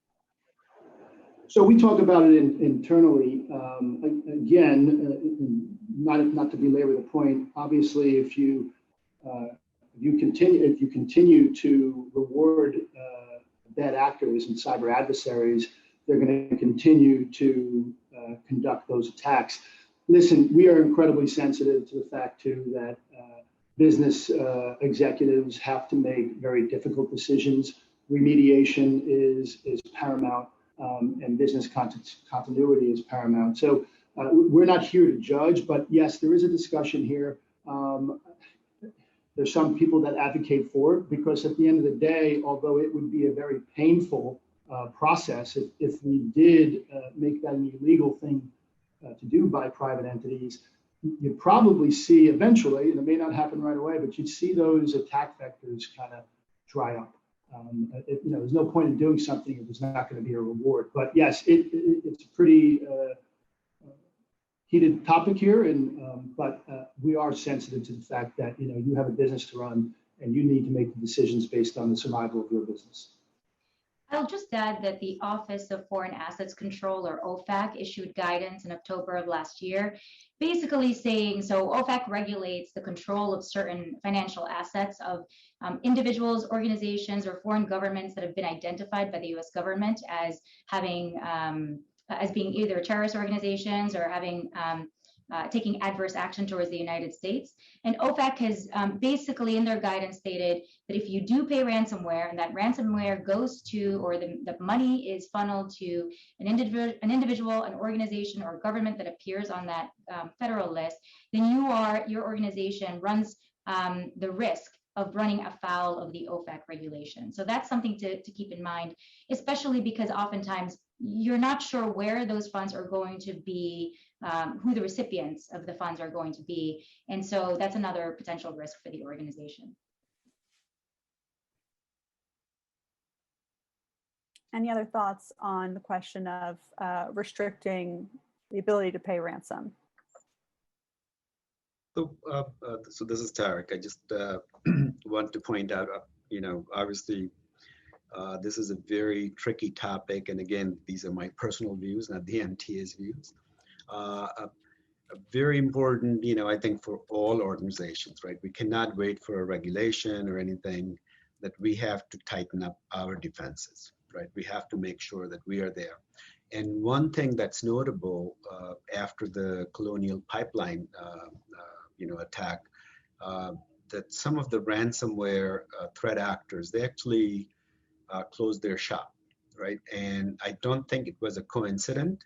S14: So we talk about it internally. Again, not to belabor the point, obviously, if you continue to reward bad actors and cyber adversaries, they're going to continue to conduct those attacks. Listen, we are incredibly sensitive to the fact too that business executives have to make very difficult decisions. Remediation is paramount, and business continuity is paramount. So we're not here to judge, but yes, there is a discussion here. There's some people that advocate for it because at the end of the day, although it would be a very painful process if we did make that an illegal thing to do by private entities, you'd probably see eventually, and it may not happen right away, but you'd see those attack vectors kind of dry up. There's no point in doing something if there's not going to be a reward. But yes, it's a pretty heated topic here, but we are sensitive to the fact that you have a business to run and you need to make the decisions based on the survival of your business.
S17: I'll just add that the Office of Foreign Assets Control, or OFAC, issued guidance in October of last year, basically saying, so OFAC regulates the control of certain financial assets of individuals, organizations, or foreign governments that have been identified by the US government as having, as being either terrorist organizations or having taking adverse action towards the United States. And OFAC has basically in their guidance stated that if you do pay ransomware and that ransomware goes to, or the money is funneled to an individual, an organization, or government that appears on that federal list, then your organization runs the risk of running afoul of the OFAC regulation. So that's something to keep in mind, especially because oftentimes you're not sure where those funds are going to be, who the recipients of the funds are going to be. And so that's another potential risk for the organization.
S13: Any other thoughts on the question of restricting the ability to pay ransom?
S15: So this is Tariq. I just want to point out, obviously, this is a very tricky topic. And again, these are my personal views, not the MTA's views. Very important, I think for all organizations, right? We cannot wait for a regulation or anything, that we have to tighten up our defenses, right? We have to make sure that we are there. And one thing that's notable after the Colonial Pipeline attack, that some of the ransomware threat actors, they actually closed their shop, right? And I don't think it was a coincidence.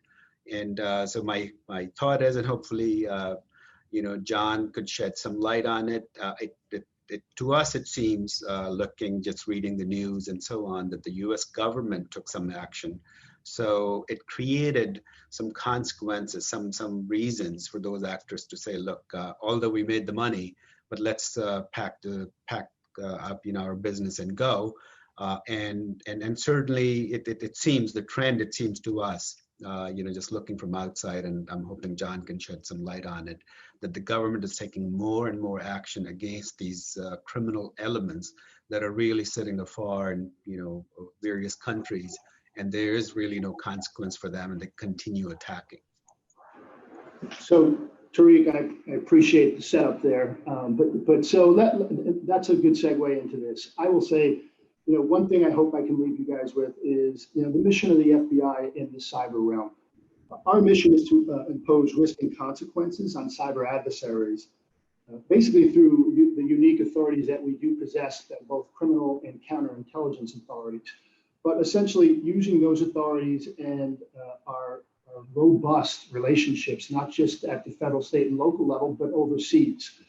S15: And so my thought is, and hopefully, John could shed some light on it. To us, it seems, just reading the news and so on, that the US government took some action. So it created some consequences, some reasons for those actors to say, look, although we made the money, but let's pack up our business and go. And certainly it seems, the trend, it seems to us, just looking from outside, and I'm hoping John can shed some light on it, that the government is taking more and more action against these criminal elements that are really sitting afar in, various countries, and there is really no consequence for them, and they continue attacking.
S14: So, Tariq, I appreciate the setup there, but so that's a good segue into this. I will say, one thing I hope I can leave you guys with is, the mission of the FBI in the cyber realm. Our mission is to impose risk and consequences on cyber adversaries, basically through the unique authorities that we do possess, that both criminal and counterintelligence authorities, but essentially using those authorities and our robust relationships, not just at the federal, state, and local level, but overseas.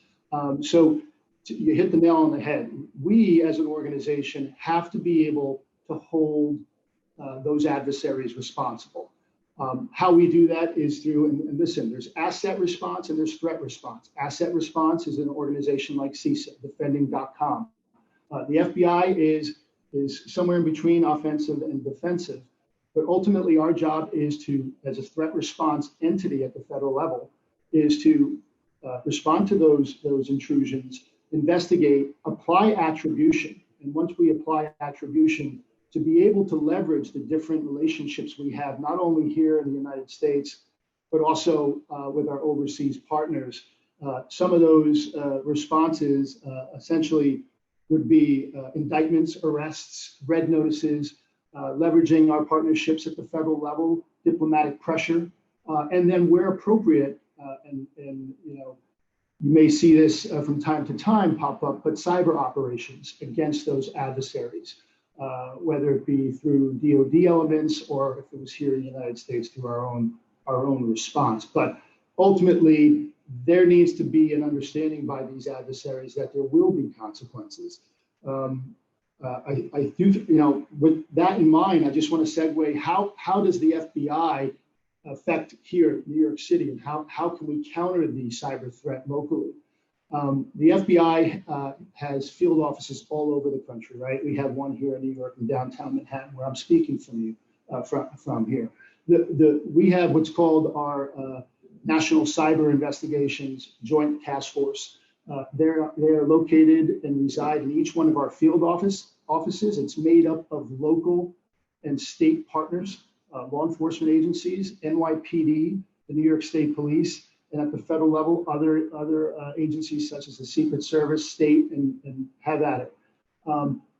S14: So you hit the nail on the head. We, as an organization, have to be able to hold those adversaries responsible. How we do that is through, and listen, there's asset response and there's threat response. Asset response is an organization like CISA, defending.com. The FBI is somewhere in between offensive and defensive. But ultimately, our job is to, as a threat response entity at the federal level, is to respond to those intrusions, investigate, apply attribution. And once we apply attribution, to be able to leverage the different relationships we have, not only here in the United States, but also with our overseas partners. Some of those responses essentially would be indictments, arrests, red notices, leveraging our partnerships at the federal level, diplomatic pressure, and then where appropriate, and you may see this from time to time pop up, but cyber operations against those adversaries, whether it be through DoD elements or if it was here in the United States through our own response. But ultimately, there needs to be an understanding by these adversaries that there will be consequences. I do, with that in mind, I just want to segue, how does the FBI affect here in New York City, and how can we counter the cyber threat locally? The FBI has field offices all over the country, right? We have one here in New York in downtown Manhattan, where I'm speaking from here. We have what's called our National Cyber Investigations Joint Task Force. They are located and reside in each one of our field offices. It's made up of local and state partners, law enforcement agencies, NYPD, the New York State Police, and at the federal level, other agencies such as the Secret Service, state, and have at it.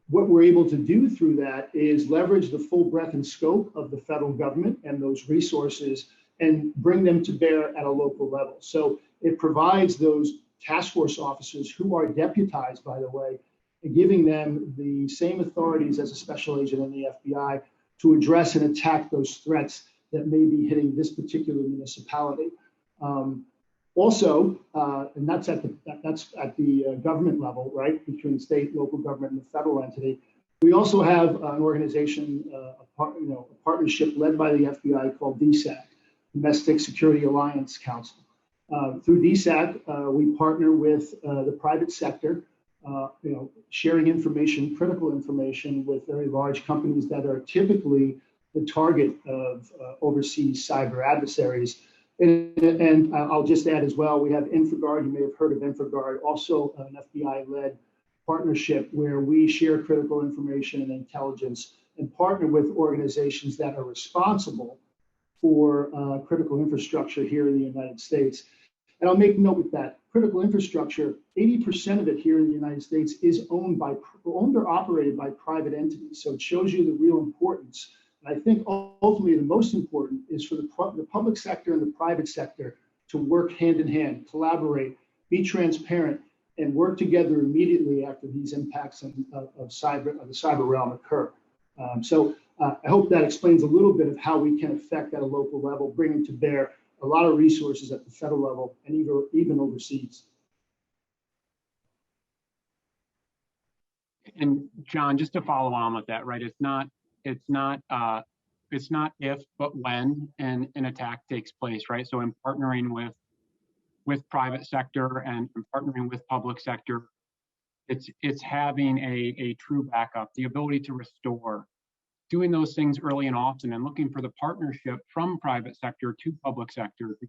S14: What we're able to do through that is leverage the full breadth and scope of the federal government and those resources and bring them to bear at a local level. So it provides those task force officers, who are deputized, by the way, and giving them the same authorities as a special agent in the FBI to address and attack those threats that may be hitting this particular municipality. Also, and that's at the government level, right, between state, local government, and the federal entity. We also have an organization, a partnership led by the FBI called DSAC, Domestic Security Alliance Council. Through DSAC, we partner with the private sector, sharing information, critical information, with very large companies that are typically the target of overseas cyber adversaries. And I'll just add as well, we have InfraGard. You may have heard of InfraGard, also an FBI-led partnership where we share critical information and intelligence and partner with organizations that are responsible for critical infrastructure here in the United States. And I'll make note with that. Critical infrastructure, 80% of it here in the United States is owned or operated by private entities. So it shows you the real importance. And I think ultimately the most important is for the public sector and the private sector to work hand in hand, collaborate, be transparent, and work together immediately after these impacts of the cyber realm occur. I hope that explains a little bit of how we can affect at a local level, bringing to bear a lot of resources at the federal level and even overseas.
S18: And John, just to follow on with that, right? It's not if, but when an attack takes place, right? So in partnering with private sector and partnering with public sector, it's having a true backup, the ability to restore doing those things early and often and looking for the partnership from private sector to public sector to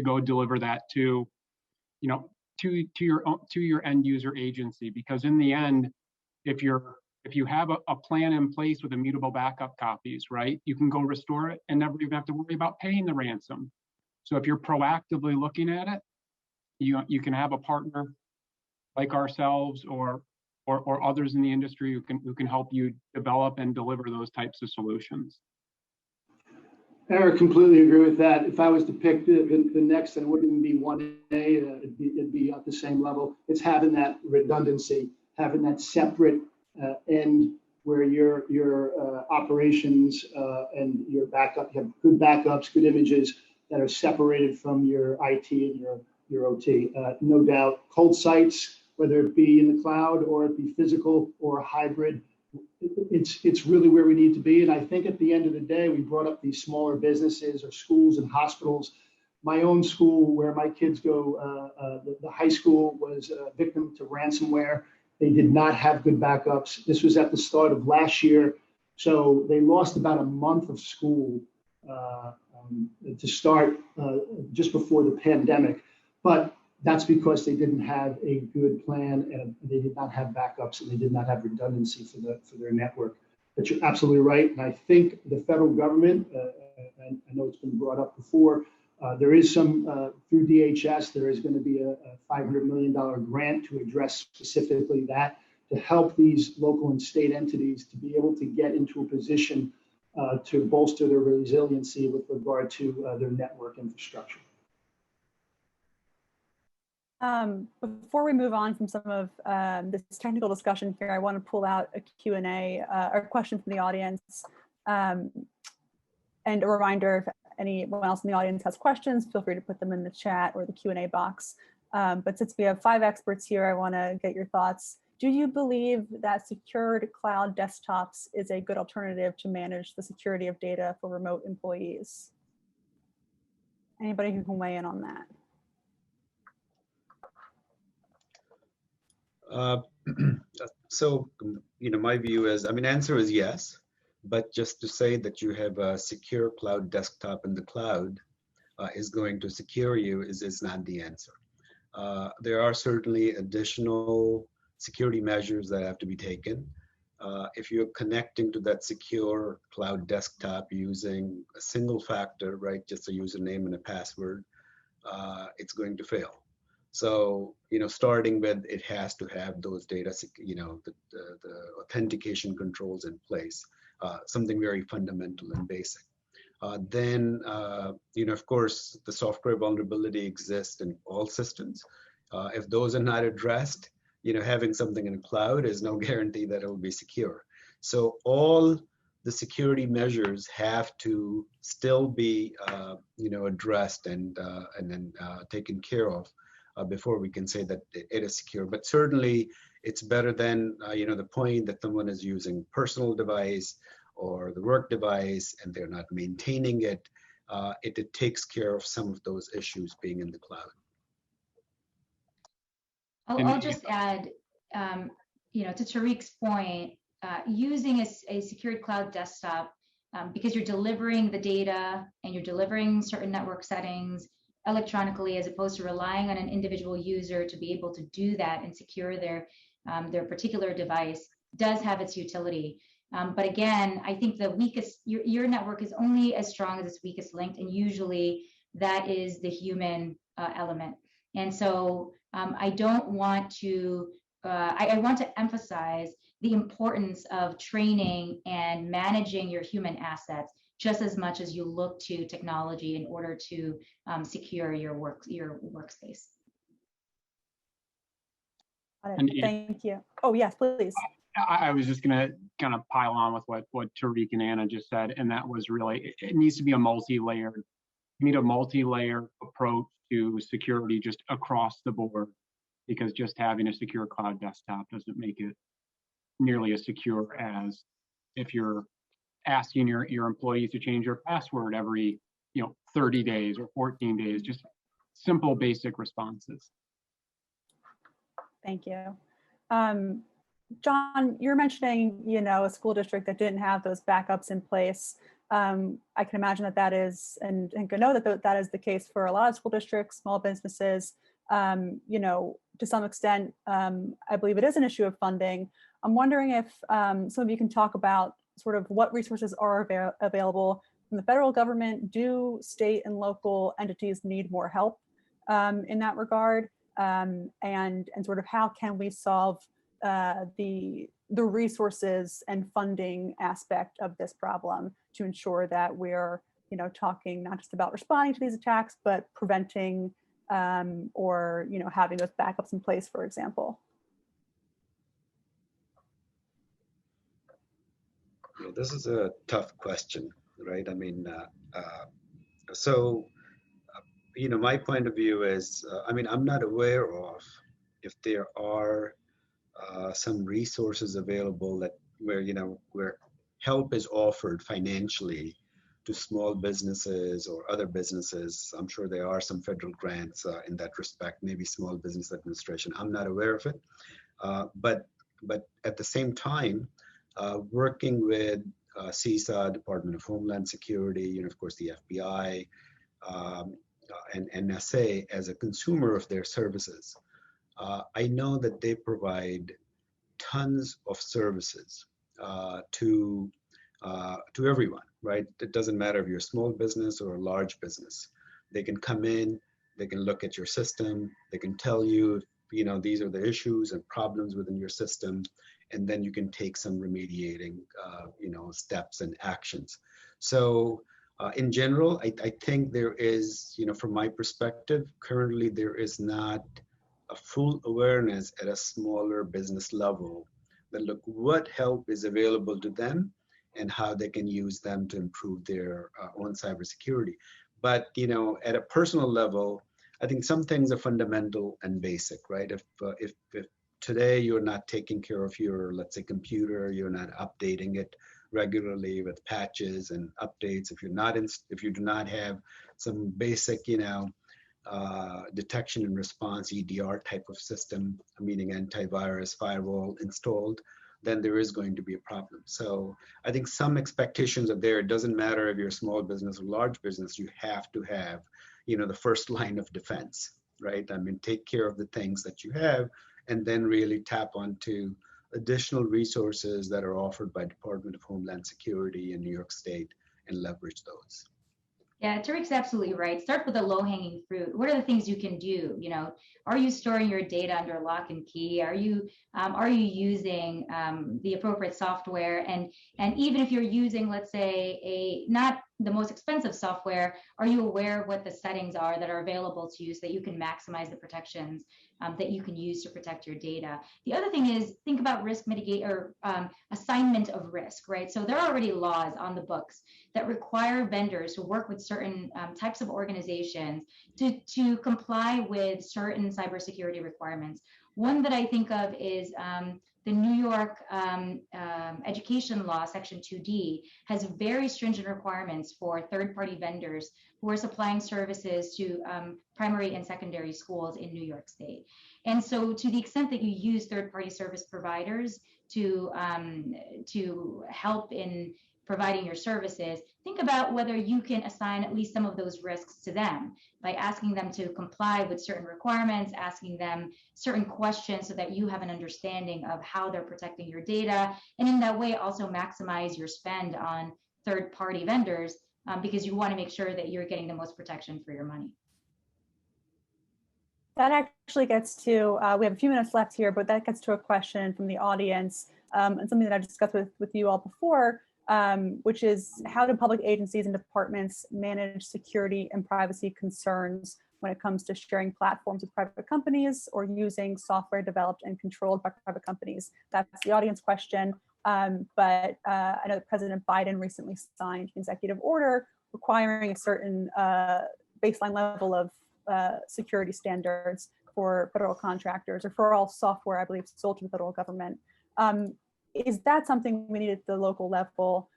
S18: go deliver that to, you know, to your end user agency. Because in the end, if you have a plan in place with immutable backup copies, right, you can go restore it and never even have to worry about paying the ransom. So if you're proactively looking at it, you can have a partner like ourselves or others in the industry who can help you develop and deliver those types of solutions.
S14: Eric, completely agree with that. If I was to pick the next, and it wouldn't even be 1A, it'd be at the same level. It's having that redundancy, having that separate end where your operations and your backup, you have good backups, good images that are separated from your IT and your OT. No doubt, cold sites, whether it be in the cloud or it be physical or hybrid, it's really where we need to be. And I think at the end of the day, we brought up these smaller businesses or schools and hospitals. My own school, where my kids go, the high school was a victim to ransomware. They did not have good backups. This was at the start of last year. So they lost about a month of school to start just before the pandemic. But that's because they didn't have a good plan and they did not have backups and they did not have redundancy for their network. But you're absolutely right. And I think the federal government, and I know it's been brought up before, there is some, through DHS, there is going to be a $500 million grant to address specifically that, to help these local and state entities to be able to get into a position to bolster their resiliency with regard to their network infrastructure.
S13: Before we move on from some of this technical discussion here, I want to pull out a Q&A or a question from the audience. And a reminder, if anyone else in the audience has questions, feel free to put them in the chat or the Q&A box. But since we have 5 experts here, I want to get your thoughts. Do you believe that secured cloud desktops is a good alternative to manage the security of data for remote employees? Anybody who can weigh in on that?
S15: So, you know, my view is, I mean, answer is yes, but just to say that you have a secure cloud desktop in the cloud is going to secure you is not the answer. There are certainly additional security measures that have to be taken. If you're connecting to that secure cloud desktop using a single factor, right, just a username and a password, it's going to fail. So, you know, starting with it has to have those data, you know, the authentication controls in place, something very fundamental and basic. Then, you know, of course, the software vulnerability exists in all systems. If those are not addressed, you know, having something in the cloud is no guarantee that it will be secure. So all the security measures have to still be, you know, addressed and then taken care of before we can say that it is secure. But certainly it's better than, you know, the point that someone is using personal device or the work device and they're not maintaining it. It takes care of some of those issues being in the cloud.
S17: I'll just add, you know, to Tariq's point, using a secured cloud desktop, because you're delivering the data and you're delivering certain network settings electronically, as opposed to relying on an individual user to be able to do that and secure their particular device, does have its utility. But again, I think the weakest, your network is only as strong as its weakest link, and usually that is the human element. And so I don't want to, I want to emphasize the importance of training and managing your human assets just as much as you look to technology in order to secure your workspace.
S13: Thank you. Oh, yes, please.
S18: I was just going to kind of pile on with what Tariq and Anna just said, and that was really, it needs to be a multi-layered, you need a multi-layer approach to security just across the board, because just having a secure cloud desktop doesn't make it nearly as secure as if you're asking your employees to change your password every 30 days or 14 days, just simple basic responses.
S13: Thank you. John, you're mentioning, a school district that didn't have those backups in place. I can imagine that is, and can know that that is the case for a lot of school districts, small businesses. To some extent, I believe it is an issue of funding. I'm wondering if some of you can talk about sort of what resources are available from the federal government. Do state and local entities need more help in that regard? And sort of how can we solve the resources and funding aspect of this problem to ensure that we're talking not just about responding to these attacks, but preventing or having those backups in place, for example.
S15: This is a tough question, right? I mean, my point of view is, I'm not aware of if there are some resources available where help is offered financially to small businesses or other businesses. I'm sure there are some federal grants in that respect, maybe Small Business Administration. I'm not aware of it, but at the same time, working with CISA, Department of Homeland Security, of course the FBI, and NSA as a consumer of their services. I know that they provide tons of services to everyone, right? It doesn't matter if you're a small business or a large business. They can come in, they can look at your system, they can tell you, these are the issues and problems within your system, and then you can take some remediating, steps and actions. So in general, I think there is, from my perspective, currently there is not a full awareness at a smaller business level that look what help is available to them and how they can use them to improve their own cybersecurity. But at a personal level, I think some things are fundamental and basic, right? If today you're not taking care of your, let's say, computer, you're not updating it regularly with patches and updates, if you do not have some basic, detection and response EDR type of system, meaning antivirus firewall installed, then there is going to be a problem. So I think some expectations are there. It doesn't matter if you're a small business or large business, you have to have, the first line of defense, right? Take care of the things that you have and then really tap onto additional resources that are offered by Department of Homeland Security in New York State and leverage those.
S17: Yeah, Tariq's absolutely right. Start with the low-hanging fruit. What are the things you can do? Are you storing your data under lock and key? Are you using the appropriate software? And even if you're using, let's say, not the most expensive software, are you aware of what the settings are that are available to you so that you can maximize the protections that you can use to protect your data? The other thing is think about risk mitigate or assignment of risk, right? So there are already laws on the books that require vendors who work with certain types of organizations to comply with certain cybersecurity requirements. One that I think of is the New York education law, section 2D, has very stringent requirements for third-party vendors who are supplying services to primary and secondary schools in New York State. And so to the extent that you use third-party service providers to help in providing your services, think about whether you can assign at least some of those risks to them by asking them to comply with certain requirements, asking them certain questions so that you have an understanding of how they're protecting your data, and in that way also maximize your spend on third-party vendors because you want to make sure that you're getting the most protection for your money.
S13: That actually gets to, we have a few minutes left here, but that gets to a question from the audience and something that I've discussed with you all before, which is how do public agencies and departments manage security and privacy concerns when it comes to sharing platforms with private companies or using software developed and controlled by private companies? That's the audience question. But I know that President Biden recently signed an executive order requiring a certain baseline level of security standards for federal contractors or for all software, I believe, sold to the federal government. Is that something we need at the local level?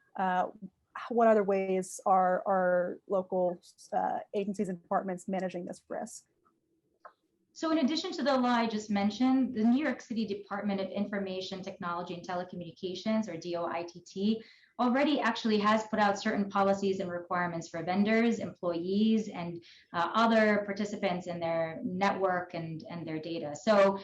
S13: What other ways are local agencies and departments managing this risk?
S17: So in addition to the law I just mentioned, the New York City Department of Information Technology and Telecommunications, or DOITT, already actually has put out certain policies and requirements for vendors, employees, and other participants in their network and their data. So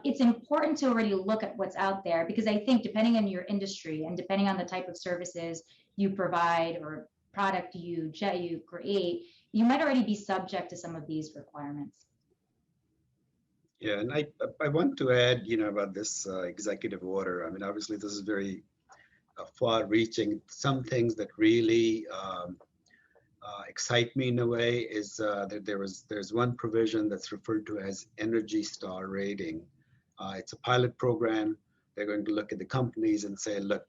S17: it's important to already look at what's out there, because I think depending on your industry and depending on the type of services you provide or product you create, you might already be subject to some of these requirements.
S15: Yeah, and I want to add, about this executive order. I mean, obviously, this is very far-reaching. Some things that really excite me in a way is that there's one provision that's referred to as Energy Star Rating. It's a pilot program. They're going to look at the companies and say, look,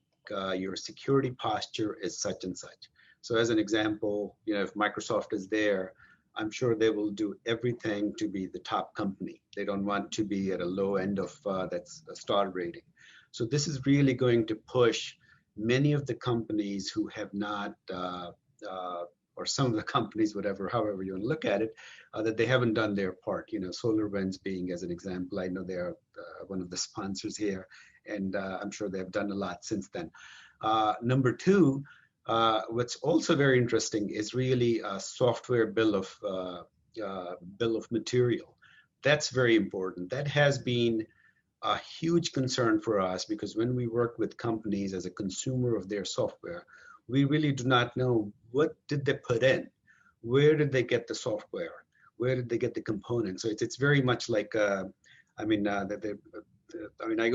S15: your security posture is such and such. So as an example, if Microsoft is there, I'm sure they will do everything to be the top company. They don't want to be at a low end of that's a star rating. So this is really going to push many of the companies who have not, or some of the companies, however you want to look at it, that they haven't done their part. SolarWinds being as an example. I know they're one of the sponsors here, and I'm sure they've done a lot since then. Number two, what's also very interesting is really a software bill of material. That's very important. That has been a huge concern for us, because when we work with companies as a consumer of their software, we really do not know what did they put in, where did they get the software, where did they get the components. So it's very much like I go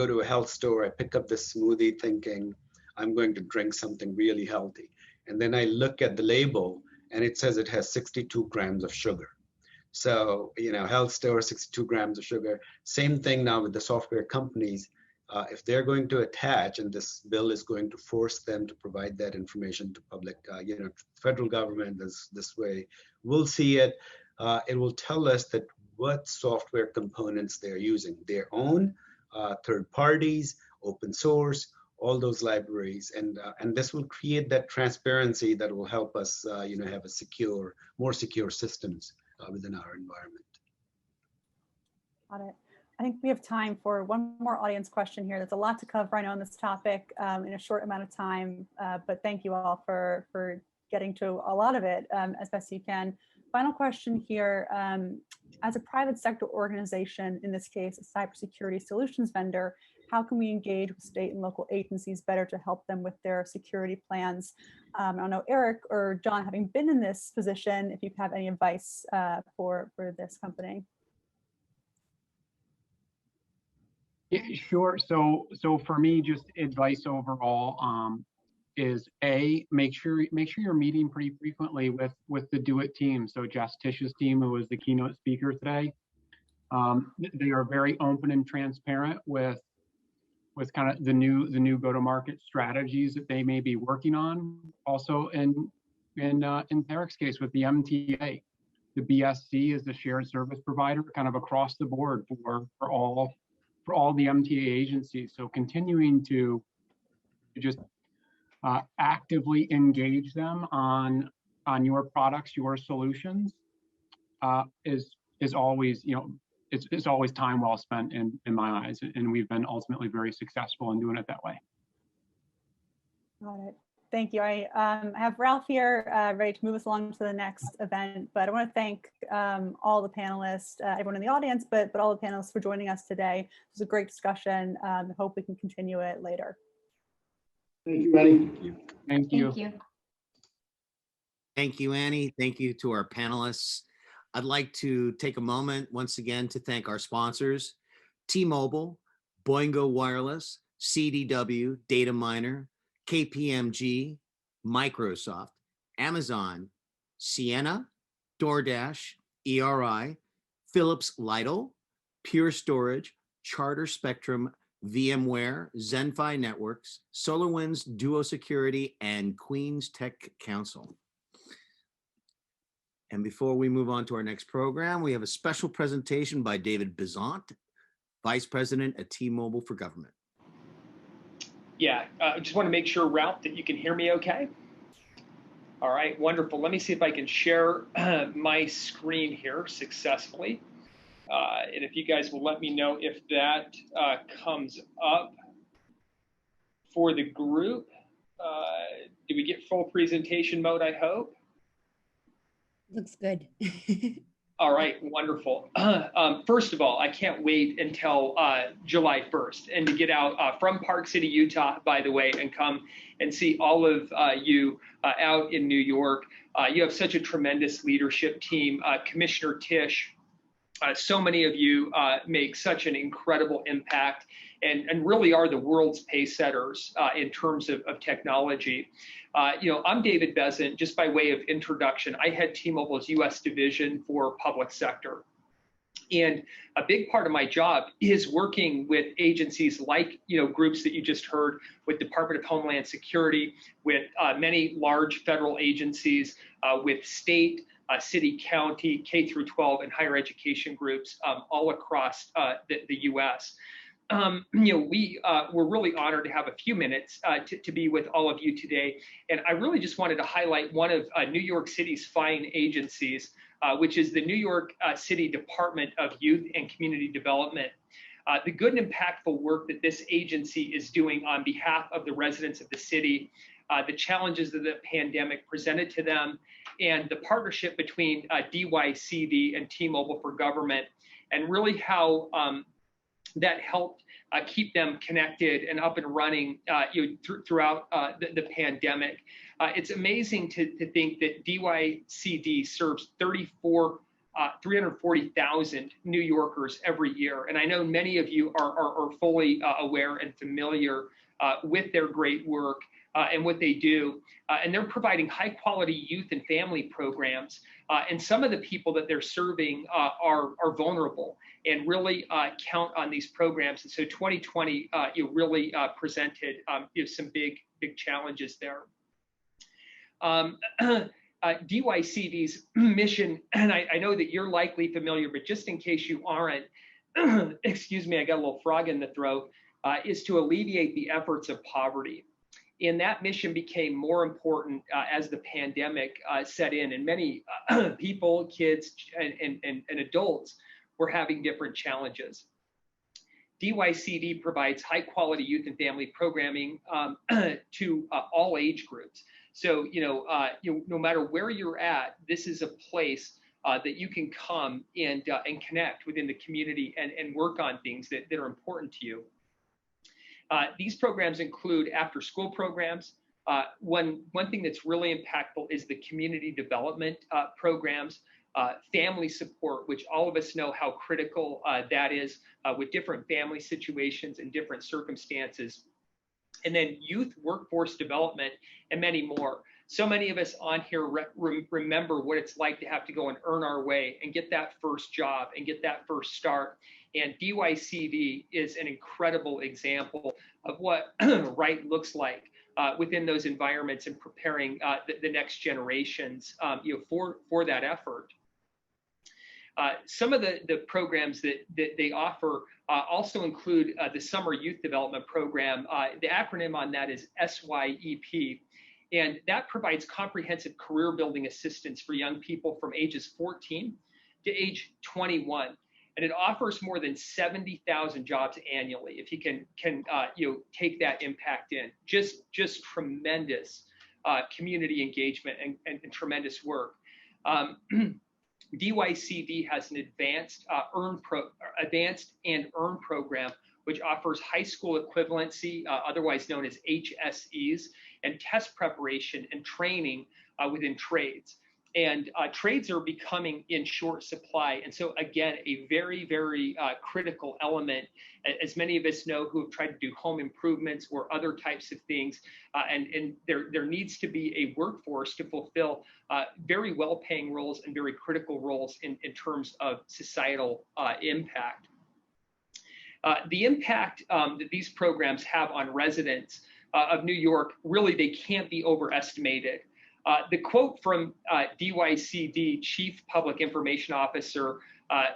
S15: to a health store, I pick up this smoothie thinking I'm going to drink something really healthy, and then I look at the label and it says it has 62 grams of sugar. So, health store, 62 grams of sugar. Same thing now with the software companies. If they're going to attach, and this bill is going to force them to provide that information to public, federal government this way, we'll see it. It will tell us that what software components they're using, their own, third parties, open source, all those libraries, and this will create that transparency that will help us, have more secure systems within our environment.
S13: Got it. I think we have time for one more audience question here. There's a lot to cover, I know, on this topic in a short amount of time, but thank you all for getting to a lot of it as best you can. Final question here. As a private sector organization, in this case, a cybersecurity solutions vendor, how can we engage with state and local agencies better to help them with their security plans? I don't know, Eric or John, having been in this position, if you have any advice for this company.
S18: Yeah, sure. So for me, just advice overall is make sure you're meeting pretty frequently with the Do It team. So Tisch's team, who was the keynote speaker today, they are very open and transparent with kind of the new go-to-market strategies that they may be working on. Also in Tariq's case with the MTA, the BSC is the shared service provider kind of across the board for all the MTA agencies. So continuing to just actively engage them on your products, your solutions is always, it's always time well spent in my eyes, and we've been ultimately very successful in doing it that way.
S13: Got it. Thank you. I have Ralph here ready to move us along to the next event, but I want to thank all the panelists, everyone in the audience, but all the panelists for joining us today. It was a great discussion. I hope we can continue it later.
S14: Thank you, Annie.
S18: Thank you.
S17: Thank you.
S1: Thank you, Annie. Thank you to our panelists. I'd like to take a moment once again to thank our sponsors: T-Mobile, Boingo Wireless, CDW, Data Miner, KPMG, Microsoft, Amazon, Ciena, DoorDash, ERI, Philips Lytle, Pure Storage, Charter Spectrum, VMware, Zenfi Networks, SolarWinds Duo Security, and Queen's Tech Council. And before we move on to our next program, we have a special presentation by David Bizant, Vice President at T-Mobile for Government.
S19: Yeah, I just want to make sure, Ralph, that you can hear me okay. All right, wonderful. Let me see if I can share my screen here successfully. And if you guys will let me know if that comes up for the group. Do we get full presentation mode, I hope?
S20: Looks good.
S19: All right, wonderful. First of all, I can't wait until July 1st and to get out from Park City, Utah, by the way, and come and see all of you out in New York. You have such a tremendous leadership team. Commissioner Tisch, so many of you make such an incredible impact and really are the world's pace setters in terms of technology. I'm David Bezant. Just by way of introduction, I head T-Mobile's U.S. division for public sector. And a big part of my job is working with agencies like, groups that you just heard, with Department of Homeland Security, with many large federal agencies, with state, city, county, K through 12, and higher education groups all across the U.S. We're really honored to have a few minutes to be with all of you today. And I really just wanted to highlight one of New York City's fine agencies, which is the New York City Department of Youth and Community Development. The good and impactful work that this agency is doing on behalf of the residents of the city, the challenges that the pandemic presented to them, and the partnership between DYCD and T-Mobile for Government, and really how that helped keep them connected and up and running throughout the pandemic. It's amazing to think that DYCD serves 340,000 New Yorkers every year. And I know many of you are fully aware and familiar with their great work and what they do. And they're providing high quality youth and family programs. And some of the people that they're serving are vulnerable and really count on these programs. And so 2020 really presented some big challenges there. DYCD's mission, and I know that you're likely familiar, but just in case you aren't, excuse me, I got a little frog in the throat, is to alleviate the efforts of poverty. And that mission became more important as the pandemic set in, and many people, kids, and adults were having different challenges. DYCD provides high quality youth and family programming to all age groups. So, no matter where you're at, this is a place that you can come and connect within the community and work on things that are important to you. These programs include after school programs. One thing that's really impactful is the community development programs, family support, which all of us know how critical that is with different family situations and different circumstances. And then youth workforce development and many more. So many of us on here remember what it's like to have to go and earn our way and get that first job and get that first start. And DYCD is an incredible example of what right looks like within those environments and preparing the next generations for that effort. Some of the programs that they offer also include the Summer Youth Development Program. The acronym on that is SYEP, and that provides comprehensive career building assistance for young people from ages 14 to age 21. And it offers more than 70,000 jobs annually. If you can take that impact in, just tremendous community engagement and tremendous work. DYCD has an advanced and earn program, which offers high school equivalency, otherwise known as HSEs, and test preparation and training within trades. And trades are becoming in short supply. And so again, a very, very critical element, as many of us know who have tried to do home improvements or other types of things. And there needs to be a workforce to fulfill very well-paying roles and very critical roles in terms of societal impact. The impact that these programs have on residents of New York, really, they can't be overestimated. The quote from DYCD Chief Public Information Officer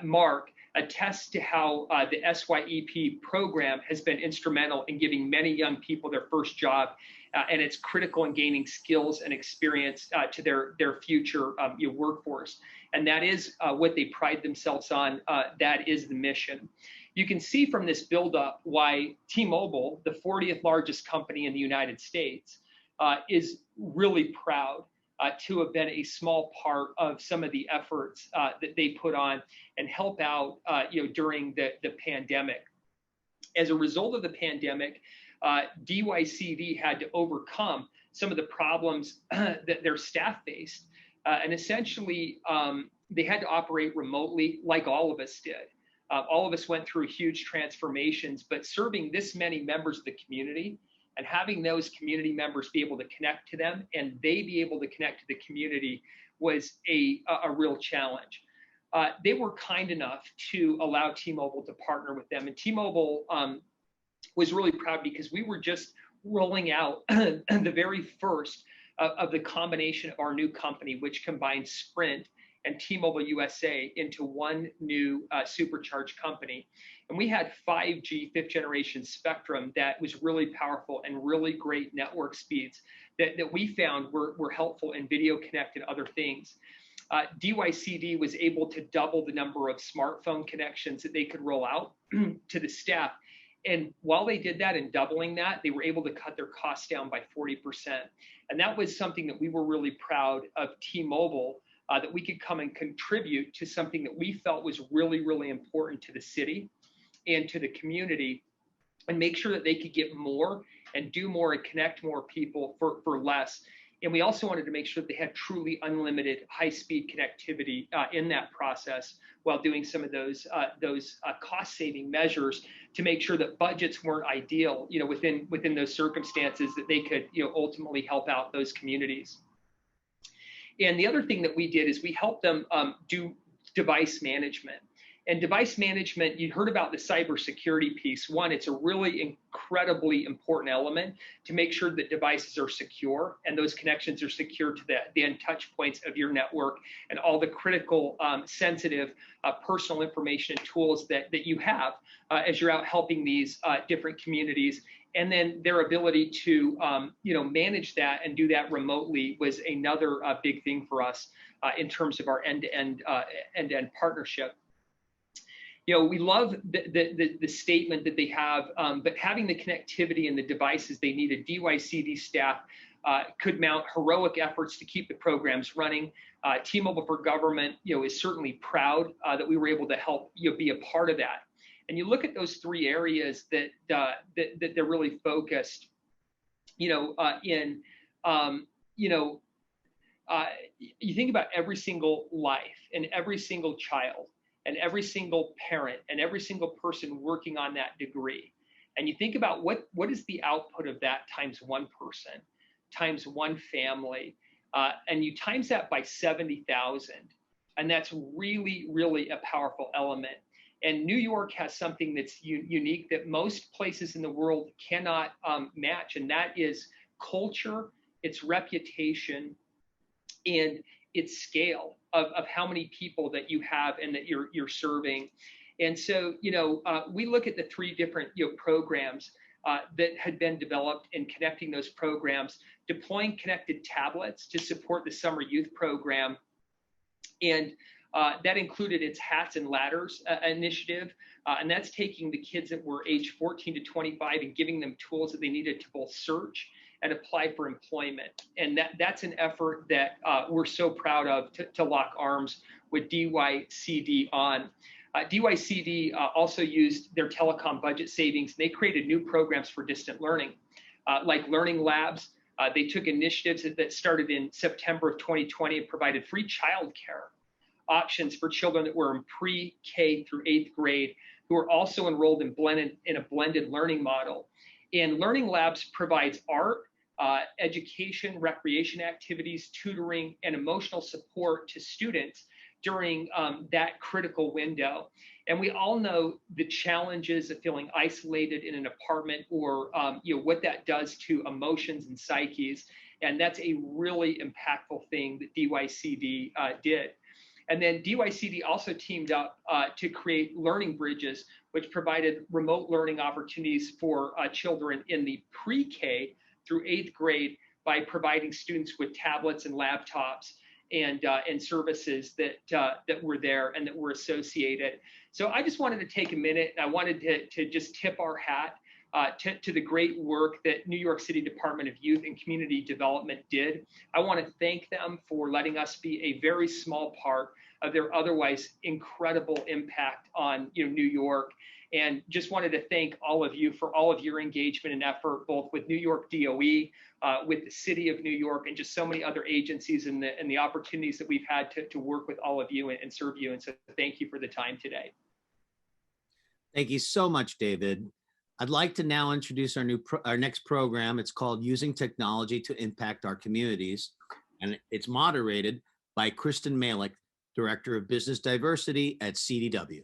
S19: Mark attests to how the SYEP program has been instrumental in giving many young people their first job, and it's critical in gaining skills and experience to their future workforce. And that is what they pride themselves on. That is the mission. You can see from this buildup why T-Mobile, the 40th largest company in the United States, is really proud to have been a small part of some of the efforts that they put on and help out during the pandemic. As a result of the pandemic, DYCD had to overcome some of the problems that their staff faced. And essentially, they had to operate remotely like all of us did. All of us went through huge transformations, but serving this many members of the community and having those community members be able to connect to them and they be able to connect to the community was a real challenge. They were kind enough to allow T-Mobile to partner with them. And T-Mobile was really proud because we were just rolling out the very first of the combination of our new company, which combined Sprint and T-Mobile USA into one new supercharged company. And we had 5G 5th generation spectrum that was really powerful and really great network speeds that we found were helpful in video connect and other things. DYCD was able to double the number of smartphone connections that they could roll out to the staff. And while they did that and doubling that, they were able to cut their costs down by 40%. And that was something that we were really proud of T-Mobile, that we could come and contribute to something that we felt was really, really important to the city and to the community, and make sure that they could get more and do more and connect more people for less. And we also wanted to make sure that they had truly unlimited high-speed connectivity in that process, while doing some of those cost-saving measures to make sure that budgets weren't ideal, within those circumstances, that they could, ultimately help out those communities. And the other thing that we did is we helped them do device management. And device management, you heard about the cybersecurity piece. One, it's a really incredibly important element to make sure that devices are secure and those connections are secure to the end touch points of your network and all the critical, sensitive personal information and tools that you have as you're out helping these different communities. And then their ability to, manage that and do that remotely was another big thing for us in terms of our end-to-end partnership. We love the statement that they have, but having the connectivity and the devices they needed, DYCD staff could mount heroic efforts to keep the programs running. T-Mobile for Government, is certainly proud that we were able to help be a part of that. And you look at those three areas that they're really focused, you think about every single life and every single child and every single parent and every single person working on that degree. And you think about what is the output of that times one person, times one family, and you times that by 70,000. And that's really, really a powerful element. And New York has something that's unique that most places in the world cannot match, and that is culture, its reputation, and its scale of how many people that you have and that you're serving. And so, we look at the three different programs that had been developed and connecting those programs, deploying connected tablets to support the summer youth program, and that included its Hats and Ladders initiative, and that's taking the kids that were age 14 to 25 and giving them tools that they needed to both search and apply for employment. And that's an effort that we're so proud of to lock arms with DYCD on. DYCD also used their telecom budget savings. They created new programs for distant learning, like learning labs. They took initiatives that started in September of 2020 and provided free childcare options for children that were in pre-K through 8th grade, who are also enrolled in a blended learning model. And Learning Labs provides art, education, recreation activities, tutoring, and emotional support to students during that critical window. And we all know the challenges of feeling isolated in an apartment, or what that does to emotions and psyches. And that's a really impactful thing that DYCD did. And then DYCD also teamed up to create Learning Bridges, which provided remote learning opportunities for children in the pre-K through 8th grade by providing students with tablets and laptops. and services that were there and that were associated. So I just wanted to take a minute, and I wanted to just tip our hat to the great work that New York City Department of Youth and Community Development did. I want to thank them for letting us be a very small part of their otherwise incredible impact on New York. And just wanted to thank all of you for all of your engagement and effort, both with New York DOE, with the City of New York, and just so many other agencies and the opportunities that we've had to work with all of you and serve you. And so thank you for the time today.
S1: Thank you so much, David. I'd like to now introduce our next program. It's called Using Technology to Impact Our Communities, and it's moderated by Kristen Malik, Director of Business Diversity at CDW.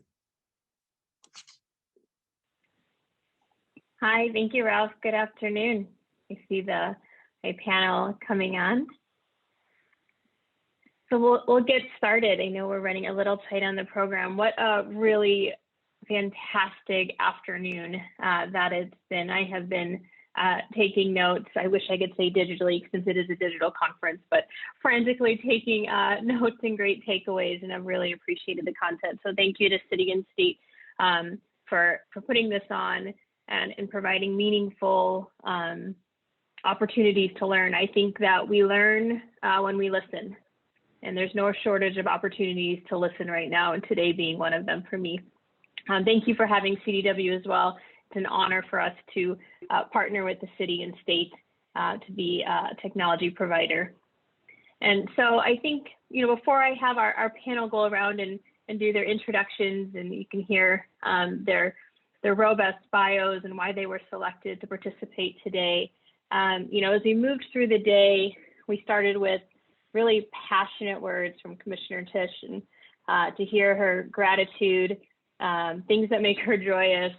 S21: Hi, thank you, Ralph. Good afternoon. I see my panel coming on. So we'll get started. I know we're running a little tight on the program. What a really fantastic afternoon that it's been. I have been taking notes. I wish I could say digitally since it is a digital conference, but frantically taking notes and great takeaways, and I've really appreciated the content. So thank you to City and State for putting this on and providing meaningful opportunities to learn. I think that we learn when we listen, and there's no shortage of opportunities to listen right now, and today being one of them for me. Thank you for having CDW as well. It's an honor for us to partner with the city and state to be a technology provider. And so I think, before I have our panel go around and do their introductions, and you can hear their robust bios and why they were selected to participate today. As we moved through the day, we started with really passionate words from Commissioner Tisch, and to hear her gratitude, things that make her joyous,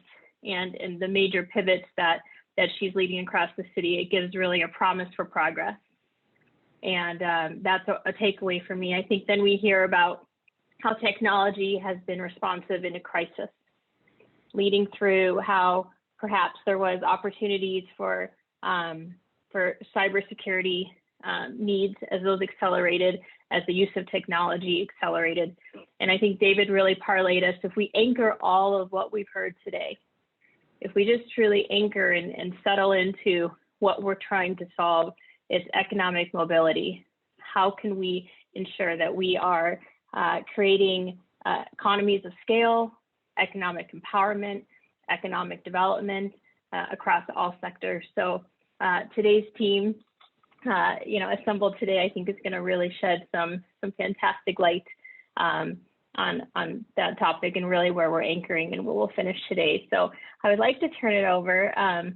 S21: and the major pivots that she's leading across the city. It gives really a promise for progress. And that's a takeaway for me. I think then we hear about how technology has been responsive in a crisis, leading through how perhaps there was opportunities for cybersecurity needs as those accelerated, as the use of technology accelerated. And I think David really parlayed us. If we anchor all of what we've heard today, if we just truly anchor and settle into what we're trying to solve, it's economic mobility. How can we ensure that we are creating economies of scale, economic empowerment, economic development across all sectors? So today's team, assembled today, I think is going to really shed some fantastic light on that topic, and really where we're anchoring and we'll finish today. So I would like to turn it over.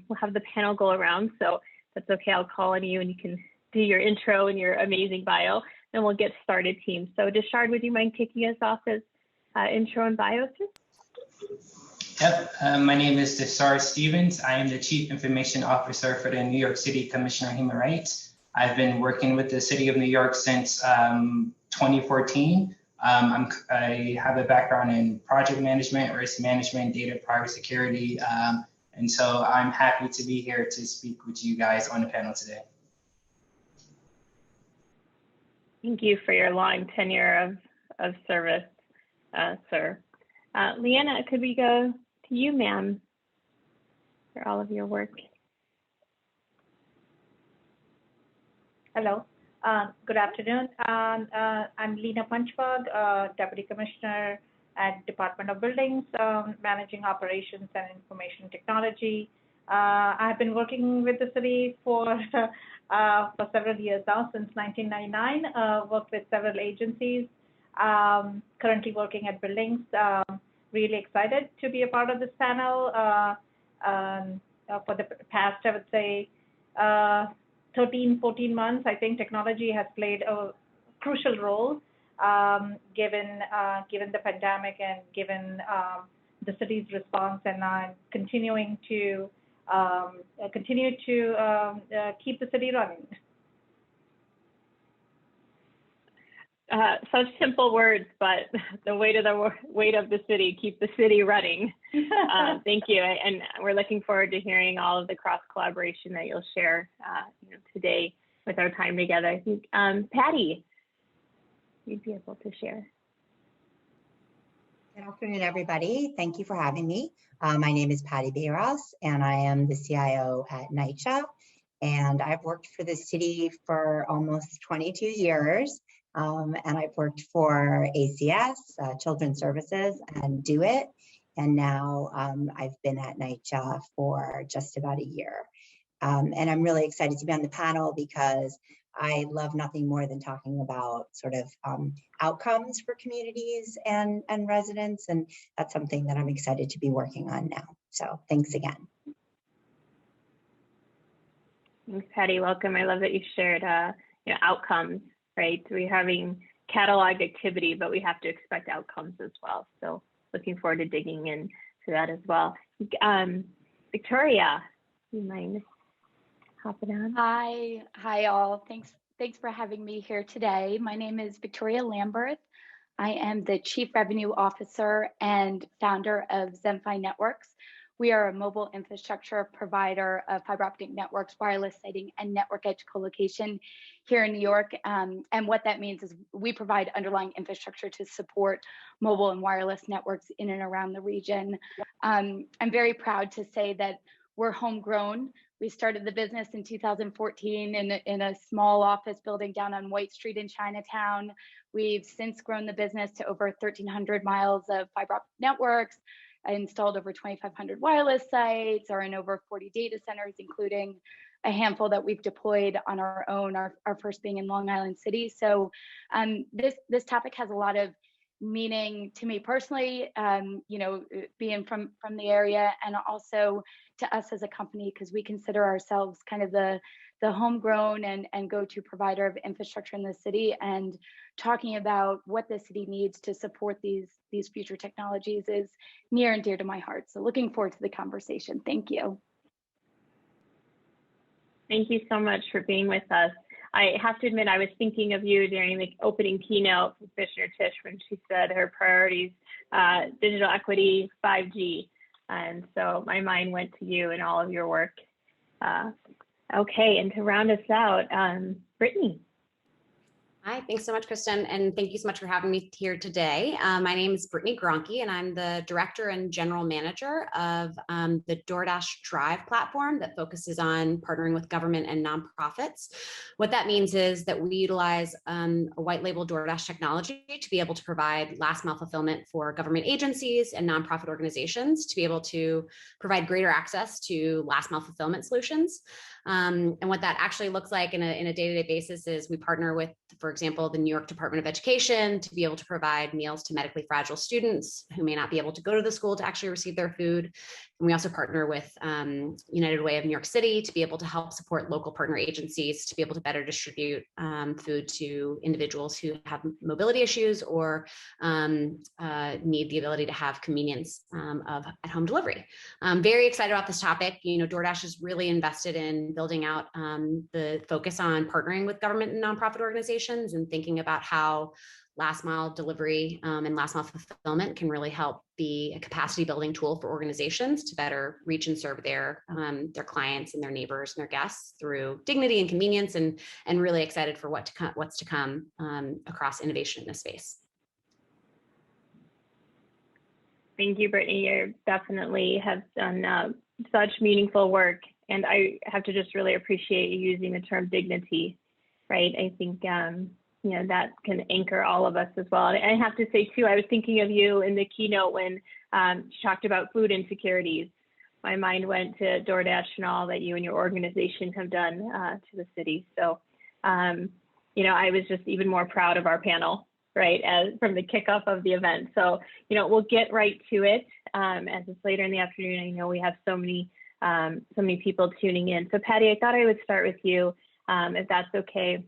S21: We'll have the panel go around, so if that's okay, I'll call on you and you can do your intro and your amazing bio, and we'll get started, team. So Deshard, would you mind kicking us off as intro and bio, sir?
S22: Yep, my name is Deshard Stevens. I am the Chief Information Officer for the New York City Commission on Human Rights. I've been working with the City of New York since 2014. I have a background in project management, risk management, data privacy security, and so I'm happy to be here to speak with you guys on the panel today.
S21: Thank you for your long tenure of service, sir. Leena, could we go to you, ma'am, for all of your work?
S23: Hello, good afternoon. I'm Leena Panchwagh, Deputy Commissioner at Department of Buildings, Managing Operations and Information Technology. I've been working with the city for several years now, since 1999, worked with several agencies, currently working at Buildings. Really excited to be a part of this panel. For the past, I would say, 13, 14 months, I think technology has played a crucial role, given the pandemic and given the city's response, and I'm continuing to keep the city running.
S21: Such simple words, but the weight of the city, keep the city running. Thank you, and we're looking forward to hearing all of the cross collaboration that you'll share today with our time together. I think Patty, you'd be able to share.
S2: Good afternoon, everybody. Thank you for having me. My name is Patty Bayros, and I am the CIO at NYC. And I've worked for the city for almost 22 years. And I've worked for ACS, Children's Services, and Do It. And now I've been at NYC for just about a year. And I'm really excited to be on the panel because I love nothing more than talking about sort of outcomes for communities and residents. And that's something that I'm excited to be working on now. So thanks again.
S21: Thanks, Patty. Welcome. I love that you shared outcomes, right? We're having catalog activity, but we have to expect outcomes as well. So looking forward to digging into that as well. Victoria, you mind hopping on?
S3: Hi all. Thanks for having me here today. My name is Victoria Lambert. I am the Chief Revenue Officer and founder of Zenfi Networks. We are a mobile infrastructure provider of fiber optic networks, wireless siting, and network edge co-location here in New York. And what that means is we provide underlying infrastructure to support mobile and wireless networks in and around the region. I'm very proud to say that we're homegrown. We started the business in 2014 in a small office building down on White Street in Chinatown. We've since grown the business to over 1,300 miles of fiber optic networks. I installed over 2,500 wireless sites, are in over 40 data centers, including a handful that we've deployed on our own, our first being in Long Island City. So this topic has a lot of meaning to me personally, being from the area, and also to us as a company, because we consider ourselves kind of the homegrown and go-to provider of infrastructure in the city, and talking about what the city needs to support these future technologies is near and dear to my heart. So looking forward to the conversation. Thank you.
S21: Thank you so much for being with us. I have to admit, I was thinking of you during the opening keynote from Commissioner Tisch when she said her priorities, digital equity, 5G. And so my mind went to you and all of your work. Okay, and to round us out, Brittany.
S11: Hi, thanks so much, Kristen, and thank you so much for having me here today. My name is Brittany Gronke, and I'm the Director and General Manager of the DoorDash Drive platform that focuses on partnering with government and nonprofits. What that means is that we utilize a white label DoorDash technology to be able to provide last mile fulfillment for government agencies and nonprofit organizations to be able to provide greater access to last mile fulfillment solutions. And what that actually looks like in a day-to-day basis is we partner with, for example, the New York Department of Education to be able to provide meals to medically fragile students who may not be able to go to the school to actually receive their food. And we also partner with United Way of New York City to be able to help support local partner agencies to be able to better distribute food to individuals who have mobility issues or need the ability to have convenience of at-home delivery. I'm very excited about this topic. DoorDash is really invested in building out the focus on partnering with government and nonprofit organizations and thinking about how last mile delivery and last mile fulfillment can really help be a capacity building tool for organizations to better reach and serve their clients and their neighbors and their guests through dignity and convenience, and really excited for what's to come across innovation in this space.
S21: Thank you, Brittany. You definitely have done such meaningful work, and I have to just really appreciate you using the term dignity, right? I think that can anchor all of us as well. And I have to say too, I was thinking of you in the keynote when she talked about food insecurities. My mind went to DoorDash and all that you and your organization have done to the city. So, I was just even more proud of our panel, right, from the kickoff of the event. So, we'll get right to it as it's later in the afternoon. I know we have so many people tuning in. So Patty, I thought I would start with you, if that's okay.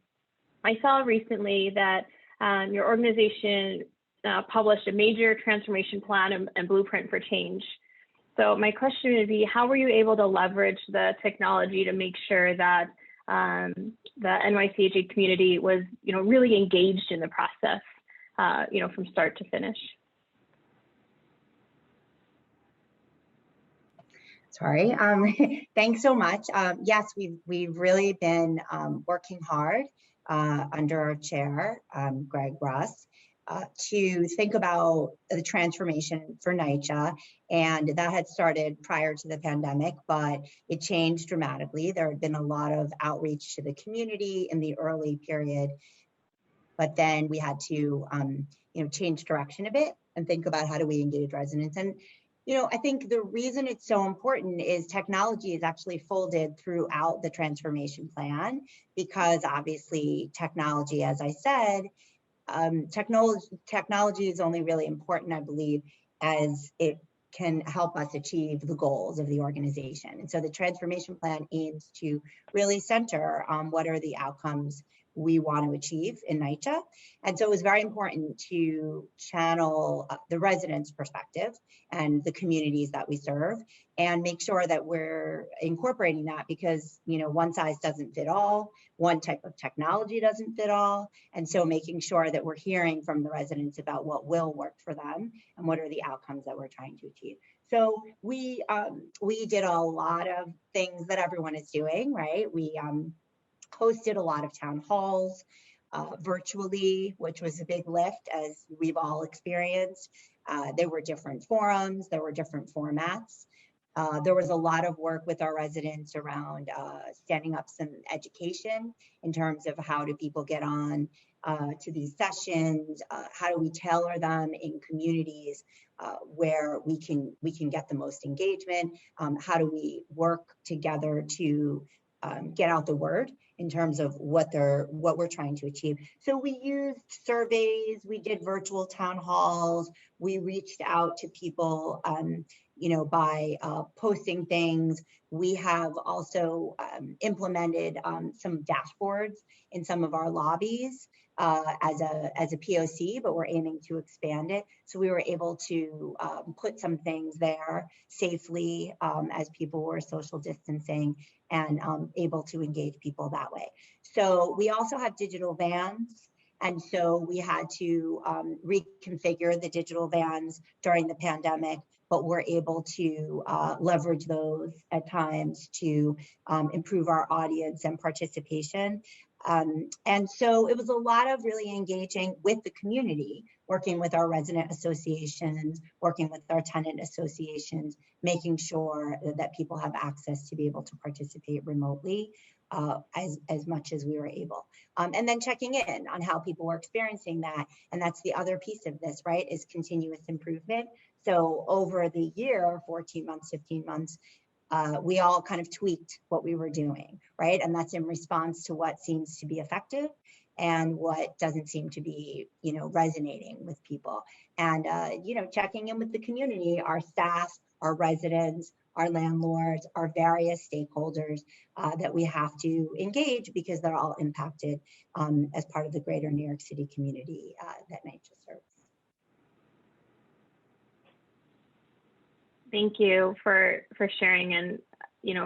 S21: I saw recently that your organization published a major transformation plan and blueprint for change. So my question would be, how were you able to leverage the technology to make sure that the NYCHA community was, really engaged in the process, from start to finish?
S2: Sorry. Thanks so much. Yes, we've really been working hard under our chair, Greg Russ, to think about the transformation for NYCHA. And that had started prior to the pandemic, but it changed dramatically. There had been a lot of outreach to the community in the early period, but then we had to change direction a bit and think about how do we engage residents. And I think the reason it's so important is technology is actually folded throughout the transformation plan, because obviously technology, as I said, technology is only really important, I believe, as it can help us achieve the goals of the organization. And so the transformation plan aims to really center on what are the outcomes we want to achieve in NYCHA. And so it was very important to channel the residents' perspective and the communities that we serve, and make sure that we're incorporating that, because one size doesn't fit all, one type of technology doesn't fit all. And so making sure that we're hearing from the residents about what will work for them and what are the outcomes that we're trying to achieve. So we did a lot of things that everyone is doing, right? We hosted a lot of town halls virtually, which was a big lift, as we've all experienced. There were different forums, there were different formats. There was a lot of work with our residents around standing up some education in terms of how do people get on to these sessions, how do we tailor them in communities where we can get the most engagement, how do we work together to get out the word in terms of what we're trying to achieve. So we used surveys, we did virtual town halls, we reached out to people, by posting things. We have also implemented some dashboards in some of our lobbies as a POC, but we're aiming to expand it. So we were able to put some things there safely as people were social distancing, and able to engage people that way. So we also have digital vans. And so we had to reconfigure the digital vans during the pandemic, but we're able to leverage those at times to improve our audience and participation. And so it was a lot of really engaging with the community, working with our resident associations, working with our tenant associations, making sure that people have access to be able to participate remotely as much as we were able. And then checking in on how people were experiencing that. And that's the other piece of this, right, is continuous improvement. So over the year, 14 months, 15 months, we all kind of tweaked what we were doing, right? And that's in response to what seems to be effective and what doesn't seem to be, resonating with people. And, checking in with the community, our staff, our residents, our landlords, our various stakeholders that we have to engage, because they're all impacted as part of the greater New York City community that NYCHA serves.
S21: Thank you for sharing, and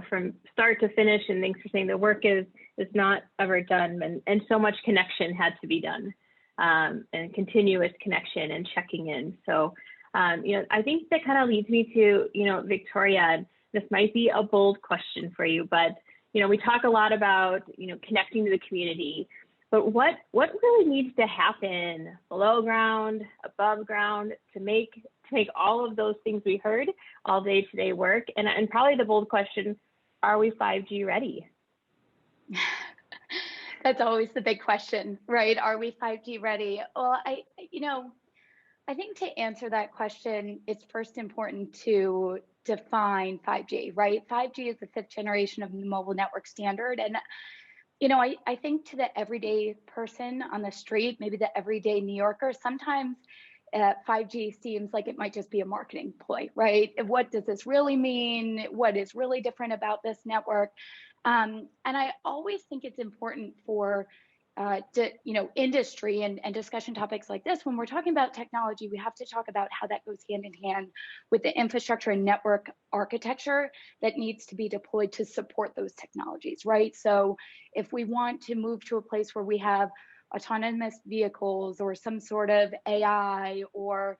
S21: from start to finish, and thanks for saying the work is not ever done, and so much connection had to be done, and continuous connection and checking in. So I think that kind of leads me to Victoria. This might be a bold question for you, but we talk a lot about connecting to the community, but what really needs to happen below ground, above ground, to make all of those things we heard all day today work? And probably the bold question, are we 5G ready?
S3: That's always the big question, right? Are we 5G ready? Well, I think to answer that question, it's first important to define 5G, right? 5G is the 5th generation of the mobile network standard. And I think to the everyday person on the street, maybe the everyday New Yorker, sometimes 5G seems like it might just be a marketing ploy, right? What does this really mean? What is really different about this network? And I always think it's important for industry and discussion topics like this. When we're talking about technology, we have to talk about how that goes hand in hand with the infrastructure and network architecture that needs to be deployed to support those technologies, right? So if we want to move to a place where we have autonomous vehicles or some sort of AI or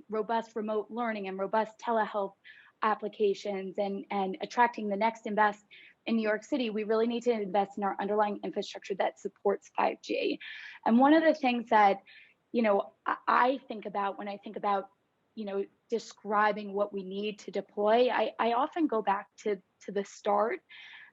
S3: robust remote learning and robust telehealth applications and attracting the next and best in New York City, we really need to invest in our underlying infrastructure that supports 5G. And one of the things that, you know, I think about when I think about, you know, describing what we need to deploy, I often go back to the start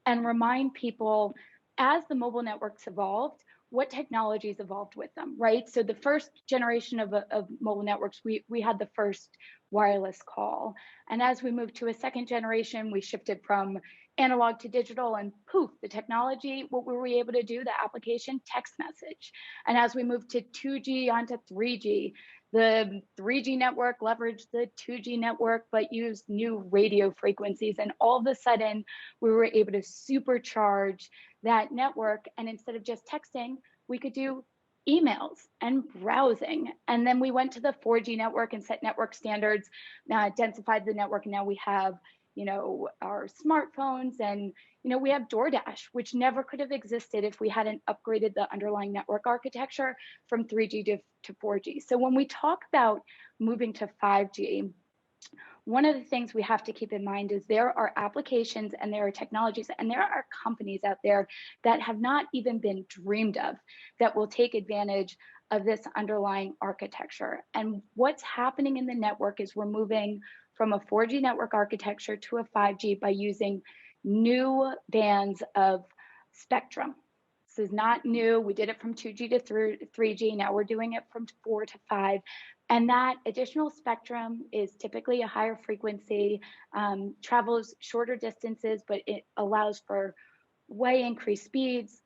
S3: and remind people, as the mobile networks evolved, what technologies evolved with them, right? So the first generation of mobile networks, we had the first wireless call. And as we moved to a second generation, we shifted from analog to digital, and poof, the technology, what were we able to do? The application, text message. And as we moved to 2G onto 3G, the 3G network leveraged the 2G network, but used new radio frequencies. And all of a sudden, we were able to supercharge that network. And instead of just texting, we could do emails and browsing. And then we went to the 4G network and set network standards, densified the network. And now we have, you know, our smartphones, and, you know, we have DoorDash, which never could have existed if we hadn't upgraded the underlying network architecture from 3G to 4G. So when we talk about moving to 5G, one of the things we have to keep in mind is there are applications and there are technologies and there are companies out there that have not even been dreamed of that will take advantage of this underlying architecture. And what's happening in the network is we're moving from a 4G network architecture to a 5G by using new bands of spectrum. This is not new. We did it from 2G to 3G. Now we're doing it from 4 to 5. And that additional spectrum is typically a higher frequency, travels shorter distances, but it allows for way increased speeds,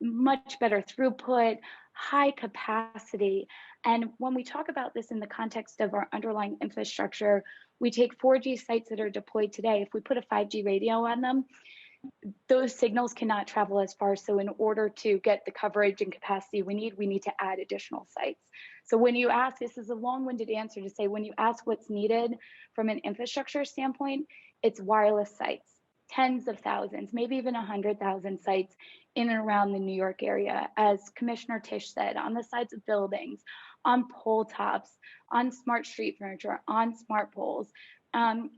S3: much better throughput, high capacity. And when we talk about this in the context of our underlying infrastructure, we take 4G sites that are deployed today. If we put a 5G radio on them, those signals cannot travel as far. So in order to get the coverage and capacity we need to add additional sites. So when you ask, this is a long-winded answer to say, when you ask what's needed from an infrastructure standpoint, it's wireless sites, tens of thousands, maybe even 100,000 sites in and around the New York area. As Commissioner Tisch said, on the sides of buildings, on pole tops, on smart street furniture, on smart poles. And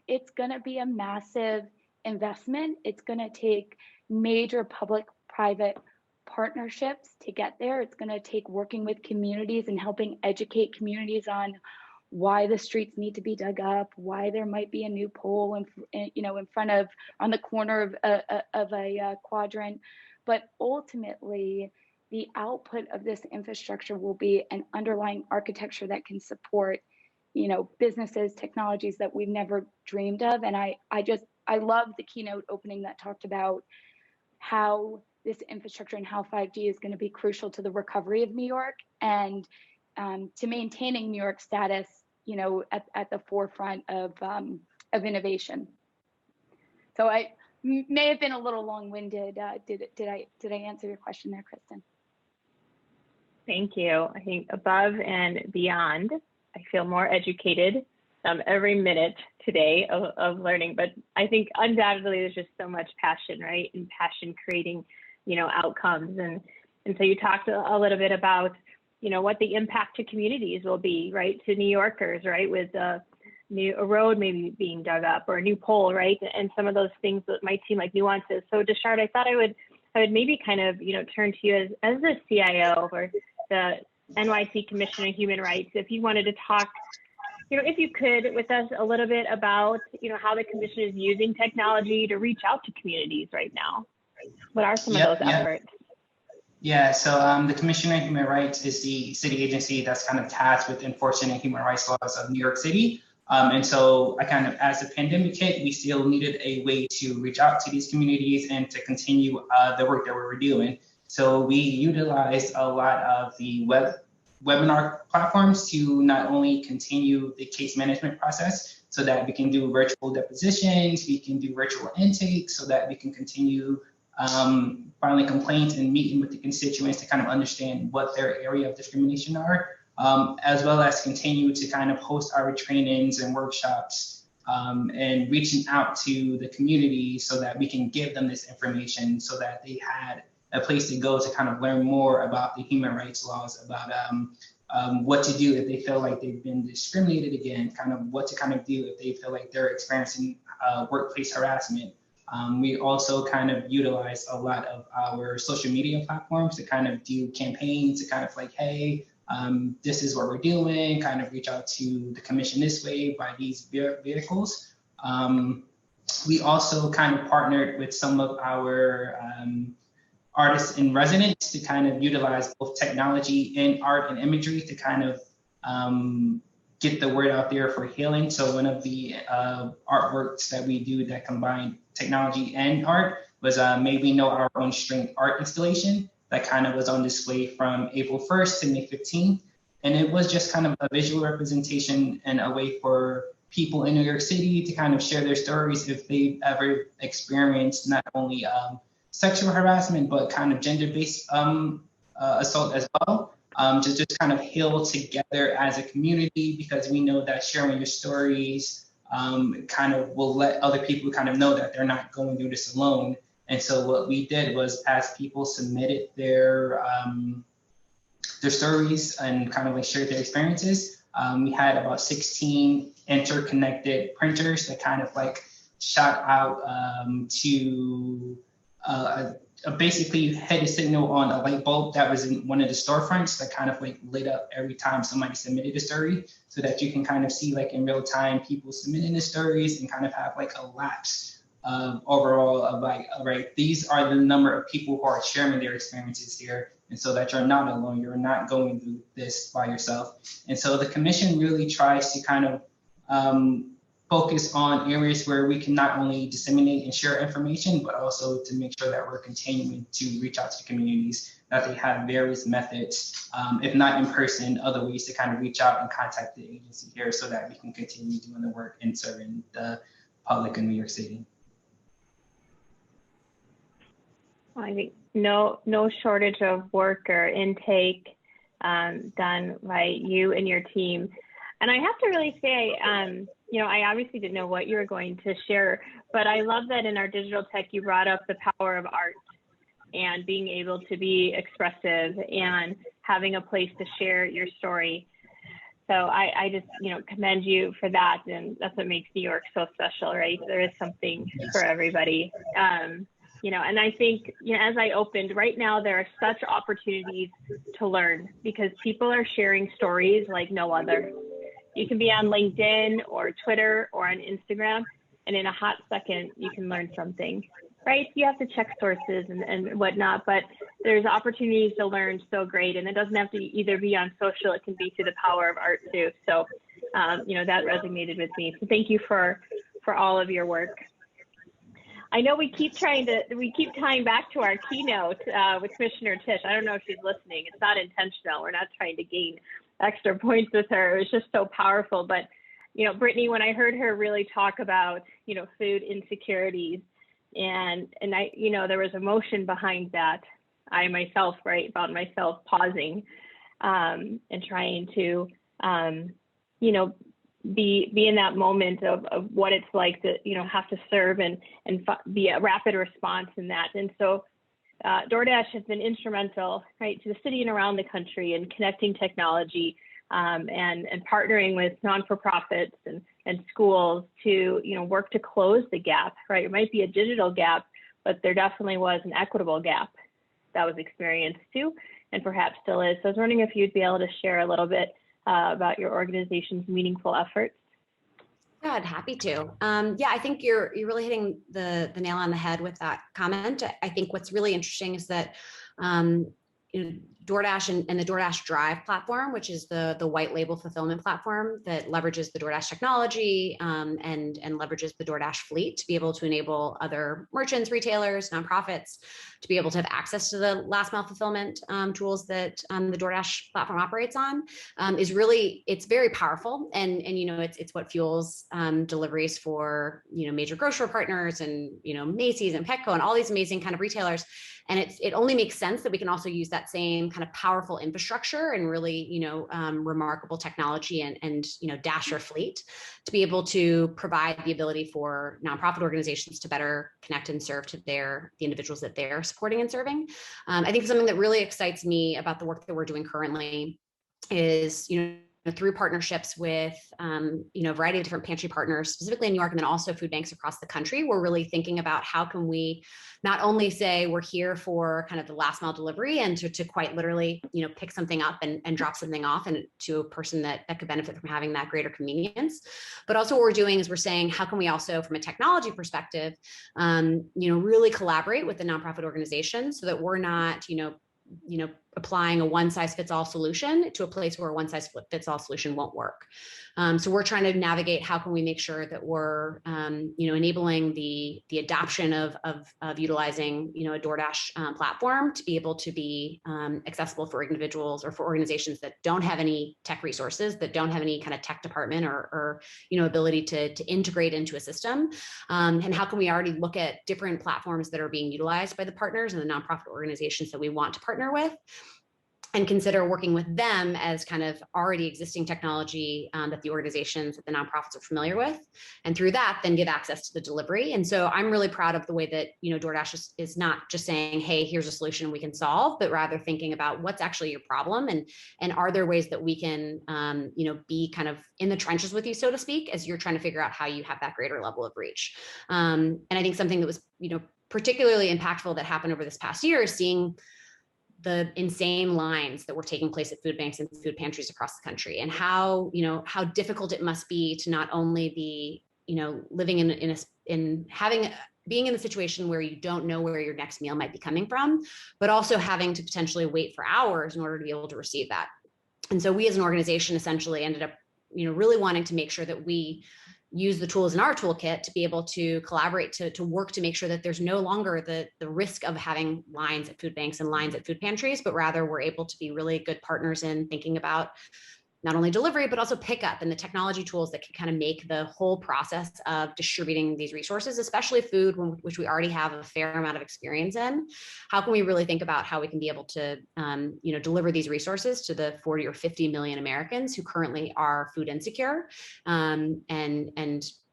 S3: it's gonna be a massive investment. It's gonna take major public-private partnerships to get there. It's gonna take working with communities and helping educate communities on why the streets need to be dug up, why there might be a new pole in front of, on the corner of a quadrant. But ultimately, the output of this infrastructure will be an underlying architecture that can support, you know, businesses, technologies that we've never dreamed of. And I love the keynote opening that talked about how this infrastructure and how 5G is going to be crucial to the recovery of New York and to maintaining New York's status, you know, at the forefront of innovation. So I may have been a little long-winded. Did I answer your question there, Kristen?
S21: Thank you. I think above and beyond, I feel more educated every minute today of learning, but I think undoubtedly there's just so much passion, right? And passion creating, you know, outcomes. And so you talked a little bit about, you know, what the impact to communities will be, right? To New Yorkers, right? With a road maybe being dug up or a new pole, right? And some of those things that might seem like nuances. So Deshard, I thought I would maybe kind of, you know, turn to you as the CIO or the NYC Commissioner of Human Rights, if you wanted to talk, you know, if you could, with us a little bit about, you know, how the commission is using technology to reach out to communities right now. What are some of those efforts?
S22: Yeah, so the Commissioner of Human Rights is the city agency that's kind of tasked with enforcing the human rights laws of New York City. And so I kind of, as the pandemic hit, we still needed a way to reach out to these communities and to continue the work that we were doing. So we utilized a lot of the webinar platforms to not only continue the case management process so that we can do virtual depositions, we can do virtual intakes so that we can continue filing complaints and meeting with the constituents to kind of understand what their area of discrimination are, as well as continue to kind of host our trainings and workshops and reaching out to the community so that we can give them this information so that they had a place to go to kind of learn more about the human rights laws, about what to do if they feel like they've been discriminated against, kind of what to kind of do if they feel like they're experiencing workplace harassment, We also kind of utilize a lot of our social media platforms to kind of do campaigns to kind of like, hey, this is what we're doing, kind of reach out to the commission this way by these vehicles. We also kind of partnered with some of our artists in residence to kind of utilize both technology and art and imagery to kind of get the word out there for healing. So one of the artworks that we do that combine technology and art was May We Know Our Own Strength art installation that kind of was on display from April 1st to May 15th. And it was just kind of a visual representation and a way for people in New York City to kind of share their stories if they've ever experienced not only sexual harassment, but kind of gender-based assault as well. To just kind of heal together as a community, because we know that sharing your stories kind of will let other people kind of know that they're not going through this alone. And so what we did was, as people submitted their stories and kind of like shared their experiences, we had about 16 interconnected printers that kind of like shot out to basically you had a signal on a light bulb that was in one of the storefronts that kind of like lit up every time somebody submitted a story, so that you can kind of see like in real time people submitting the stories and kind of have like a lapse overall of like, all right, these are the number of people who are sharing their experiences here, and so that you're not alone, you're not going through this by yourself. And so the commission really tries to kind of focus on areas where we can not only disseminate and share information, but also to make sure that we're continuing to reach out to the communities, that they have various methods, if not in person, other ways to kind of reach out and contact the agency here so that we can continue doing the work and serving the public in New York City.
S21: I think no shortage of work or intake done by you and your team. And I have to really say, you know, I obviously didn't know what you were going to share, but I love that in our digital tech, you brought up the power of art and being able to be expressive and having a place to share your story. So I just, you know, commend you for that. And that's what makes New York so special, right? There is something for everybody. You know, and I think, you know, as I opened, right now, there are such opportunities to learn because people are sharing stories like no other. You can be on LinkedIn or Twitter or on Instagram, and in a hot second, you can learn something, right? You have to check sources and whatnot, but there's opportunities to learn so great. And it doesn't have to either be on social, it can be through the power of art too. So, you know, that resonated with me. So thank you for all of your work. I know we keep tying back to our keynote with Commissioner Tisch. I don't know if she's listening. It's not intentional. We're not trying to gain extra points with her. It was just so powerful. But, you know, Brittany, when I heard her really talk about, you know, food insecurities and I, you know, there was emotion behind that. I myself, right, found myself pausing and trying to, you know, be in that moment of what it's like to, you know, have to serve and be a rapid response in that. And so DoorDash has been instrumental, right, to the city and around the country in connecting technology and partnering with non-for-profits and schools to, you know, work to close the gap, right? It might be a digital gap, but there definitely was an equitable gap that was experienced too, and perhaps still is. So I was wondering if you'd be able to share a little bit about your organization's meaningful efforts.
S11: Yeah, I'd happy to. Yeah, I think you're really hitting the nail on the head with that comment. I think what's really interesting is that you know, DoorDash and the DoorDash Drive platform, which is the white label fulfillment platform that leverages the DoorDash technology and leverages the DoorDash fleet to be able to enable other merchants, retailers, nonprofits to be able to have access to the last mile fulfillment tools that the DoorDash platform operates on is really, it's very powerful. And you know, it's what fuels deliveries for, you know, major grocery partners and, you know, Macy's and Petco and all these amazing kind of retailers. And it only makes sense that we can also use that same kind of powerful infrastructure and really, you know, remarkable technology and, you know, Dasher fleet to be able to provide the ability for nonprofit organizations to better connect and serve to the individuals that they're supporting and serving. I think something that really excites me about the work that we're doing currently is, you know, through partnerships with, a variety of different pantry partners, specifically in New York, and then also food banks across the country, we're really thinking about how can we not only say we're here for kind of the last mile delivery and to quite literally, pick something up and drop something off and to a person that could benefit from having that greater convenience. But also what we're doing is we're saying, how can we also, from a technology perspective, really collaborate with the nonprofit organizations so that we're not, applying a one-size-fits-all solution to a place where a one-size-fits-all solution won't work. So we're trying to navigate how can we make sure that we're, enabling the adoption of utilizing, a DoorDash platform to be able to be accessible for individuals or for organizations that don't have any tech resources, that don't have any kind of tech department or ability to integrate into a system. And how can we already look at different platforms that are being utilized by the partners and the nonprofit organizations that we want to partner with, and consider working with them as kind of already existing technology that the organizations, that the nonprofits are familiar with. And through that, then give access to the delivery. And so I'm really proud of the way that, DoorDash is not just saying, hey, here's a solution we can solve, but rather thinking about what's actually your problem and are there ways that we can, be kind of in the trenches with you, so to speak, as you're trying to figure out how you have that greater level of reach. And I think something that was, particularly impactful that happened over this past year is seeing the insane lines that were taking place at food banks and food pantries across the country, and how difficult it must be to not only be, living being in a situation where you don't know where your next meal might be coming from, but also having to potentially wait for hours in order to be able to receive that. And so we as an organization essentially ended up, really wanting to make sure that we use the tools in our toolkit to be able to collaborate, to work to make sure that there's no longer the risk of having lines at food banks and lines at food pantries, but rather we're able to be really good partners in thinking about not only delivery, but also pickup and the technology tools that can kind of make the whole process of distributing these resources, especially food, which we already have a fair amount of experience in. How can we really think about how we can be able to, deliver these resources to the 40 or 50 million Americans who currently are food insecure, and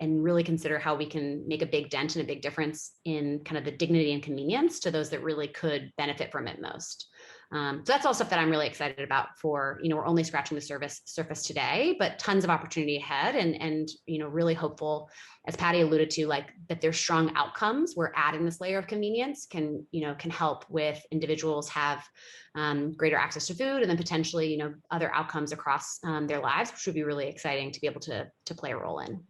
S11: really consider how we can make a big dent and a big difference in kind of the dignity and convenience to those that really could benefit from it most. So that's all stuff that I'm really excited about for, we're only scratching the surface today, but tons of opportunity ahead and really hopeful, as Patty alluded to, like that there's strong outcomes where adding this layer of convenience can help with individuals have greater access to food and then potentially, other outcomes across their lives, which would be really exciting to be able to play a role in.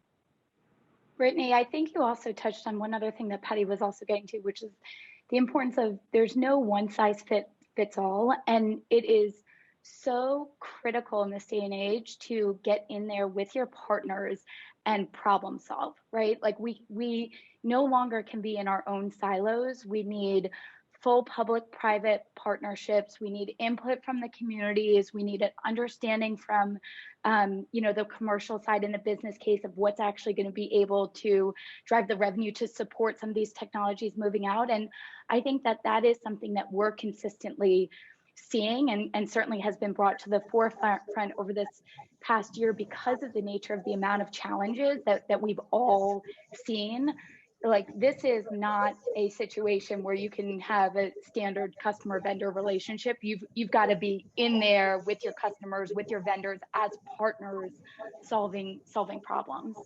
S3: Brittany, I think you also touched on one other thing that Patty was also getting to, which is the importance of there's no one size fits all. And it is so critical in this day and age to get in there with your partners and problem solve, right? Like we no longer can be in our own silos. We need full public-private partnerships. We need input from the communities. We need an understanding from, the commercial side and the business case of what's actually going to be able to drive the revenue to support some of these technologies moving out. And I think that is something that we're consistently seeing and certainly has been brought to the forefront over this past year because of the nature of the amount of challenges that we've all seen. Like, this is not a situation where you can have a standard customer vendor relationship. You've got to be in there with your customers, with your vendors as partners, solving problems.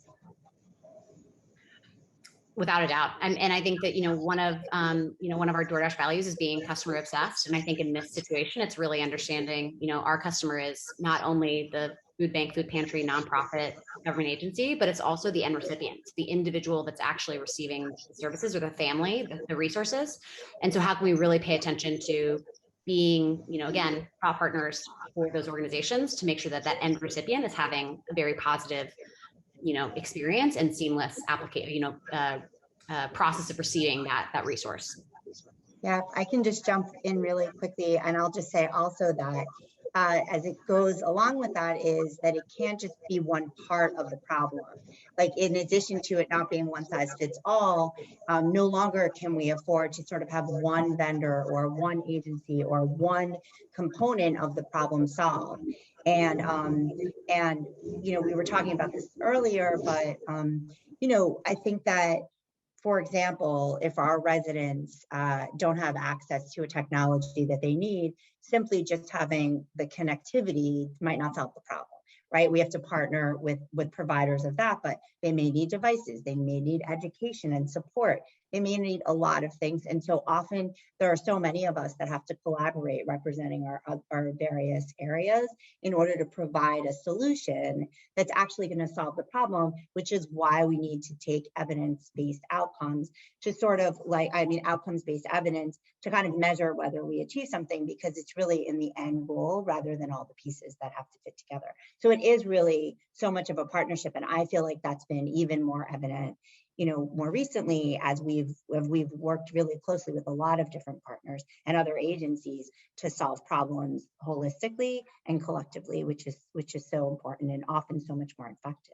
S11: Without a doubt. And I think that, one of our DoorDash values is being customer obsessed. And I think in this situation, it's really understanding, our customer is not only the food bank, food pantry, nonprofit, government agency, but it's also the end recipient, the individual that's actually receiving the services, or the family, the resources. And so how can we really pay attention to being, again, partners for those organizations to make sure that that end recipient is having a very positive experience and seamless application, process of receiving that resource.
S2: Yeah, I can just jump in really quickly, and I'll just say also that as it goes along with that is that it can't just be one part of the problem. Like, in addition to it not being one size fits all, no longer can we afford to sort of have one vendor or one agency or one component of the problem solved. And we were talking about this earlier, but I think that, for example, if our residents don't have access to a technology that they need, simply just having the connectivity might not solve the problem, right? We have to partner with providers of that, but they may need devices, they may need education and support, they may need a lot of things. And so often there are so many of us that have to collaborate representing our various areas in order to provide a solution that's actually going to solve the problem, which is why we need to take evidence-based outcomes to sort of outcomes-based evidence to kind of measure whether we achieve something, because it's really in the end goal rather than all the pieces that have to fit together. So it is really so much of a partnership. And I feel like that's been even more evident, more recently, as we've worked really closely with a lot of different partners and other agencies to solve problems holistically and collectively, which is so important and often so much more effective.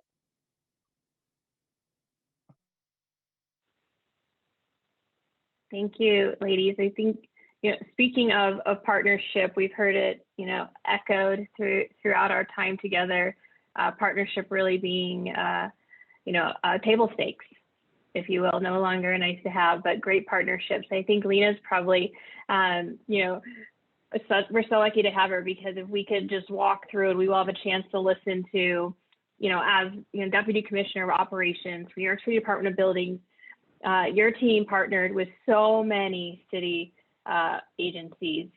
S21: Thank you, ladies. I think, speaking of partnership, we've heard it, echoed throughout our time together. Partnership really being, table stakes, if you will, no longer nice to have, but great partnerships. I think Leena's probably, we're so lucky to have her, because if we could just walk through it, we will have a chance to listen to, as Deputy Commissioner of Operations for New York City Department of Buildings, your team partnered with so many city agencies,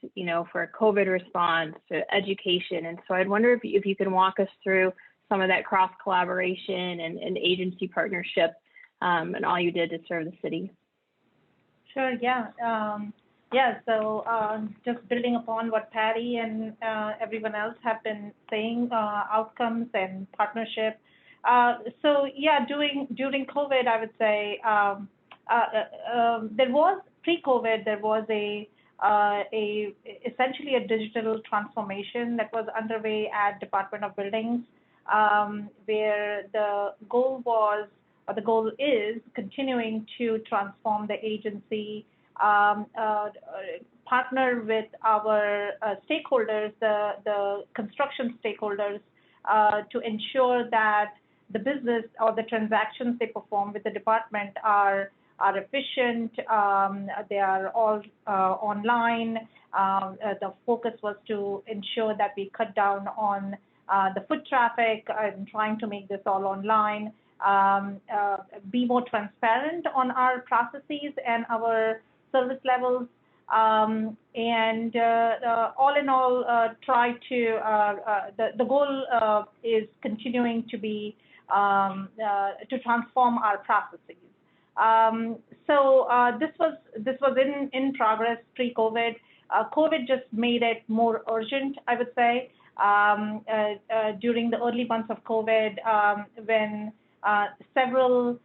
S21: for COVID response, to education. And so I'd wonder if you can walk us through some of that cross collaboration and agency partnership and all you did to serve the city.
S23: Sure, yeah. So just building upon what Patty and everyone else have been saying, outcomes and partnership. So yeah, during COVID, I would say there was, pre-COVID, there was essentially a digital transformation that was underway at Department of Buildings, where the goal was, or the goal is, continuing to transform the agency, partner with our stakeholders, the construction stakeholders, to ensure that the business or the transactions they perform with the department are efficient, they are all online. The focus was to ensure that we cut down on the foot traffic and trying to make this all online, be more transparent on our processes and our service levels, and all in all, try to, the goal is continuing to be to transform our processes. So this was in progress pre-COVID. COVID just made it more urgent, I would say, during the early months of COVID, when several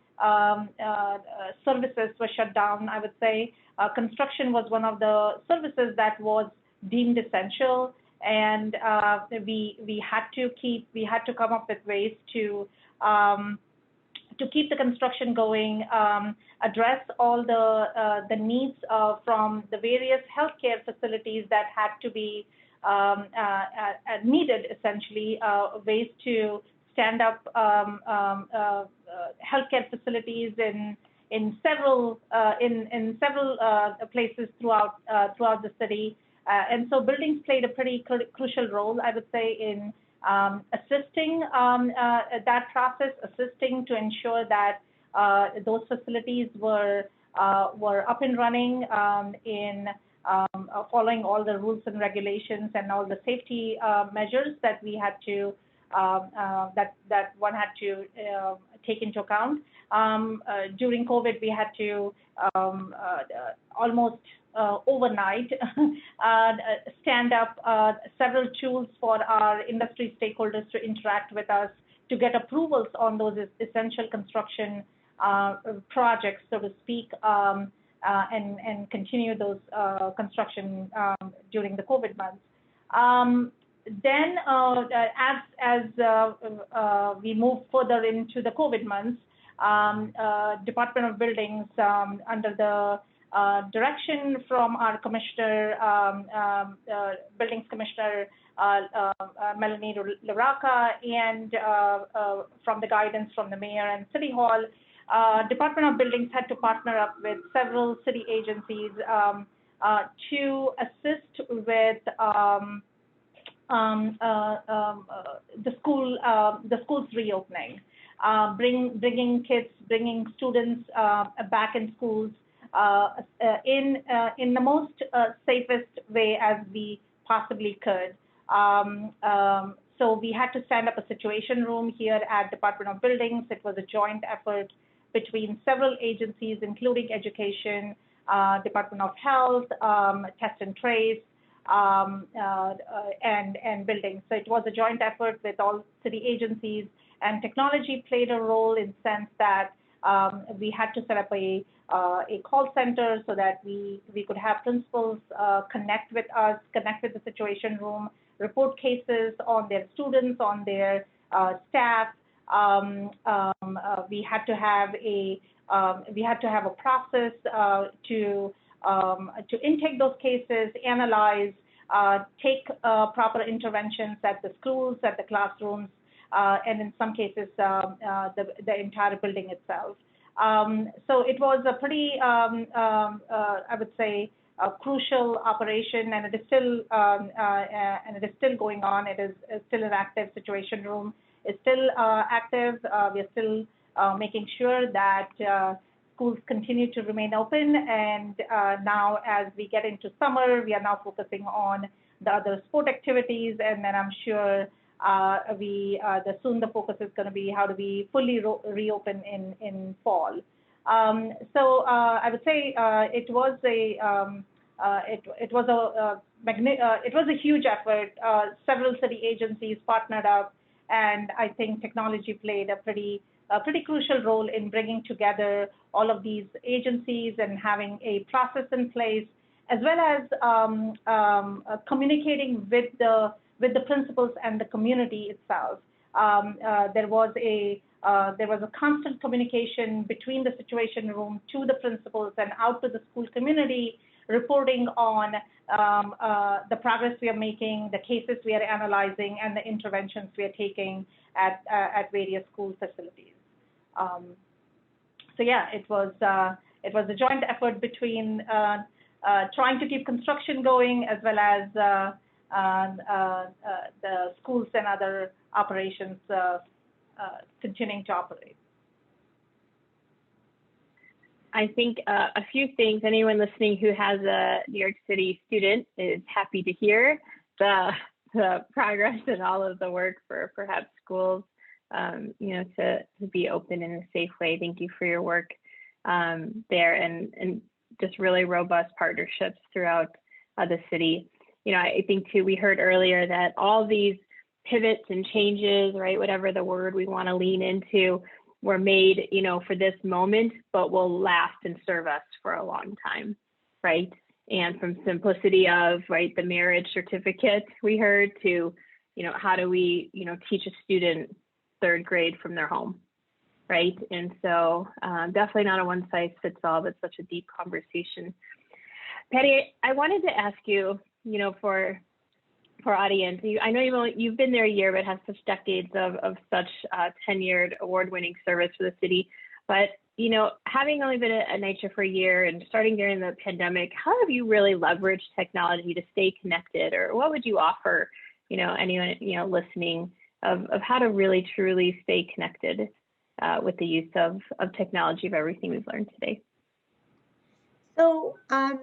S23: services were shut down. I would say construction was one of the services that was deemed essential, and we had to come up with ways to keep the construction going, address all the needs from the various healthcare facilities that had to be needed, essentially, ways to stand up healthcare facilities in several places throughout the city, and so buildings played a pretty crucial role, I would say, in assisting that process, assisting to ensure that those facilities were up and running in following all the rules and regulations and all the safety measures that we had to that one had to take into account. During COVID, we had to almost overnight stand up several tools for our industry stakeholders to interact with us to get approvals on those essential construction projects, so to speak, and continue those construction during the COVID months. Then, as we move further into the COVID months, Department of Buildings, under the direction from our commissioner, Buildings Commissioner Melanie Laraca, and from the guidance from the mayor and City Hall, Department of Buildings had to partner up with several city agencies to assist with the schools reopening, bringing students back in schools in the most safest way as we possibly could. So we had to stand up a situation room here at Department of Buildings. It was a joint effort between several agencies, including Education, Department of Health, Test and Trace, and Buildings. So it was a joint effort with all city agencies, and technology played a role in the sense that we had to set up a call center so that we could have principals connect with us, connect with the situation room, report cases on their students, on their staff. We had to have a process to intake those cases, analyze, take proper interventions at the schools, at the classrooms, and in some cases the entire building itself. So it was a pretty, I would say, a crucial operation, and it is still going on. It is still an active situation room. It's still active. We are still making sure that schools continue to remain open. And now, as we get into summer, we are now focusing on the other sport activities, and then I'm sure soon the focus is going to be how do we fully reopen in fall. So I would say it was a huge effort. Several city agencies partnered up, and I think technology played a pretty crucial role in bringing together all of these agencies and having a process in place, as well as communicating with the principals and the community itself. There was a constant communication between the situation room to the principals and out to the school community, reporting on the progress we are making, the cases we are analyzing, and the interventions we are taking at various school facilities. So yeah, it was a joint effort between trying to keep construction going, as well as the schools and other operations continuing to operate.
S21: I think a few things. Anyone listening who has a New York City student is happy to hear the progress and all of the work for perhaps schools, to be open in a safe way. Thank you for your work there, and just really robust partnerships throughout the city. I think too, we heard earlier that all these pivots and changes, right, whatever the word we want to lean into, were made, for this moment, but will last and serve us for a long time, right? And from simplicity of, right, the marriage certificate we heard to, how do we, teach a student third grade from their home, right? And so definitely not a one size fits all, but such a deep conversation. Patty, I wanted to ask you, for audience, I know you've been there a year, but have such decades of such tenured, award-winning service for the city. But having only been at NYCHA for a year and starting during the pandemic, how have you really leveraged technology to stay connected, or what would you offer, anyone listening of how to really truly stay connected with the use of technology of everything we've learned today?
S2: So I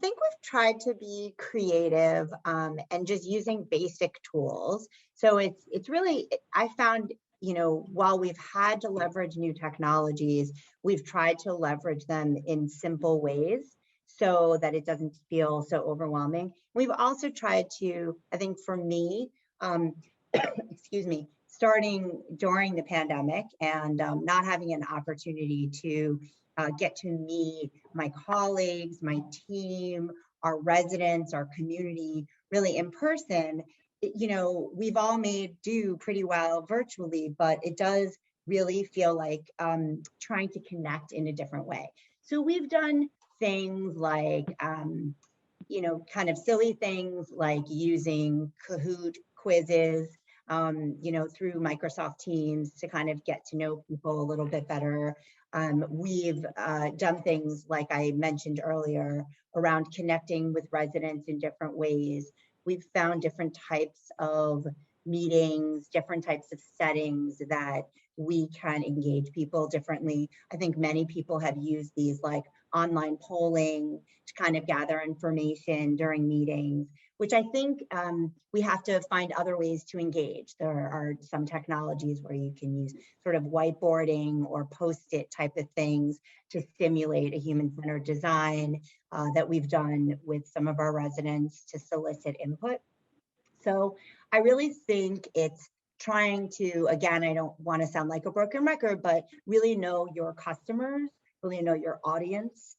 S2: think we've tried to be creative and just using basic tools. So it's really, I found, while we've had to leverage new technologies, we've tried to leverage them in simple ways so that it doesn't feel so overwhelming. We've also tried to, I think for me, excuse me, starting during the pandemic and not having an opportunity to get to meet my colleagues, my team, our residents, our community, really in person, we've all made do pretty well virtually, but it does really feel like trying to connect in a different way. So we've done things like, kind of silly things like using Kahoot quizzes, through Microsoft Teams to kind of get to know people a little bit better. We've done things like I mentioned earlier around connecting with residents in different ways we've found different types of meetings, different types of settings that we can engage people differently. I think many people have used these like online polling to kind of gather information during meetings, which I think we have to find other ways to engage. There are some technologies where you can use sort of whiteboarding or post-it type of things to stimulate a human-centered design that we've done with some of our residents to solicit input. So I really think it's trying to, again, I don't want to sound like a broken record, but really know your customers, really know your audience,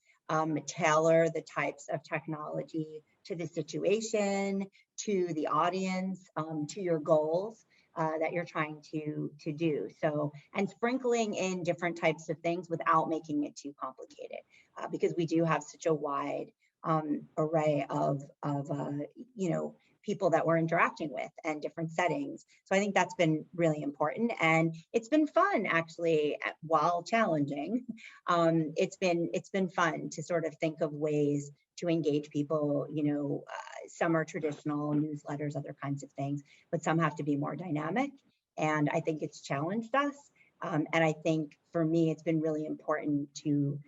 S2: tailor the types of technology to the situation, to the audience, to your goals that you're trying to do. So, and sprinkling in different types of things without making it too complicated, because we do have such a wide array of you know, people that we're interacting with and different settings. So I think that's been really important, and it's been fun actually, while challenging. It's been fun to sort of think of ways to engage people. You know, some are traditional newsletters, other kinds of things, but some have to be more dynamic. And I think it's challenged us. And I think for me, it's been really important to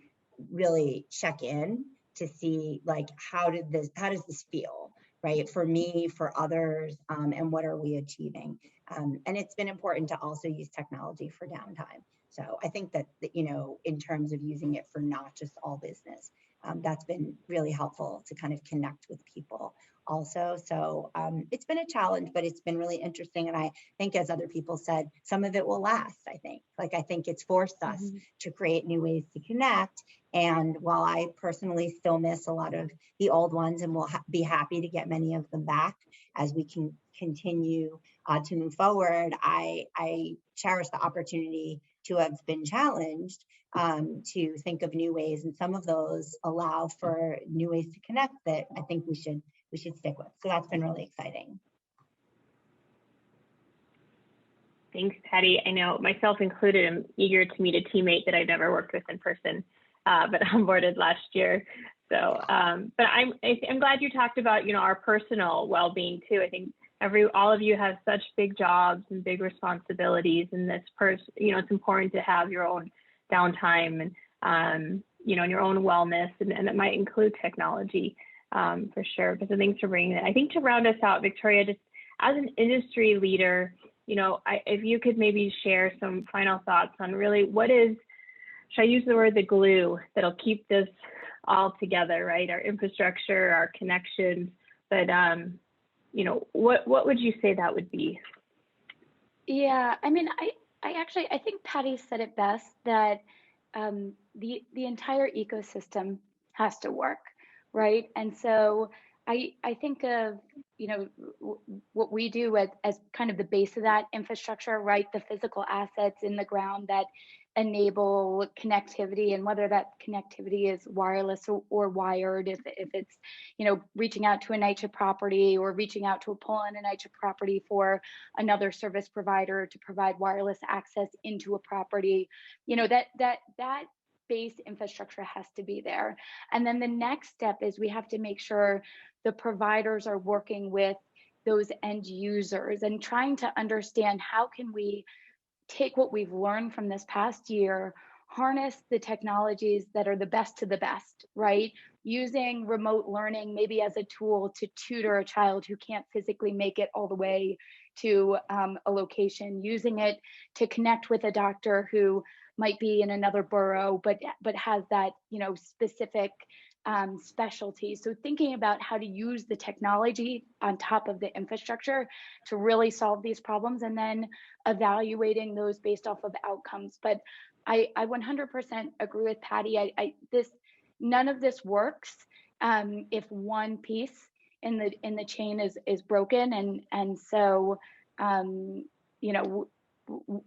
S2: really check in to see like, how does this feel? Right, for me, for others, and what are we achieving? And it's been important to also use technology for downtime. So I think that, you know, in terms of using it for not just all business, that's been really helpful to kind of connect with people also. So it's been a challenge, but it's been really interesting. And I think, as other people said, some of it will last, I think. Like, I think it's forced us to create new ways to connect. And while I personally still miss a lot of the old ones and will be happy to get many of them back as we can continue to move forward, I cherish the opportunity to have been challenged to think of new ways. And some of those allow for new ways to connect that I think we should stick with. So that's been really exciting.
S21: Thanks, Patty. I know, myself included, I'm eager to meet a teammate that I've never worked with in person, but onboarded last year. So, but I'm glad you talked about, you know, our personal well-being too. I think all of you have such big jobs and big responsibilities, and you know, it's important to have your own downtime and you know, and your own wellness, and it might include technology for sure. But thanks for bringing it. I think to round us out, Victoria, just as an industry leader, you know, if you could maybe share some final thoughts on really should I use the word, the glue that'll keep this all together, right? Our infrastructure, our connections, but you know, what would you say that would be?
S3: Yeah, I mean, I think Patty said it best, that the entire ecosystem has to work, right? And so I think of, you know, what we do as kind of the base of that infrastructure, right? The physical assets in the ground that enable connectivity, and whether that connectivity is wireless or wired, if it's, you know, reaching out to a NYC property or reaching out to a pole on a NYC property for another service provider to provide wireless access into a property, you know, that base infrastructure has to be there. And then the next step is we have to make sure the providers are working with those end users and trying to understand how can we take what we've learned from this past year, harness the technologies that are the best of the best, right? Using remote learning maybe as a tool to tutor a child who can't physically make it all the way to a location, using it to connect with a doctor who might be in another borough, but has that, you know, specific specialty. So thinking about how to use the technology on top of the infrastructure to really solve these problems, and then evaluating those based off of outcomes. But I 100% agree with Patty. None of this works if one piece in the chain is broken, and so you know,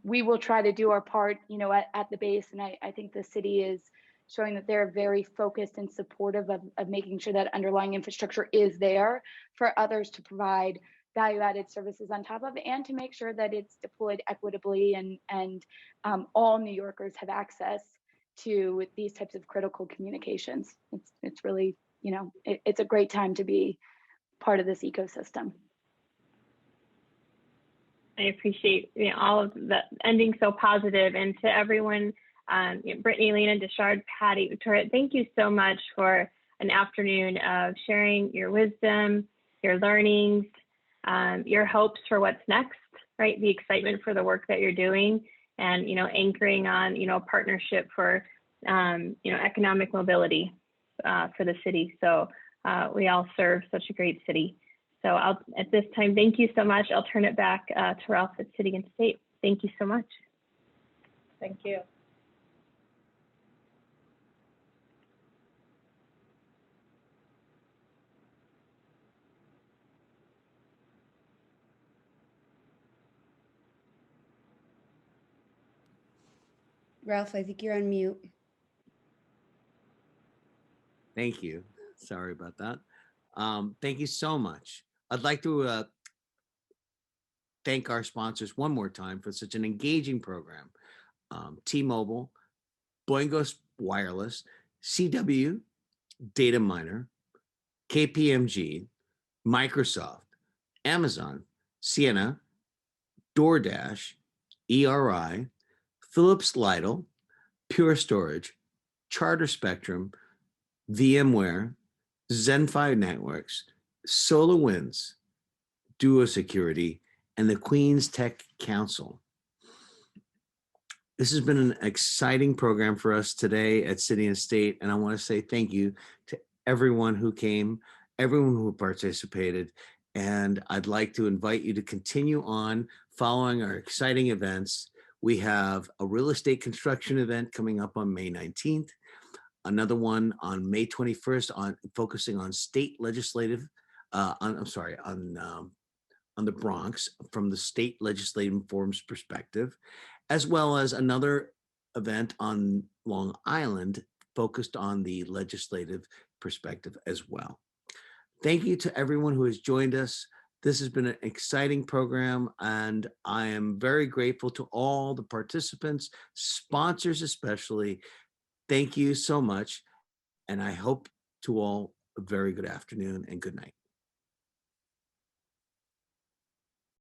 S3: we will try to do our part, you know, at the base, and I think the city is showing that they're very focused and supportive of making sure that underlying infrastructure is there for others to provide value-added services on top of, and to make sure that it's deployed equitably, and all New Yorkers have access to these types of critical communications. It's really, you know, it's a great time to be part of this ecosystem.
S21: I appreciate all of that ending so positive, and to everyone, Brittany, Leena, Deshard, Patty, Victoria, thank you so much for an afternoon of sharing your wisdom, your learnings, your hopes for what's next, right? The excitement for the work that you're doing, and anchoring on a partnership for economic mobility for the city. So we all serve such a great city. So at this time, thank you so much. I'll turn it back to Ralph at City and State. Thank you so much.
S23: Thank you.
S20: Ralph, I think you're on mute.
S1: Thank you. Sorry about that. Thank you so much. I'd like to thank our sponsors one more time for such an engaging program. T-Mobile, Boingo Wireless, CW, Data Miner, KPMG, Microsoft, Amazon, Ciena, DoorDash, ERI, Philips Lytle, Pure Storage, Charter Spectrum, VMware, Zenfi Networks, SolarWinds, Duo Security, and the Queen's Tech Council. This has been an exciting program for us today at City and State, and I want to say thank you to everyone who came, everyone who participated, and I'd like to invite you to continue on following our exciting events. We have a real estate construction event coming up on May 19th, another one on May 21st on focusing on state legislative, on the Bronx from the state legislative forum's perspective, as well as another event on Long Island focused on the legislative perspective as well. Thank you to everyone who has joined us. This has been an exciting program, and I am very grateful to all the participants, sponsors especially. Thank you so much, and I hope to all a very good afternoon and good night.